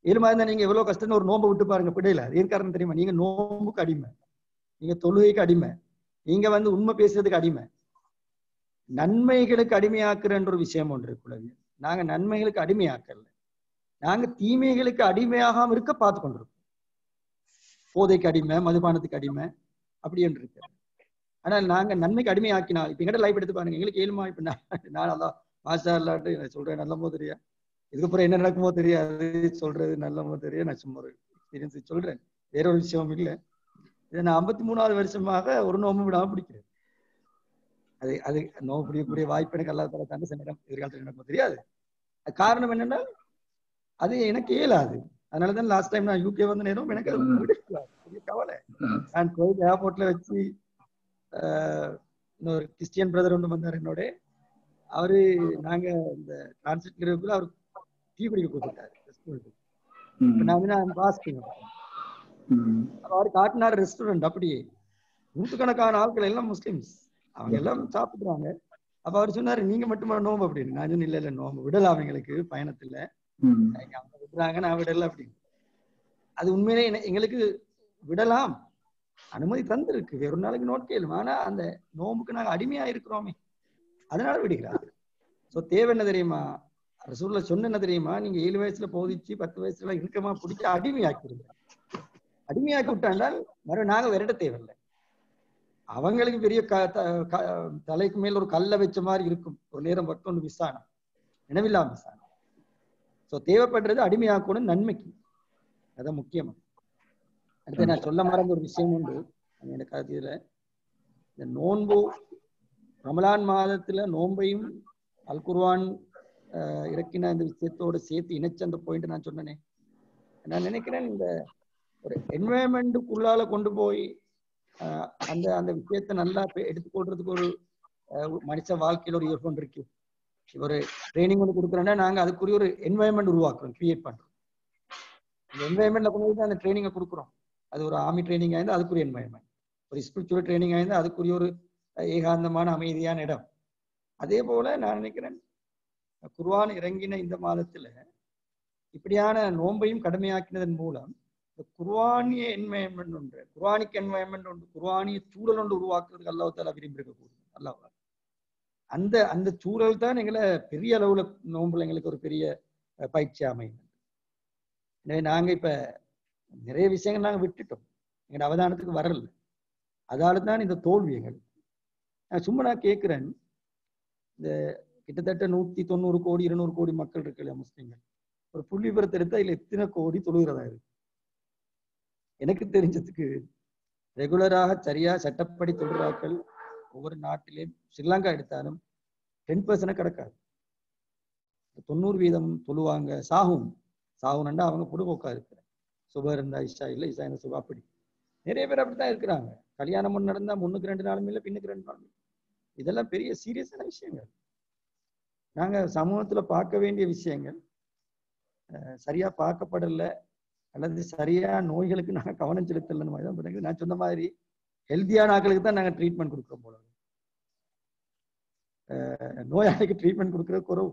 ஏழுமா இருந்தா நீங்க எவ்வளவு கஷ்டம் ஒரு நோம்பை விட்டு பாருங்க, பிடையில. அது ஏன் காரணம் தெரியுமா? நீங்க நோம்புக்கு அடிமை, நீங்க தொழுகைக்கு அடிமை, நீங்க உண்மை பேசுறதுக்கு அடிமை. நன்மைகளுக்கு அடிமையாக்குறன்ற ஒரு விஷயம் ஒன்று இருக்குள்ளது. நாங்க நன்மைகளுக்கு அடிமையாக்கல, நாங்க தீமைகளுக்கு அடிமையாகாம இருக்க பார்த்து கொண்டிருக்கோம். போதைக்கு அடிமை, மதுபானத்துக்கு அடிமை அப்படி என்று இருக்கு. ஆனால் நாங்க நன்மைக்கு அடிமையாக்கினா, இப்ப எங்கிட்ட லைஃப் எடுத்து பாருங்க, எங்களுக்கு ஏழுமா இப்ப நான் நல்லா மாஸ்டா இல்லாட்டு சொல்றேன், நல்லமோ தெரியா, இதுக்கப்புறம் என்ன நடக்குமோ தெரியாது, சொல்றது நல்லமோ தெரியாது. நான் சும்மா ஒரு எக்ஸ்பீரியன்ஸ் சொல்றேன், வேற ஒரு விஷயம் இல்லை. இதை நான் 53வது வருஷமாக ஒரு நோம்பு விடாம பிடிக்கிறேன். அது அது நோம்பு பிடிக்கக்கூடிய வாய்ப்பு எனக்கு அல்லா தஆலா தந்து, சில நேரம் எதிர்காலத்தில் நடக்குமோ தெரியாது. அது காரணம் என்னன்னா, அது எனக்கு இயலாது. அதனாலதான் லாஸ்ட் டைம் நான் யூகே வந்த நேரம் எனக்கு அது விடக்கூடாது, பெரிய கவலை. நான் கோயில் ஏர்போர்ட்ல வச்சு இன்னொரு கிறிஸ்டியன் பிரதர் ஒன்று வந்தார் என்னோட. அவரு நாங்க இந்த டிரான்சிட் இருக்குள்ள அவர் டீ குடிக்க கொடுத்துட்டாரு. நான் பாஸ்டிங். அவரு காட்டினார் ரெஸ்டாரண்ட், அப்படியே நூற்றுக்கணக்கான ஆட்கள் எல்லாம் முஸ்லிம்ஸ், அவங்க எல்லாம் சாப்பிடுறாங்க. அப்ப அவர் சொன்னாரு, நீங்க மட்டுமா நோம்பு அப்படின்னு. நான் சொன்னேன், இல்ல நோம்பு விடல அவங்களுக்கு பயணத்துல, அவங்க விடுறாங்க, நான் விடல அப்படின்னு. அது உண்மையிலே எங்களுக்கு விடலாம், அனுமதி தந்திருக்கு, வேற ஒரு நாளைக்கு நோட் கேளும். ஆனா அந்த நோம்புக்கு நாங்க அடிமையா இருக்கிறோமே, அதனால விடுகிறாரு. சோ தேவை என்ன தெரியுமா? ரசூலுல்லாஹ் சொன்ன என்ன தெரியுமா? நீங்க 7 வயசுல போதிச்சு 10 வயசுல இன்கமா பிடிச்சி அடிமையாக்கிடுங்க. அடிமையாக்கி விட்டாண்டால் நாங்க விரட்ட தேவையில்லை. அவங்களுக்கு பெரிய தலைக்கு மேல ஒரு கல்லை வச்ச மாதிரி இருக்கும் ஒரு நேரம் மட்டும் விசாரணை, நினைவில்லாம விசாரணை. சோ தேவைப்படுறது அடிமையாக்கணும் நன்மைக்கு, அதான் முக்கியமா. அடுத்து நான் சொல்ல மறந்த ஒரு விஷயம் உண்டு என்னோட கருத்துல. இந்த நோன்பு ரமலான் மாதத்துல நோன்பையும் அல் குர்ஆன் இறக்கின இந்த விஷயத்தோட சேர்த்து இணைச்ச அந்த பாயிண்ட் நான் சொன்னேனே. நான் நினைக்கிறேன், இந்த ஒரு என்வாயன்மெண்ட்டுக்குள்ளால கொண்டு போய் அந்த அந்த விஷயத்த நல்லா எடுத்துக்கொள்றதுக்கு ஒரு மனுஷ வாழ்க்கையில ஒரு இயக்கம் இருக்கு. ஒரு ட்ரைனிங் ஒன்று கொடுக்குறோம்னா நாங்க அதுக்குரிய ஒரு என்வாயன்மெண்ட் உருவாக்குறோம், கிரியேட் பண்றோம். அந்த என்வாயன்மெண்ட்ல கொண்டு போய் அந்த ட்ரைனிங்கை கொடுக்குறோம். அது ஒரு ஆர்மி ட்ரைனிங் ஆயிருந்தா அதுக்குரிய என்வாயன்மெண்ட், ஒரு ஸ்பிரிச்சுவல் ட்ரைனிங் ஆயிருந்தா அதுக்குரிய ஒரு ஏகாந்தமான அமைதியான இடம். அதே போல நான் நினைக்கிறேன், குர்ஆன் இறங்கின இந்த மாதத்துல இப்படியான நோன்பையும் கடமையாக்கினதன் மூலம் இந்த குர்ஆனிய என்வாயன்மெண்ட் ஒன்று, குர்ஆனிக் என்வாயன்மெண்ட் ஒன்று, குர்ஆனிய சூழல் ஒன்று உருவாக்குறதுக்கு அல்லாஹ் தஆலா விரும்பி இருக்கக்கூடும். அல்லாஹ் அந்த அந்த சூழல் தான் எங்களை பெரிய அளவுல நோன்புல எங்களுக்கு ஒரு பெரிய பயிற்சி அமையும். எனவே நாங்க இப்ப நிறைய விஷயங்கள் நாங்க விட்டுட்டோம், எங்க அவதானத்துக்கு வரல. அதால தான் இந்த தோல்வி எங்களுக்கு. நான் கேட்கிறேன், இந்த கிட்டத்தட்ட 190 கோடி 200 கோடி மக்கள் இருக்கு இல்லையா முஸ்லிம்கள், ஒரு புள்ளி விவரத்தை எடுத்தா இதுல எத்தனை கோடி தொழுகிறதா இருக்கு? எனக்கு தெரிஞ்சதுக்கு ரெகுலராக சரியா சட்டப்படி தொழுகிறாக்கள் ஒவ்வொரு நாட்டிலேயும், ஸ்ரீலங்கா எடுத்தாலும் 10% கிடக்காது. 90% தொழுவாங்க. சாகுனண்டா அவங்க பொடுபோக்கா இருக்கிற, சுப இருந்தா இஷா இல்லை, இஷா என்ன சுபா, அப்படி நிறைய பேர் அப்படித்தான் இருக்கிறாங்க. கல்யாணம் ஒன்று நடந்தா முன்னுக்கு 2 நாளும் இல்லை, பின்னுக்கு 2 நாளும். இதெல்லாம் பெரிய சீரியஸான விஷயங்கள். நாங்க சமூகத்துல பார்க்க வேண்டிய விஷயங்கள் சரியா பார்க்கப்படல, அல்லது சரியா நோய்களுக்கு நாங்க கவனம் செலுத்தல மாதிரி தான். நான் சொன்ன மாதிரி ஹெல்த்தியான ஆட்களுக்கு தான் நாங்க ட்ரீட்மெண்ட் கொடுக்குறோம் போல, நோயாளிக்கு ட்ரீட்மெண்ட் கொடுக்கறது குறவு.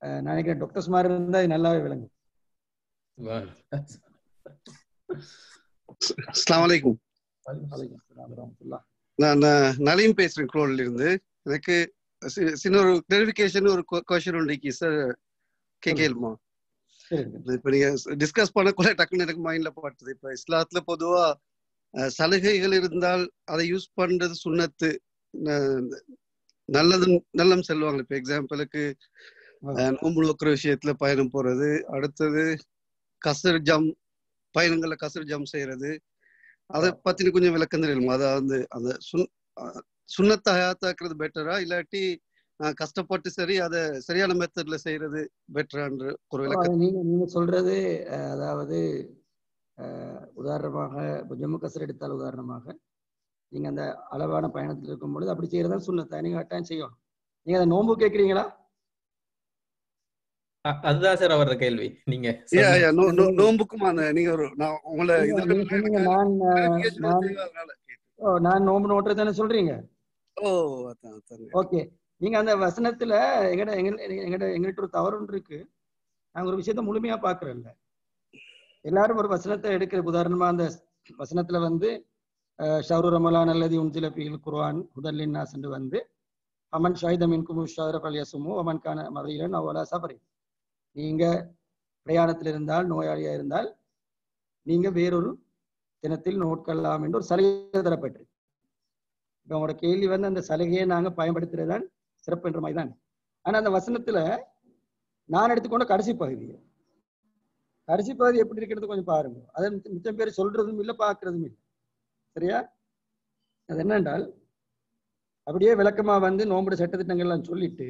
நான் நினைக்கிறேன் டாக்டர்ஸ் மாதிரி இருந்தா இது நல்லாவே விளங்கும். அஸ்ஸலாமு அலைக்கும். நான் நலீம் பேசுறேன் குளோன்ல இருந்து. எனக்கு சின்ன ஒரு கிளாரிஃபிகேஷன், ஒரு क्वेश्चन உண்டு சார், கேட்கலுமா? இப்ப நீங்க டிஸ்கஸ் பண்ணக்குள்ள டக்குன்னு எனக்கு மைண்ட்ல பட்டது. இப்ப இஸ்லாத்துல பொதுவா சலுகைகள் இருந்தால் அதை யூஸ் பண்றது சுன்னத்து, நல்லம் சொல்லுவாங்க. இப்ப எக்ஸாம்பிளுக்கு நோம்பு நோக்கிற விஷயத்துல பயணம் போறது, அடுத்தது கசர் ஜம், பயணங்கள்ல கசர் ஜம் செய்யறது, அதை பத்தின கொஞ்சம் விளக்கம் தெரியுமா? அதாவது அந்த சுன்னத்தை ஹயாத்தாக்குறது பெட்டரா, இல்லாட்டி கஷ்டப்பட்டு சரி அதை சரியான மெத்தட்ல செய்யறது பெட்டரான்ற ஒரு விளக்கம். நீங்க சொல்றது, அதாவது உதாரணமாக ஜம்மு கசர் எடுத்தால், உதாரணமாக நீங்க அந்த அளவான பயணத்தில் இருக்கும் பொழுது அப்படி செய்யறதா சுன்னத்தை நீங்க கட்டாயம் செய்யணும். நீங்க அதை நோன்பு கேட்கறீங்களா? அதுதான் சார் அவரோட கேள்வி. நீங்க நோம்புக்கும் நீங்க ஒரு நான் நோன்பு நோட்டுறது தானே சொல்றீங்க. ஓ அதான் அதான். ஓகே, நீங்க அந்த வசனத்துல எங்கிட்ட ஒரு தவறு ஒன்று இருக்கு. நாங்க ஒரு விஷயத்த முழுமையா பாக்குறோம்ல. எல்லாரும் ஒரு வசனத்தை எடுக்கிற உதாரணமா அந்த வசனத்துல வந்து ஷஹ்ரு ரமலான் அல்லது உன்சில ஃபீஹில் குர்ஆன் ஹுதல் லின்னாஸ் என்று வந்து அமன் ஷஹித மின்கும் ஷஹ்ர ஃபல்யஸுமு வமன் கான மரீதன் அவ் அலா ஸஃபரின். நீங்க பிரயாணத்தில் இருந்தால், நோயாளியா இருந்தால் நீங்க வேறொரு தினத்தில் நோட்கொள்ளலாம் என்று ஒரு சலுகை தரப்பட்டிருக்கு. இப்போ உங்களோட கேள்வி வந்து அந்த சலுகையை நாங்க பயன்படுத்துறதுதான் சிறப்பு என்ற மாதிரி தான். ஆனா அந்த வசனத்துல நான் எடுத்துக்கொண்ட கடைசி பகுதி எப்படி இருக்கிறது கொஞ்சம் பாருங்க. அதை மிச்சம் பேர் சொல்றதும் இல்லை, பார்க்கறதும் இல்லை. சரியா? அது என்னென்றால் அப்படியே விளக்கமா வந்து நோம்புட சட்டத்திட்டங்கள்லாம் சொல்லிட்டு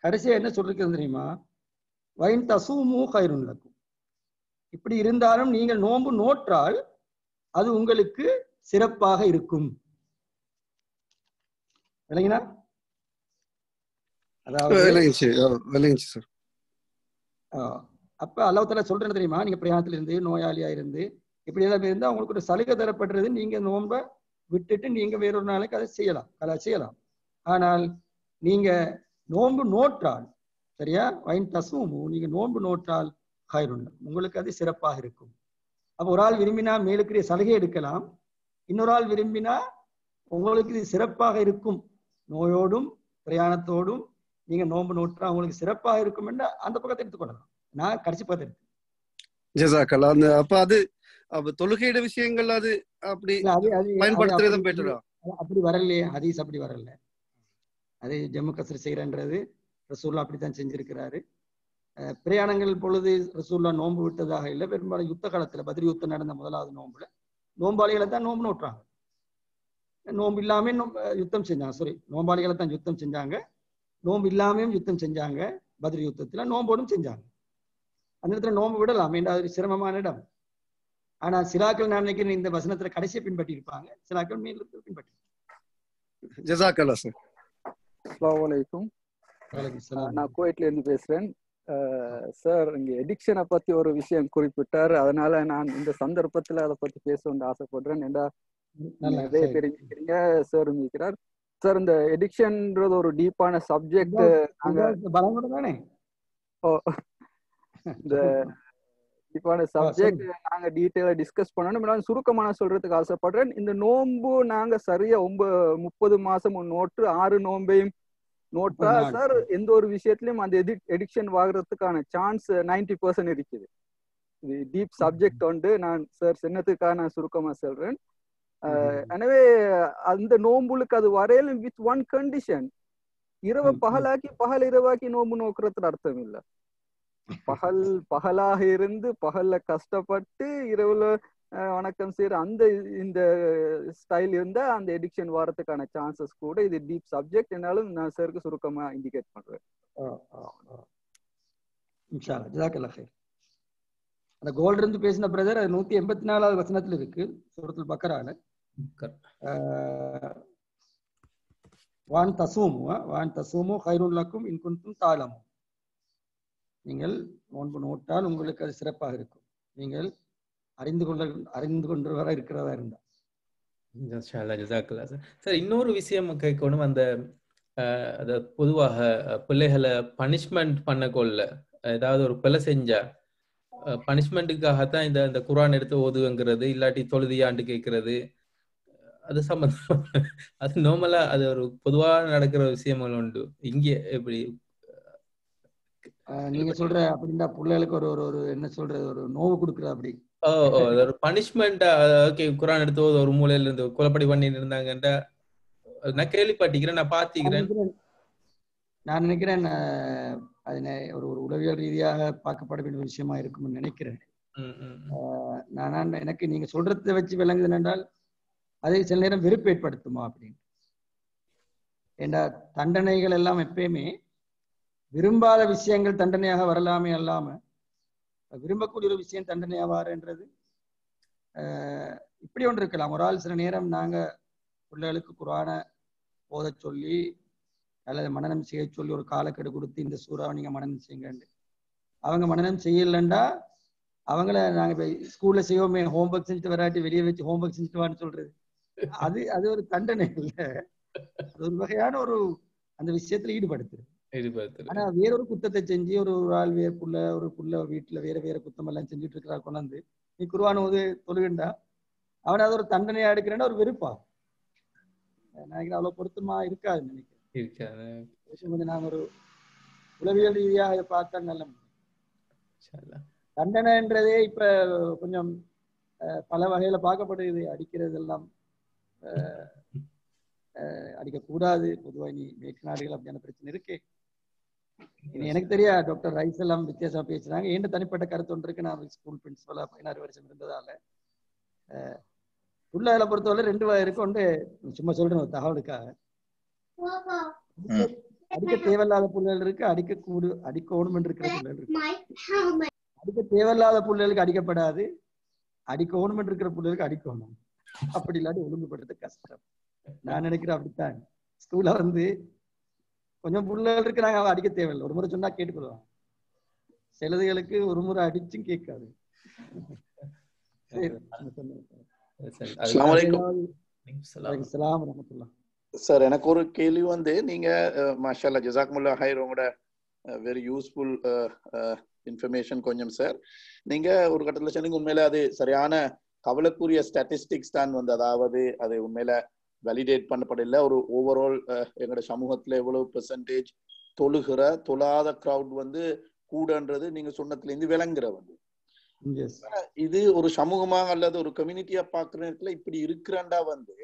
கடைசியா என்ன சொல்லிருக்கிறது தெரியுமா? வைன் தசூமு கைருன் லக்கும். இப்படி இருந்தாலும் நீங்கள் நோன்பு நோற்றால் அது உங்களுக்கு சிறப்பாக இருக்கும். விளங்கினா? அதாவது சார். அப்ப அல்லாஹ் தஆலா சொல்றேன்னு தெரியுமா? நீங்க பிரயாணத்துல இருந்து, நோயாளியா இருந்து, இப்படி எல்லாம் இருந்தா உங்களுக்கு ஒரு சலுகை தரப்படுறது. நீங்க நோன்பை விட்டுட்டு நீங்க வேறொரு நாளைக்கு அதை செய்யலாம். ஆனால் நீங்க நோன்பு நோற்றால், சரியா, வைன் தசூமு, நீங்க நோன்பு நோற்றால் கைருன், உங்களுக்கு அது சிறப்பாக இருக்கும். அப்ப ஒரு ஆள் விரும்பினா மேலுக்குரிய சலுகை எடுக்கலாம், இன்னொரு ஆள் விரும்பினா உங்களுக்கு இது சிறப்பாக இருக்கும், நோயோடும் பிரயாணத்தோடும் நீங்க நோன்பு நோற்றா உங்களுக்கு சிறப்பாக இருக்கும் என்று அந்த பக்கத்தை எடுத்துக்கொள்ளலாம். நான் கடைசி பக்கத்தை எடுத்து ஜஸாக்கல்லா. அப்ப அது தொழுகையிட விஷயங்கள் அது அப்படி பயன்படுத்துறதும் பெட்டரா? அப்படி வரலையே, ஹதீஸ் அப்படி வரல. அது ஜம்மு கஸ்ர் செய்யறன்றது ரசூல்லா அப்படித்தான் செஞ்சிருக்கிறாரு. பிரயாணங்கள் பொழுது ரசூல்லா நோன்பு விட்டதாக இல்லை. பெரும்பாலும் யுத்த காலத்துல பத்ர் யுத்தம் நடந்த முதலாவது நோன்புல நோம்பாளிகளை தான் நோன்பு நோட்டுறாங்க. நோன்பு இல்லாம யுத்தம் செஞ்சாங்க. நோம்பாளிகளை தான் யுத்தம் செஞ்சாங்க. நோன்பு இல்லாமையும் யுத்தம் செஞ்சாங்க. பத்ர் யுத்தத்துல நோம்போடும் செஞ்சாங்க. அந்த இடத்துல நோன்பு விடலாம், அது சிரமமான இடம். ஆனா சிலாக்கள் நான் நினைக்கிறேன் இந்த வசனத்துல கடைசியை பின்பற்றி இருப்பாங்க, சிலாக்கள் மேல பின்பற்றி. ஜஸாக்கல்லா சார். அஸ்ஸலாமு அலைக்கும். நான் குவைட்ல இருந்து பேசுறேன் சார். இங்க எடிக்ஷனை பத்தி ஒரு விஷயம் குறிப்பிட்டார், அதனால நான் இந்த சந்தர்ப்பத்துல அதை பத்தி பேசணும்னு ஆசைப்படுறேன். ஏன்னா நிறைய பேர் இருக்கிறீங்க சார் இருக்கிறார் சார். இந்த எடிக்ஷன்ன்றது ஒரு டீப்பான சப்ஜெக்ட். இந்த டீப்பான சப்ஜெக்ட் நாங்க டீட்டெயிலா டிஸ்கஸ் பண்ணணும். சுருக்கமான சொல்றதுக்கு ஆசைப்படுறேன். இந்த நோன்பு நாங்க சரியா 30 மாசம் நோட்டு 6 நோன்பையும் நோட்டா சார், எந்த ஒரு விஷயத்திலயும் அந்த எடிக்ஷன் வாங்குறதுக்கான சான்ஸ் 90% இருக்குது. இது டீப் சப்ஜெக்ட் உண்டு. நான் சார் சின்னத்துக்காக நான் சுருக்கமா சொல்றேன். எனவே அந்த நோம்புலுக்கு அது வரையிலும் வித் ஒன் கண்டிஷன், இரவை பகலாக்கி பகல் இரவாக்கி நோம்பு நோக்குறதுல அர்த்தம் இல்லை. பகலாக இருந்து பகல்ல கஷ்டப்பட்டு இரவுல வணக்கம் செய்யற அந்த இந்த ஸ்டைல் இருந்தா அந்த எடிக்ஷன் வாரத்துக்கான சான்சஸ் கூட. இது டீப் சப்ஜெக்ட், என்னாலும் நான் சாருக்கு சுருக்கமா இண்டிகேட் பண்றேன். அந்த கோல்ட் இருந்து பேசின பிரதர் 184வது வசனத்துல இருக்கு சூரத்துல் பக்கரால. வான் தசூமு கைருன் லக்கும் இன் குன்தும் தஅலமூன். நீங்கள் நோன்பு நோட்டால் உங்களுக்கு அது சிறப்பாக இருக்கும், நீங்கள் அறிந்து கொண்டவரா இருக்கிறதா இருந்தா. சார் இன்னொரு விஷயம் கேட்கணும். அந்த பொதுவாக பிள்ளைகளை பனிஷ்மெண்ட் பண்ண கொள்ள, ஏதாவது ஒரு பிள்ளை செஞ்சா பனிஷ்மெண்ட்டுக்காகத்தான் இந்த குர்ஆன் எடுத்து ஓதுங்கிறது, இல்லாட்டி தொழுதியாண்டு கேட்கறது, அது சம்பந்தம். அது நார்மலா அது ஒரு பொதுவாக நடக்கிற விஷயங்கள் உண்டு. இங்கே எப்படி நீங்க சொல்ற அப்படின்னா பிள்ளைகளுக்கு ஒரு என்ன சொல்றது, ஒரு நோவு கொடுக்குற அப்படி ஒரு பனிஷ்மெண்ட். ஓகே, குர்ஆன் எடுத்து ஒரு மூலையில இருந்து கொலைப்படி பண்ணிட்டு இருந்தாங்கன்ற நான் கேள்விப்பட்டிக்கிறேன், நான் பாத்திக்கிறேன். நான் நினைக்கிறேன் அது ஒரு உளவியல் ரீதியாக பார்க்கப்பட வேண்டிய விஷயமா இருக்கும்னு நினைக்கிறேன். நான் எனக்கு நீங்க சொல்றதை வச்சு விளங்குது என்றால் அதை சில நேரம் வெறுப்பு ஏற்படுத்துமா அப்படின்னு. ஏண்டா தண்டனைகள் எல்லாம் எப்பயுமே விரும்பாத விஷயங்கள் தண்டனையாக வரலாமே அல்லாம விரும்பக்கூடிய ஒரு விஷயம் தண்டனையாவாருன்றது இப்படி ஒன்று இருக்கலாம். ஒரு ஆள் சில நேரம் நாங்க பிள்ளைகளுக்கு குர்ஆனை ஓத சொல்லி அல்லது மனனம் செய்ய சொல்லி ஒரு காலக்கெடு கொடுத்து இந்த சூறாவை நீங்க மனனம் செய்யுங்க, அவங்க மனனம் செய்யலண்டா அவங்கள நாங்க இப்ப ஸ்கூல்ல செய்வோமே ஹோம்ஒர்க் செஞ்சுட்டு வராட்டி வெளியே வச்சு ஹோம்ஒர்க் செஞ்சுட்டு வான்னு சொல்றது, அது ஒரு தண்டனை இல்லை. ஒரு வகையான ஒரு அந்த விஷயத்துல ஈடுபடுத்துது. ஈடுபடுத்துது. ஆனா வேறொரு குத்தத்தை செஞ்சு ஒரு ஆள் ஒரு புள்ள வீட்டுல வேற குத்தம் எல்லாம் செஞ்சுட்டு இருக்கிறா கொண்டாந்து நீ குர்ஆன் ஓது தொழுகின்றா அவனை அது ஒரு தண்டனையா எடுக்கிறேன்னா ஒரு வெறுப்பா நினைக்கிறேன். அவ்வளவு பொருத்தமா இருக்காது நினைக்கிறேன். கொஞ்சம் நாம ஒரு உளவியல் ரீதியாக பார்த்தா நல்ல தண்டனைன்றதே இப்ப கொஞ்சம் பல வகையில பார்க்கப்படுது. அடிக்கிறது எல்லாம் அடிக்கக்கூடாது பொதுவாக நீ மேற்கு நாடுகள் அப்படியான பிரச்சனை இருக்கு. இனி எனக்கு தெரியா டாக்டர் ரைஸ் எல்லாம் வித்தியாசமா பேசுறாங்க. ஏன் தனிப்பட்ட கருத்து ஒன்று இருக்கு. நான் ஸ்கூல் பிரின்சிபலா 16 வருஷம் இருந்ததால உள்ளால பொறுத்தவரை 2 இருக்கு. ஒன்று சும்மா சொல்றேன் ஒரு தகவலுக்காக, அடிக்க தேவையில்லாத புள்ளைகள் இருக்கு, அடிக்கணும் இருக்கிற புள்ளைகள் இருக்கு. அடிக்க தேவையில்லாத புள்ளைகளுக்கு அடிக்கப்படாது, அடிக்கணும் இருக்கிற புள்ளைகளுக்கு அடிக்கணும். அப்படி இல்லாட்டி ஒழுங்குபடுறது கஷ்டம். நான் நினைக்கிறேன் அப்படித்தான். ஸ்கூல்ல வந்து கொஞ்சம் புள்ளைகள் இருக்கிறாங்க, அவன் அடிக்க தேவையில்லை, ஒரு முறை சொன்னா கேட்டுக்கொள்வாங்க. சிலதுகளுக்கு ஒரு முறை அடிச்சும் கேட்காது. சார் எனக்கு ஒரு கேள்வி வந்து நீங்க மாஷால்லா ஜஸாக்குமுல்லாஹ் ஹைர் உங்களோட வெரி யூஸ்ஃபுல் இன்ஃபர்மேஷன் கொஞ்சம் சார். நீங்க ஒரு கட்டத்துல சொன்னீங்க உண்மையில அது சரியான கவலைக்குரிய ஸ்டாட்டிஸ்டிக்ஸ் தான் வந்து, அதாவது அது உண்மையில வேலிடேட் பண்ணப்படல. ஒரு ஓவரால் எங்களோட சமூகத்துல எவ்வளவு பெர்சன்டேஜ் தொழாத கிரௌட் வந்து கூடன்றது நீங்க சொன்னதுல இருந்து விளங்குற வந்து இது ஒரு சமூகமாக அல்லது ஒரு கம்யூனிட்டியா பாக்குற நேரத்துல இப்படி இருக்கிறாண்டா வந்து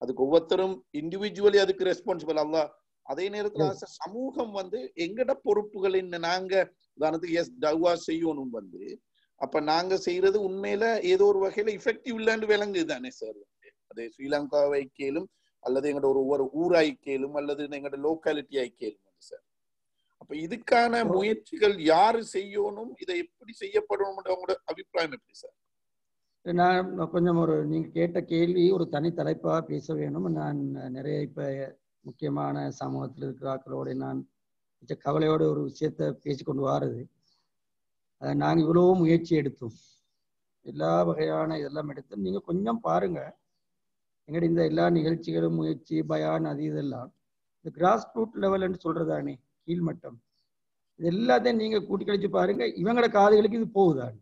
அதுக்கு ஒவ்வொருத்தரும் இண்டிவிஜுவலி அதுக்கு ரெஸ்பான்சிபிள் அல்ல. அதே நேரத்துல சமூகம் வந்து எங்கட பொறுப்புகள் என்ன, நாங்க உதாரணத்துக்கு எஸ் டவ்வா செய்யணும் வந்து அப்ப நாங்க செய்யறது உண்மையில ஏதோ ஒரு வகையில இஃபெக்டிவ் இல்லைன்னு விளங்குது தானே சார். அது ஸ்ரீலங்காவை கேளும் அல்லது எங்களோட ஒவ்வொரு ஊராய் கேளும் அல்லது எங்களோட லோக்காலிட்டி ஆய் கேளும் சார். அப்ப இதுக்கான முயற்சிகள் யாரு செய்யணும், இதை எப்படி செய்யப்படணும், உங்களோட அபிப்பிராயம் எப்படி சார்? நான் கொஞ்சம் நீங்க கேட்ட கேள்வி ஒரு தனி தலைப்பா பேச வேணும். நான் நிறைய இப்ப முக்கியமான சமூகத்தில் இருக்கிற ஆக்களோட நான் கவலையோட ஒரு விஷயத்த பேசிக்கொண்டு வாருது. நாங்க இவ்வளவு முயற்சி எடுத்தோம், எல்லா வகையான இதெல்லாம் எடுத்தோம். நீங்க கொஞ்சம் பாருங்க எங்கட இந்த எல்லா நிகழ்ச்சிகளும் முயற்சி பயான் அது இதெல்லாம் இந்த கிராஸ் ரூட் லெவல்னு சொல்றதானே கீழ்மட்டம், இது எல்லாத்தையும் நீங்க கூட்டி கழிச்சு பாருங்க. இவங்களோட காதுகளுக்கு இது போகுதான்.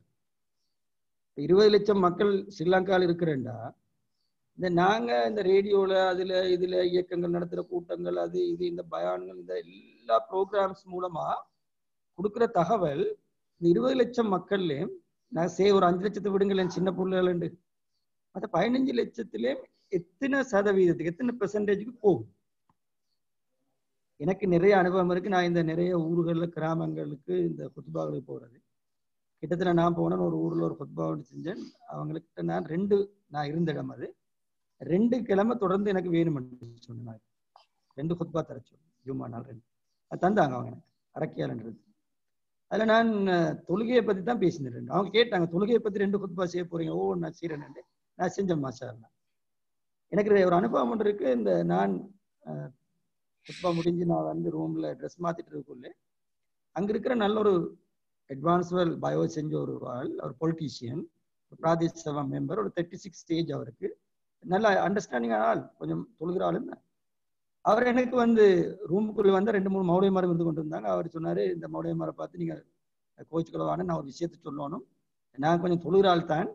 20 லட்சம் மக்கள் ஸ்ரீலங்காவில் இருக்கிறேன்டா, நாங்க இந்த ரேடியோல இதுல இயக்கங்கள் நடத்துற கூட்டங்கள் அது இது இந்த பயான்கள் இந்த எல்லா ப்ரோக்ராம்ஸ் மூலமா கொடுக்குற தகவல் இந்த 20 லட்சம் மக்கள்லயும் நான் ஒரு 5 லட்சத்தை விடுங்களேன் சின்ன பிள்ளைகள், அந்த 15 லட்சத்திலே எத்தனை சதவீதத்துக்கு எத்தனை பெர்சன்டேஜுக்கு போகும். எனக்கு நிறைய அனுபவம் இருக்கு. நான் இந்த நிறைய ஊர்களில் கிராமங்களுக்கு இந்த குத்பாவுக்கு போறது, கிட்டத்தட்ட நான் போனேன் ஒரு ஊர்ல ஒரு குத்பா செஞ்சேன். அவங்களுக்கு நான் நான் இருந்த இடம் அது 2 கிழமை தொடர்ந்து எனக்கு வேணும்னு சொன்னேன். 2 குத்பா தர சொன்னேன், ஜும்மா நாள் 2 தந்தாங்க அவங்க எனக்கு அரக்கியாலன்றது. அதுல நான் தொழுகையை பத்தி தான் பேசினேன். அவங்க கேட்டாங்க தொழுகையை பத்தி 2 குத்பா செய்ய போறீங்க? ஓ நான் செய்யறேன், நான் செஞ்சேன் மாஷா அல்லாஹ். எனக்கு ஒரு அனுபவம் ஒன்று இருக்கு. இந்த நான் குத்பா முடிஞ்சு நான் வந்து ரூம்ல ட்ரெஸ் மாத்திட்டு இருக்குள்ளே அங்க இருக்கிற நல்ல ஒரு அட்வான்ஸ்வல் பயோ செஞ்ச ஒரு ஆள், ஒரு பொலிட்டீஷியன், பிராதேச சபா மெம்பர், ஒரு 36 ஸ்டேஜ் அவருக்கு, நல்ல அண்டர்ஸ்டாண்டிங் ஆள், கொஞ்சம் தொழுகிற ஆளுன்னு. அவர் எனக்கு வந்து ரூமுக்குள்ள வந்து 2-3 மௌலிமார் வந்து கொண்டு இருந்தாங்க. அவர் சொன்னாரு இந்த மௌலிமாரை பார்த்து நீங்க கோச்சுக்கொள்ளவான நான் ஒரு விஷயத்த சொல்லணும், நான் கொஞ்சம் தொழுகிற ஆள் தான்,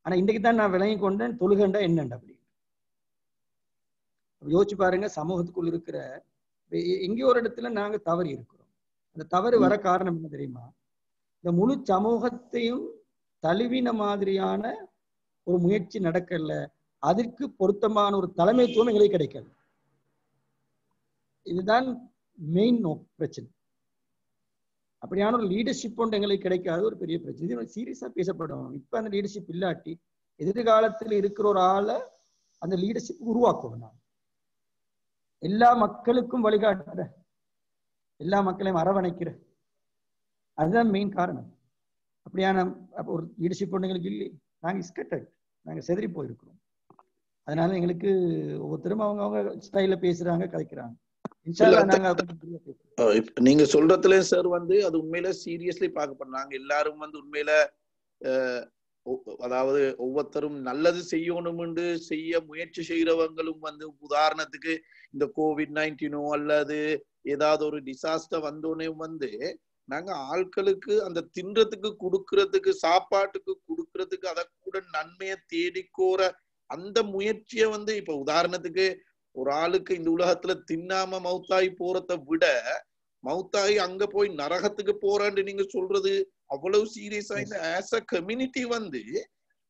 ஆனா இன்றைக்கு தான் நான் விளங்கி கொண்டேன் தொழுகண்டா என்னண்டா அப்படி. யோசிச்சு பாருங்க, சமூகத்துக்குள் இருக்கிற எங்கேயோ ஒரு இடத்துல நாங்க தவறி இருக்கிறோம். அந்த தவறு வர காரணம் என்ன தெரியுமா? இந்த முழு சமூகத்தையும் தழுவின மாதிரியான ஒரு முயற்சி நடக்கல, அதற்கு பொருத்தமான ஒரு தலைமைத்துவம் எங்களுக்கு கிடைக்கல. இதுதான் மெயின் பிரச்சனை. அப்படியான ஒரு லீடர்ஷிப் ஒன்று எங்களுக்கு கிடைக்காத ஒரு பெரிய பிரச்சனை. இது சீரியஸா பேசப்படும். இப்ப அந்த லீடர்ஷிப் இல்லாட்டி எதிர்காலத்தில் இருக்கிற ஒரு ஆளை அந்த லீடர்ஷிப் உருவாக்கணும். நான் எல்லா மக்களுக்கும் வழிகாட்டுற, எல்லா மக்களையும் அரவணைக்கிற, அதுதான் மெயின் காரணம். அப்படியான ஒரு லீடர்ஷிப் ஒன்றுங்களுக்கு இல்லை. நாங்கள் ஸ்கட்டட், நாங்கள் செதறி போயிருக்கிறோம். அதனால எங்களுக்கு ஒவ்வொருத்தரும் அவங்க ஸ்டைல பேசுறாங்க, கதைக்கிறாங்க. நீங்க சொல்றதுல சார் வந்து அது உண்மையில சீரியஸ்லி பார்க்கப்படும். நாங்க எல்லாரும் வந்து உண்மையில அதாவது ஒவ்வொருத்தரும் நல்லது செய்யணும்னு செய்ய முயற்சி செய்யறவங்களும் வந்து உதாரணத்துக்கு இந்த COVID-19 அல்லது ஏதாவது ஒரு டிசாஸ்டர் வந்தோடனே வந்து நாங்க ஆட்களுக்கு அந்த தின்றதுக்கு கொடுக்கறதுக்கு சாப்பாட்டுக்கு கொடுக்கறதுக்கு அதை கூட நன்மையை தேடிக்கோற அந்த முயற்சியை வந்து இப்ப உதாரணத்துக்கு ஒரு ஆளுக்கு இந்த உலகத்துல தின்னாம மௌத்தாகி போறதை விட மௌத்தாகி அங்க போய் நரகத்துக்கு போறான்னு நீங்க சொல்றது அவ்வளவு சீரியஸா இந்த ஆஸ் அ கம்யூனிட்டி வந்து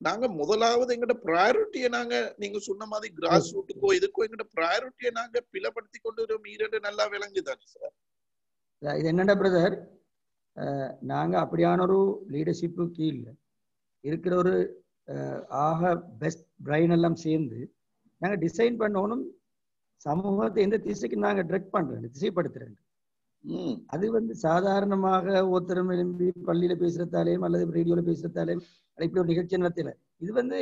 நாங்க முதலாவது எங்கட ப்ரையாரிட்டியை நாங்க நீங்க சொன்ன மாதிரி கிராஸ் ரூட்டுக்கோ இதுக்கோ எங்கட ப்ரையாரிட்டியை நாங்க பிளப்படுத்தி கொண்டு வரோம். மீறண்டு நல்லா விளங்குதானே சார்? இது என்னடா பிரதர், நாங்க அப்படியான ஒரு லீடர்ஷிப்பு கீழ் இருக்கிற ஒரு ஆக பெஸ்ட் பிரைன் எல்லாம் சேர்ந்து நாங்க டிசைன் பண்ணணும் சமூகத்தை எந்த திசைக்கு நாங்க டிரெக்ட் பண்றோம், திசைப்படுத்துறோம். அது வந்து சாதாரணமாக ஒருத்தரம் எழும்பி பள்ளியில பேசுறதாலேயும் அல்லது ரேடியோல பேசுறதாலேயும் இப்படி ஒரு நிகழ்ச்சி நடத்தல. இது வந்து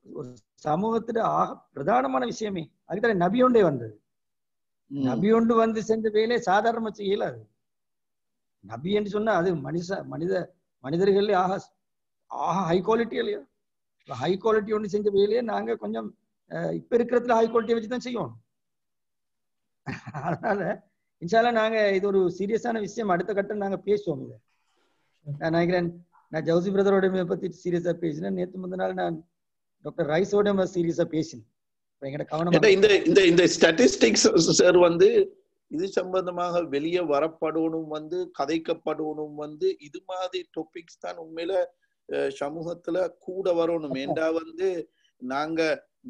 ஒரு சமூகத்துல ஆக பிரதானமான விஷயமே. அதுக்கு நபியோண்டே வந்தது. நபியோண்டு வந்து செஞ்ச வேலையை சாதாரணமா செய்யலாது. நபி என்று சொன்னா அது மனிதர்கள் ஆக ஹை குவாலிட்டி இல்லையா? ஹை குவாலிட்டி ஒன்று செஞ்ச வேலையை நாங்க கொஞ்சம் இப்ப இருக்கிறதுல ஹை குவாலிட்டியை வச்சுதான் செய்யணும். அதனால இன்ஷால்லா நாங்க இது ஒரு சீரியஸான விஷயம். அடுத்த கட்டம் நாங்க பேசுவோம். இதை நான் நினைக்கிறேன், நான் ஜவுசி பிரதரோட பத்தி சீரியஸா பேசினேன். நேற்று முந்தின நாள் நான் டாக்டர் ரைஸோட சீரியஸா பேசினேன். எங்கட கவனம் இந்த ஸ்டாட்டிஸ்டிக்ஸ் சார் வந்து இது சம்பந்தமாக வெளியே வரப்படணும் வந்து கதைக்கப்படணும் வந்து இது மாதிரி டாபிக்ஸ் தான் உண்மையில சமூகத்துல கூட வரணும். ஏண்டா வந்து நாங்க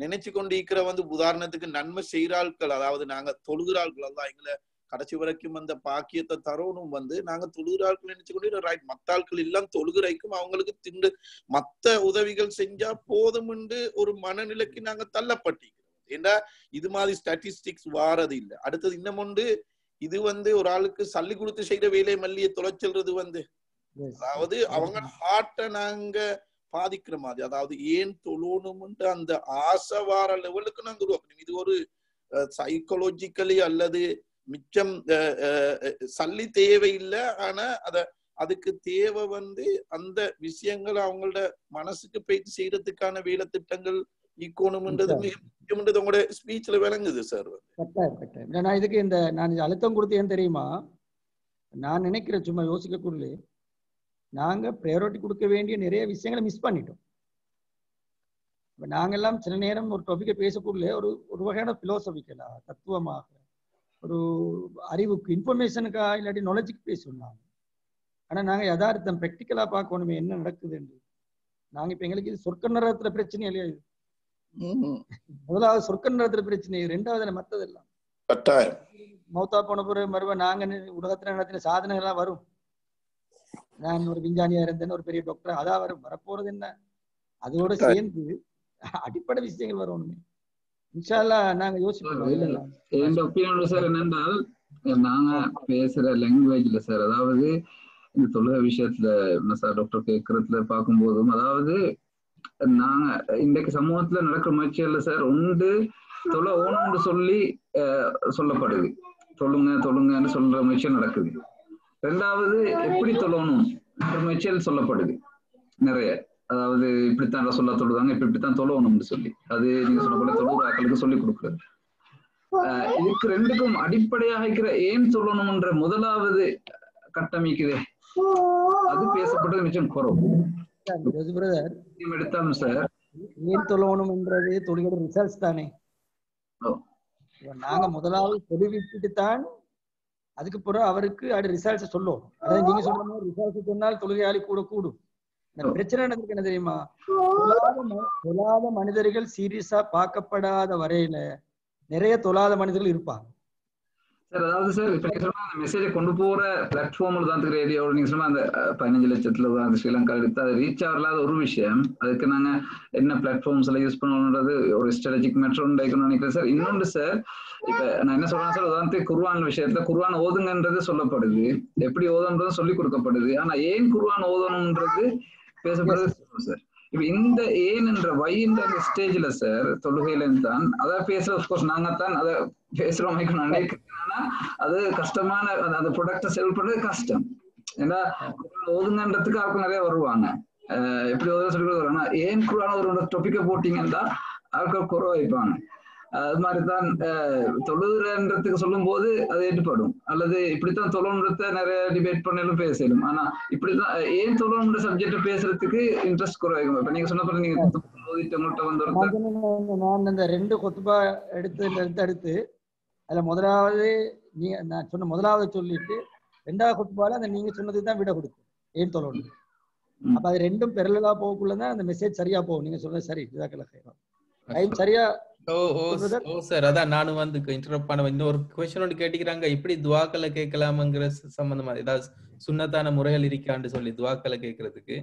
நினைச்சு கொண்டு இருக்கிற வந்து உதாரணத்துக்கு நன்மை செய்யறாள்கள், அதாவது நாங்க தொழுகிறாள்கள் எல்லாம் எங்களை கடைசி வரைக்கும் அந்த பாக்கியத்தை தரணும் வந்து நாங்க தொழுகிறாள்கள் நினைச்சு கொண்டு ரைட் மத்த ஆட்கள் எல்லாம் தொழுகிறாய்க்கும் அவங்களுக்கு திண்டு மத்த உதவிகள் செஞ்சா போதும் ஒரு மனநிலைக்கு நாங்க தள்ளப்பட்டிருக்கிறோம். ஏன்னா இது மாதிரி ஸ்டாட்டிஸ்டிக்ஸ் வாரது இல்லை. அடுத்தது இன்னும் ஒன்று, இது வந்து ஒரு ஆளுக்கு சல்லி கொடுத்து செய்யற வேலை மல்லியை தொலைச்சல்றது வந்து அதாவது அவங்க ஹார்ட்டை நாங்க பாதிக்கிற மாதிரி, அதாவது ஏன் தொழணும்ன்ற அந்த ஆசை வார லெவலுக்கு நாங்க உருவாக்கணும். இது ஒரு சைக்கோலஜிக்கலி அல்லது மிச்சம் சல்லி தேவையில்லை. ஆனா அதுக்கு தேவை வந்து அந்த விஷயங்கள் அவங்களோட மனசுக்கு போயிட்டு செய்யறதுக்கான வேலை திட்டங்கள் ஈக்கோணும்ன்றது மிக முக்கியம்ன்றது உங்களோட ஸ்பீச்ல விளங்குது சார். நான் இதுக்கு நான் அழுத்தம் கொடுத்து ஏன் தெரியுமா, நான் நினைக்கிறேன் சும்மா யோசிக்கக்குள்ளே நாங்க ப்ரையாரிட்டி கொடுக்க வேண்டிய நிறைய விஷயங்களை மிஸ் பண்ணிட்டோம். நாங்கெல்லாம் சில நேரம் ஒரு டாபிக்கை பேசக்குள்ளே ஒரு வகையான பிலோசபிக்கலா தத்துவமாக ஒரு அறிவுக்கு இன்ஃபர்மேஷனுக்கா இல்லாட்டி நாலேஜுக்கு பேசணும். ஆனா நாங்க யதார்த்தம் ப்ராக்டிக்கலா பார்க்கணுமே என்ன நடக்குதுன்னு. நாங்க இப்ப எங்களுக்கு இது சொர்க்க நரகத்துல பிரச்சனை இல்லையா? இது முதலாவது சொர்க்க நரகத்துல பிரச்சனை, ரெண்டாவது மத்ததெல்லாம் மௌத்தா போன பிறகு மறுபடியும் நாங்க உலகத்துல நடத்தின சாதனை எல்லாம் வரும். நான் ஒரு விஞ்ஞானியா இருந்தேன்னு ஒரு பெரிய டாக்டர் அதான் வரும். வரப்போறது என்ன, அதோட சேர்ந்து அடிப்படை விஷயங்கள் வரணுமே. இன்ஷால்லா நாங்க யோசிப்போம். என் ஒப்பீனியன் சார் என்னென்றால் நாங்க பேசுற லாங்குவேஜ்ல சார், அதாவது இந்த தொழுகை விஷயத்துல என்ன சார் டாக்டர் கேட்கறதுல பார்க்கும்போதும், அதாவது நாங்க இன்றைக்கு சமூகத்துல நடக்கிற முயற்சிகள்ல சார் ஒன்று தொலை ஓணும்னு சொல்லி சொல்லப்படுது, தொழுங்கன்னு சொல்ற முயற்சி நடக்குது. ரெண்டாவது எப்படி தொழணும் முயற்சிகள் சொல்லப்படுது நிறைய, அதாவது இப்படித்தான் சொல்ல தொழுதாங்க இப்படித்தான் தொழணும்னு சொல்லி அது நீங்க சொன்ன போல தொழுகிறாக்களுக்கு சொல்லி கொடுக்குறது. இதுக்கு ரெண்டுக்கும் அடிப்படையாக இருக்கிற ஏன் சொல்லணும்ன்ற முதலாவது கட்டமைக்குதே அது பேசப்பட்டது மிச்சம் குறவு. எடுத்தாலும் சார் ஏன் தொழணும்ன்றது தொழுகையோட ரிசல்ட்ஸ் தானே. நாங்க முதலாவது தொழுவிட்டு தான் அதுக்கு பிறகு அவருக்கு அது ரிசல்ட்ஸ் சொல்லுவோம். அதாவது நீங்க சொல்ற மாதிரி ரிசல்ட்ஸ் சொன்னால் தொழுகையாளி கூட கூடும். பிரச்சனை நடந்திருக்கு என்ன தெரியுமா, தொழாத மனிதர்கள் சீரியஸா பார்க்கப்படாத வரையில நிறைய தொழாத மனிதர்கள் இருப்பாங்க சார். அதாவது சார் இப்ப நீங்க சொன்ன அந்த மெசேஜை கொண்டு போற பிளாட்ஃபார்ம்ல தான் ரேடியோட நீங்க சொன்ன அந்த 15 லட்சத்துல அந்த ஸ்ரீலங்கா எடுத்து அது ரீச் ஆகலாத ஒரு விஷயம். அதுக்கு நாங்க என்ன பிளாட்ஃபார்ம்ஸ்ல யூஸ் பண்ணணும்ன்றது ஒரு ஸ்ட்ராட்டஜிக் மேட்டர் நினைக்கிறேன் சார். இன்னொன்று சார், இப்ப நான் என்ன சொல்றேன் சார், உதாரணத்துக்கு குர்ஆன் விஷயத்துல குர்ஆன் ஓதுங்கன்றது சொல்லப்படுது, எப்படி ஓதுன்றது சொல்லி கொடுக்கப்படுது. ஆனா ஏன் குர்ஆன் ஓதணும்ன்றது பேசப்படுது சார். இப்ப இந்த ஏன் என்ற வை என்ற ஸ்டேஜ்ல சார் தொழுகையில தான் அதை பேசுற அப்கோர்ஸ் நாங்க தான் அதை பேசுறோம். நினைக்கிறேன்னா அது கஷ்டமான அந்த ப்ராடக்டை செல் பண்றது கஷ்டம். ஏன்னா ஓதுங்கன்றதுக்கு அவங்க நிறைய வருவாங்க. எப்படி சொல்லி கொடுக்குறோம். ஆனா ஏன் குரான் ஒரு டாபிக்கை போட்டீங்கன்னா ஆட்கள் குறைவாய்ப்பாங்க. அது மாதிரிதான் தொழுகிறன்றதுக்கு சொல்லும் போது அது ஏற்றுப்படும், அல்லது இப்படித்தான் தொழுன்றத நிறைய டிபேட் பண்ணாலும் பேசலும். ஆனா இப்படிதான் ஏன் தொழுன்ற சப்ஜெக்ட் பேசுறதுக்கு இன்ட்ரெஸ்ட் குறைவாகும். இப்ப நீங்க சொன்ன நீங்க நான் இந்த 2 கொத்துபா எடுத்து அதுல முதலாவது நான் சொன்ன முதலாவது சொல்லிட்டு 2வது கொத்துபால அந்த நீங்க சொன்னதுக்கு தான் விட கொடுக்கும் ஏன் தொழணும். அப்ப அது ரெண்டும் பெரலலா போகக்குள்ளதான் அந்த மெசேஜ் சரியா போகும். நீங்க சொல்றது சரி, டைம் சரியா. சார் அதான் நானும் வந்து இன்டரப்ட் பண்ண இன்னொரு क्वेश्चन ஒன்று கேட்டிக்கிறாங்க, இப்படி துஆக்களை கேட்கலாம்ங்கற சம்பந்தமா ஏதாவது சுன்னத்தான முறைகள் இருக்கான்னு சொல்லி துஆக்களை கேட்கறதுக்கு.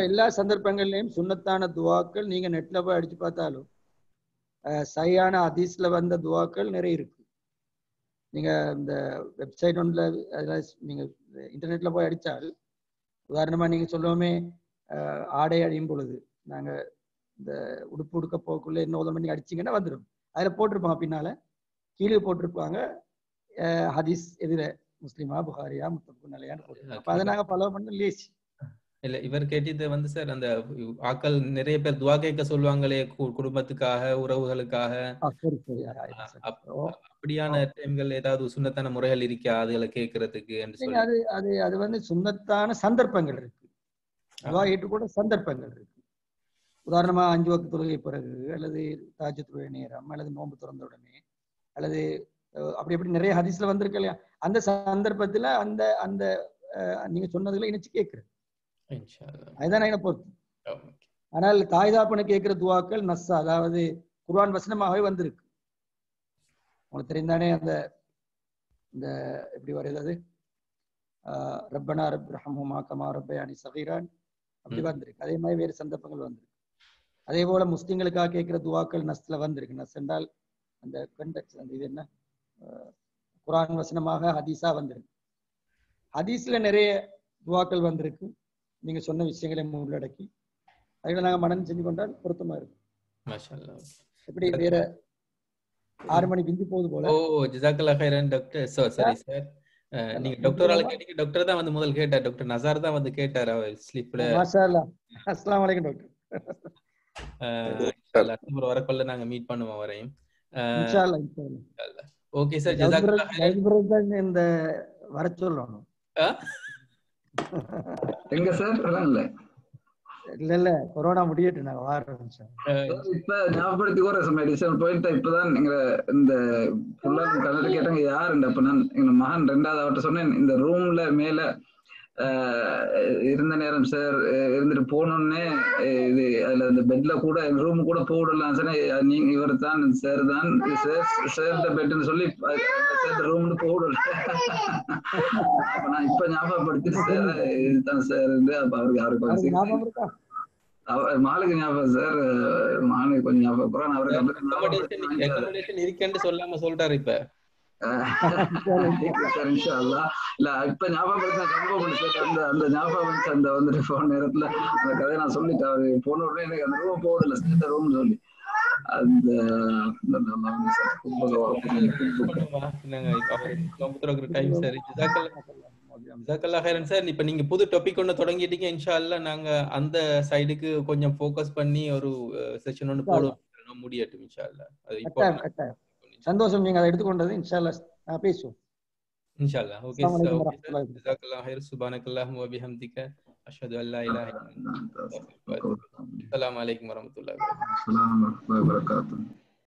எல்லா சந்தர்ப்பங்கள்லயும் சுன்னத்தான துஆக்கள் நீங்க நெட்ல போய் அடிச்சு பார்த்தாலும் சரியான ஹதீஸ்ல வந்த துஆக்கள் நிறைய இருக்கு. நீங்க இந்த வெப்சைட் ஒன்றுல நீங்க இன்டர்நெட்ல போய் அடிச்சால், உதாரணமா நீங்க சொல்லுவோமே ஆடை அழியும் பொழுது நாங்க இந்த உடுப்பு உடுக்க போக்குள்ள என்ன உதவி பண்ணி அடிச்சிங்கன்னா வந்துடும். அதுல போட்டிருப்பாங்க, பின்னால கீழே போட்டிருப்பாங்க ஹதீஸ் எதிர முஸ்லிமா புகாரியா முத்தப்புக்கு நிலையான்னு போட்டிருப்பாங்க. அப்ப அதை நாங்க ஃபாலோ பண்ண லேசி இல்ல. இவர் கேட்டது வந்து சார் அந்த ஆக்கள் நிறைய பேர் துஆ கேட்க சொல்லுவாங்களே குடும்பத்துக்காக உறவுகளுக்காக, அப்படியான டைம்கள் ஏதாவது சுன்னத்தான முறைகள் இருக்கா அதுகளை கேட்கறதுக்கு? அது வந்து சுன்னத்தான சந்தர்ப்பங்கள் இருக்கு, துஆ ஏற்றுக்கூட சந்தர்ப்பங்கள் இருக்கு. உதாரணமா 5 வக்து தொழுகை பிறகு, அல்லது தாஜ்ஜுத் தொழுகை நேரம், அல்லது நோன்பு திறந்த உடனே, அல்லது அப்படி நிறைய ஹதீஸ்ல வந்திருக்கு இல்லையா, அந்த சந்தர்ப்பத்துல அந்த அந்த நீங்க சொன்னதுல இணைச்சு கேட்கிறேன். அதுதான் என்ன பொறுத்து. ஆனால் தாய்தாப்பனை கேட்கிற துஆக்கள் நஸ்ஸா, அதாவது குர்ஆன் வசனமாகவே வந்திருக்கு. உங்களுக்கு தெரிந்தானே அந்த இந்த எப்படி வருது, ரப்பனா ரப் ரஹ்மஹுமா கமா ரப்பயானி ஸகீரான், அப்படி வந்திருக்கு. அதே மாதிரி வேறு சந்தர்ப்பங்கள் வந்திருக்கு. அதே போல முஸ்லிம்களுக்காக கேட்கிற துஆக்கள் நஸ்ல வந்திருக்கு. நஸ் என்றால் அந்த கண்டெக்ஸ்ட், அந்த இது என்ன குர்ஆன் வசனமாக ஹதீஸா வந்திருக்கு. ஹதீஸ்ல நிறைய துஆக்கள் வந்திருக்கு. நீங்க சொன்ன விஷயங்களை உள்ளடக்கி அதுல நாங்க மனனம் செஞ்சு கொண்டால் பொருத்தமா இருக்கும். மாஷாஅல்லாஹ். எப்படி வேற 6 மணி பிந்தி போகுது போல. ஜஸாக்கல்லாஹ் கைரன் டாக்டர். சரி சார், நீங்க டாக்டரால கேட்டீங்க. டாக்டர் தான் வந்து முதல் கேட்டார், டாக்டர் நசார் தான் வந்து கேட்டார் அவர் ஸ்லிப்ல. மாஷாஅல்லாஹ். அஸ்ஸலாமு அலைக்கும் டாக்டர். இன்ஷாஅல்லாஹ் அடுத்த வரக்குள்ள நாங்க மீட் பண்ணுவோம் வரையும். இன்ஷாஅல்லாஹ் இன்ஷாஅல்லாஹ். ஓகே சார், ஜஸாக்கல்லாஹ் கைரன். இந்த வர சொல்லணும். எங்க சார்? இல்ல கொரோனா முடியட்டும், நாங்க வாரோம் சார். இப்ப ஞாபகப்படுத்தி பாயிண்ட் இப்பதான் நீங்க இந்த கலந்து கேட்டாங்க யாருண்டு. அப்ப நான் எங்க மகன் 2வது அவர்கிட்ட சொன்னேன், இந்த ரூம்ல மேல இருந்த நேரம் சார் இருந்துட்டு போனோடனே இது அதுல இந்த பெட்ல கூட ரூம் கூட போடலாம் சார், நீங்க இவர் தான் சார் தான் சேர்ந்த பெட்னு சொல்லி ரூம்னு போடல. நான் இப்ப ஞாபகப்படுத்தி சார் இதுதான் சார், அப்ப அவருக்கு யாருக்கு மாலுக்கு ஞாபகம் சார், மாலுக்கு கொஞ்சம் ஞாபகம் அவருக்கு இருக்கேன்னு சொல்லாம சொல்றாரு இப்ப. இல்ல இப்ப ஞாபகம் அந்த ஞாபகம் அந்த வந்துட்டு போன நேரத்துல அந்த கதையை நான் சொல்லிட்டேன். அவரு போன உடனே எனக்கு அந்த ரூம் போடல, சேர்ந்த ரூம் சொல்லி அந்த சார். இப்ப நீங்க புது டாபிக் ஒண்ணு தொடங்கிட்டீங்க, இன்ஷா அல்லாஹ் நாங்க அந்த சைடுக்கு கொஞ்சம் ஃபோக்கஸ் பண்ணி ஒரு செஷன் ஒண்ணு போடுவோம், முடியட்டும் இன்ஷா அல்லாஹ். அது இப்போ சந்தோஷம், நீங்க அதை எடுத்துக்கொண்டது. இன்ஷா அல்லாஹ் பேசுவோம் இன்ஷா அல்லாஹ். Okay sir, ஜஸாக்கல்லாஹ் கைர். சுப்ஹானக்கல்லாஹும்ம வ பிஹம்திக அஷ்ஹது அல்லா இலாஹ இல்லா அன்த அஸ்தக்ஃபிருக வ அத்தூபு இலைக். அஸ்ஸலாமு அலைக்கும் வரஹ்மத்துல்லாஹி வ பரகாத்துஹு.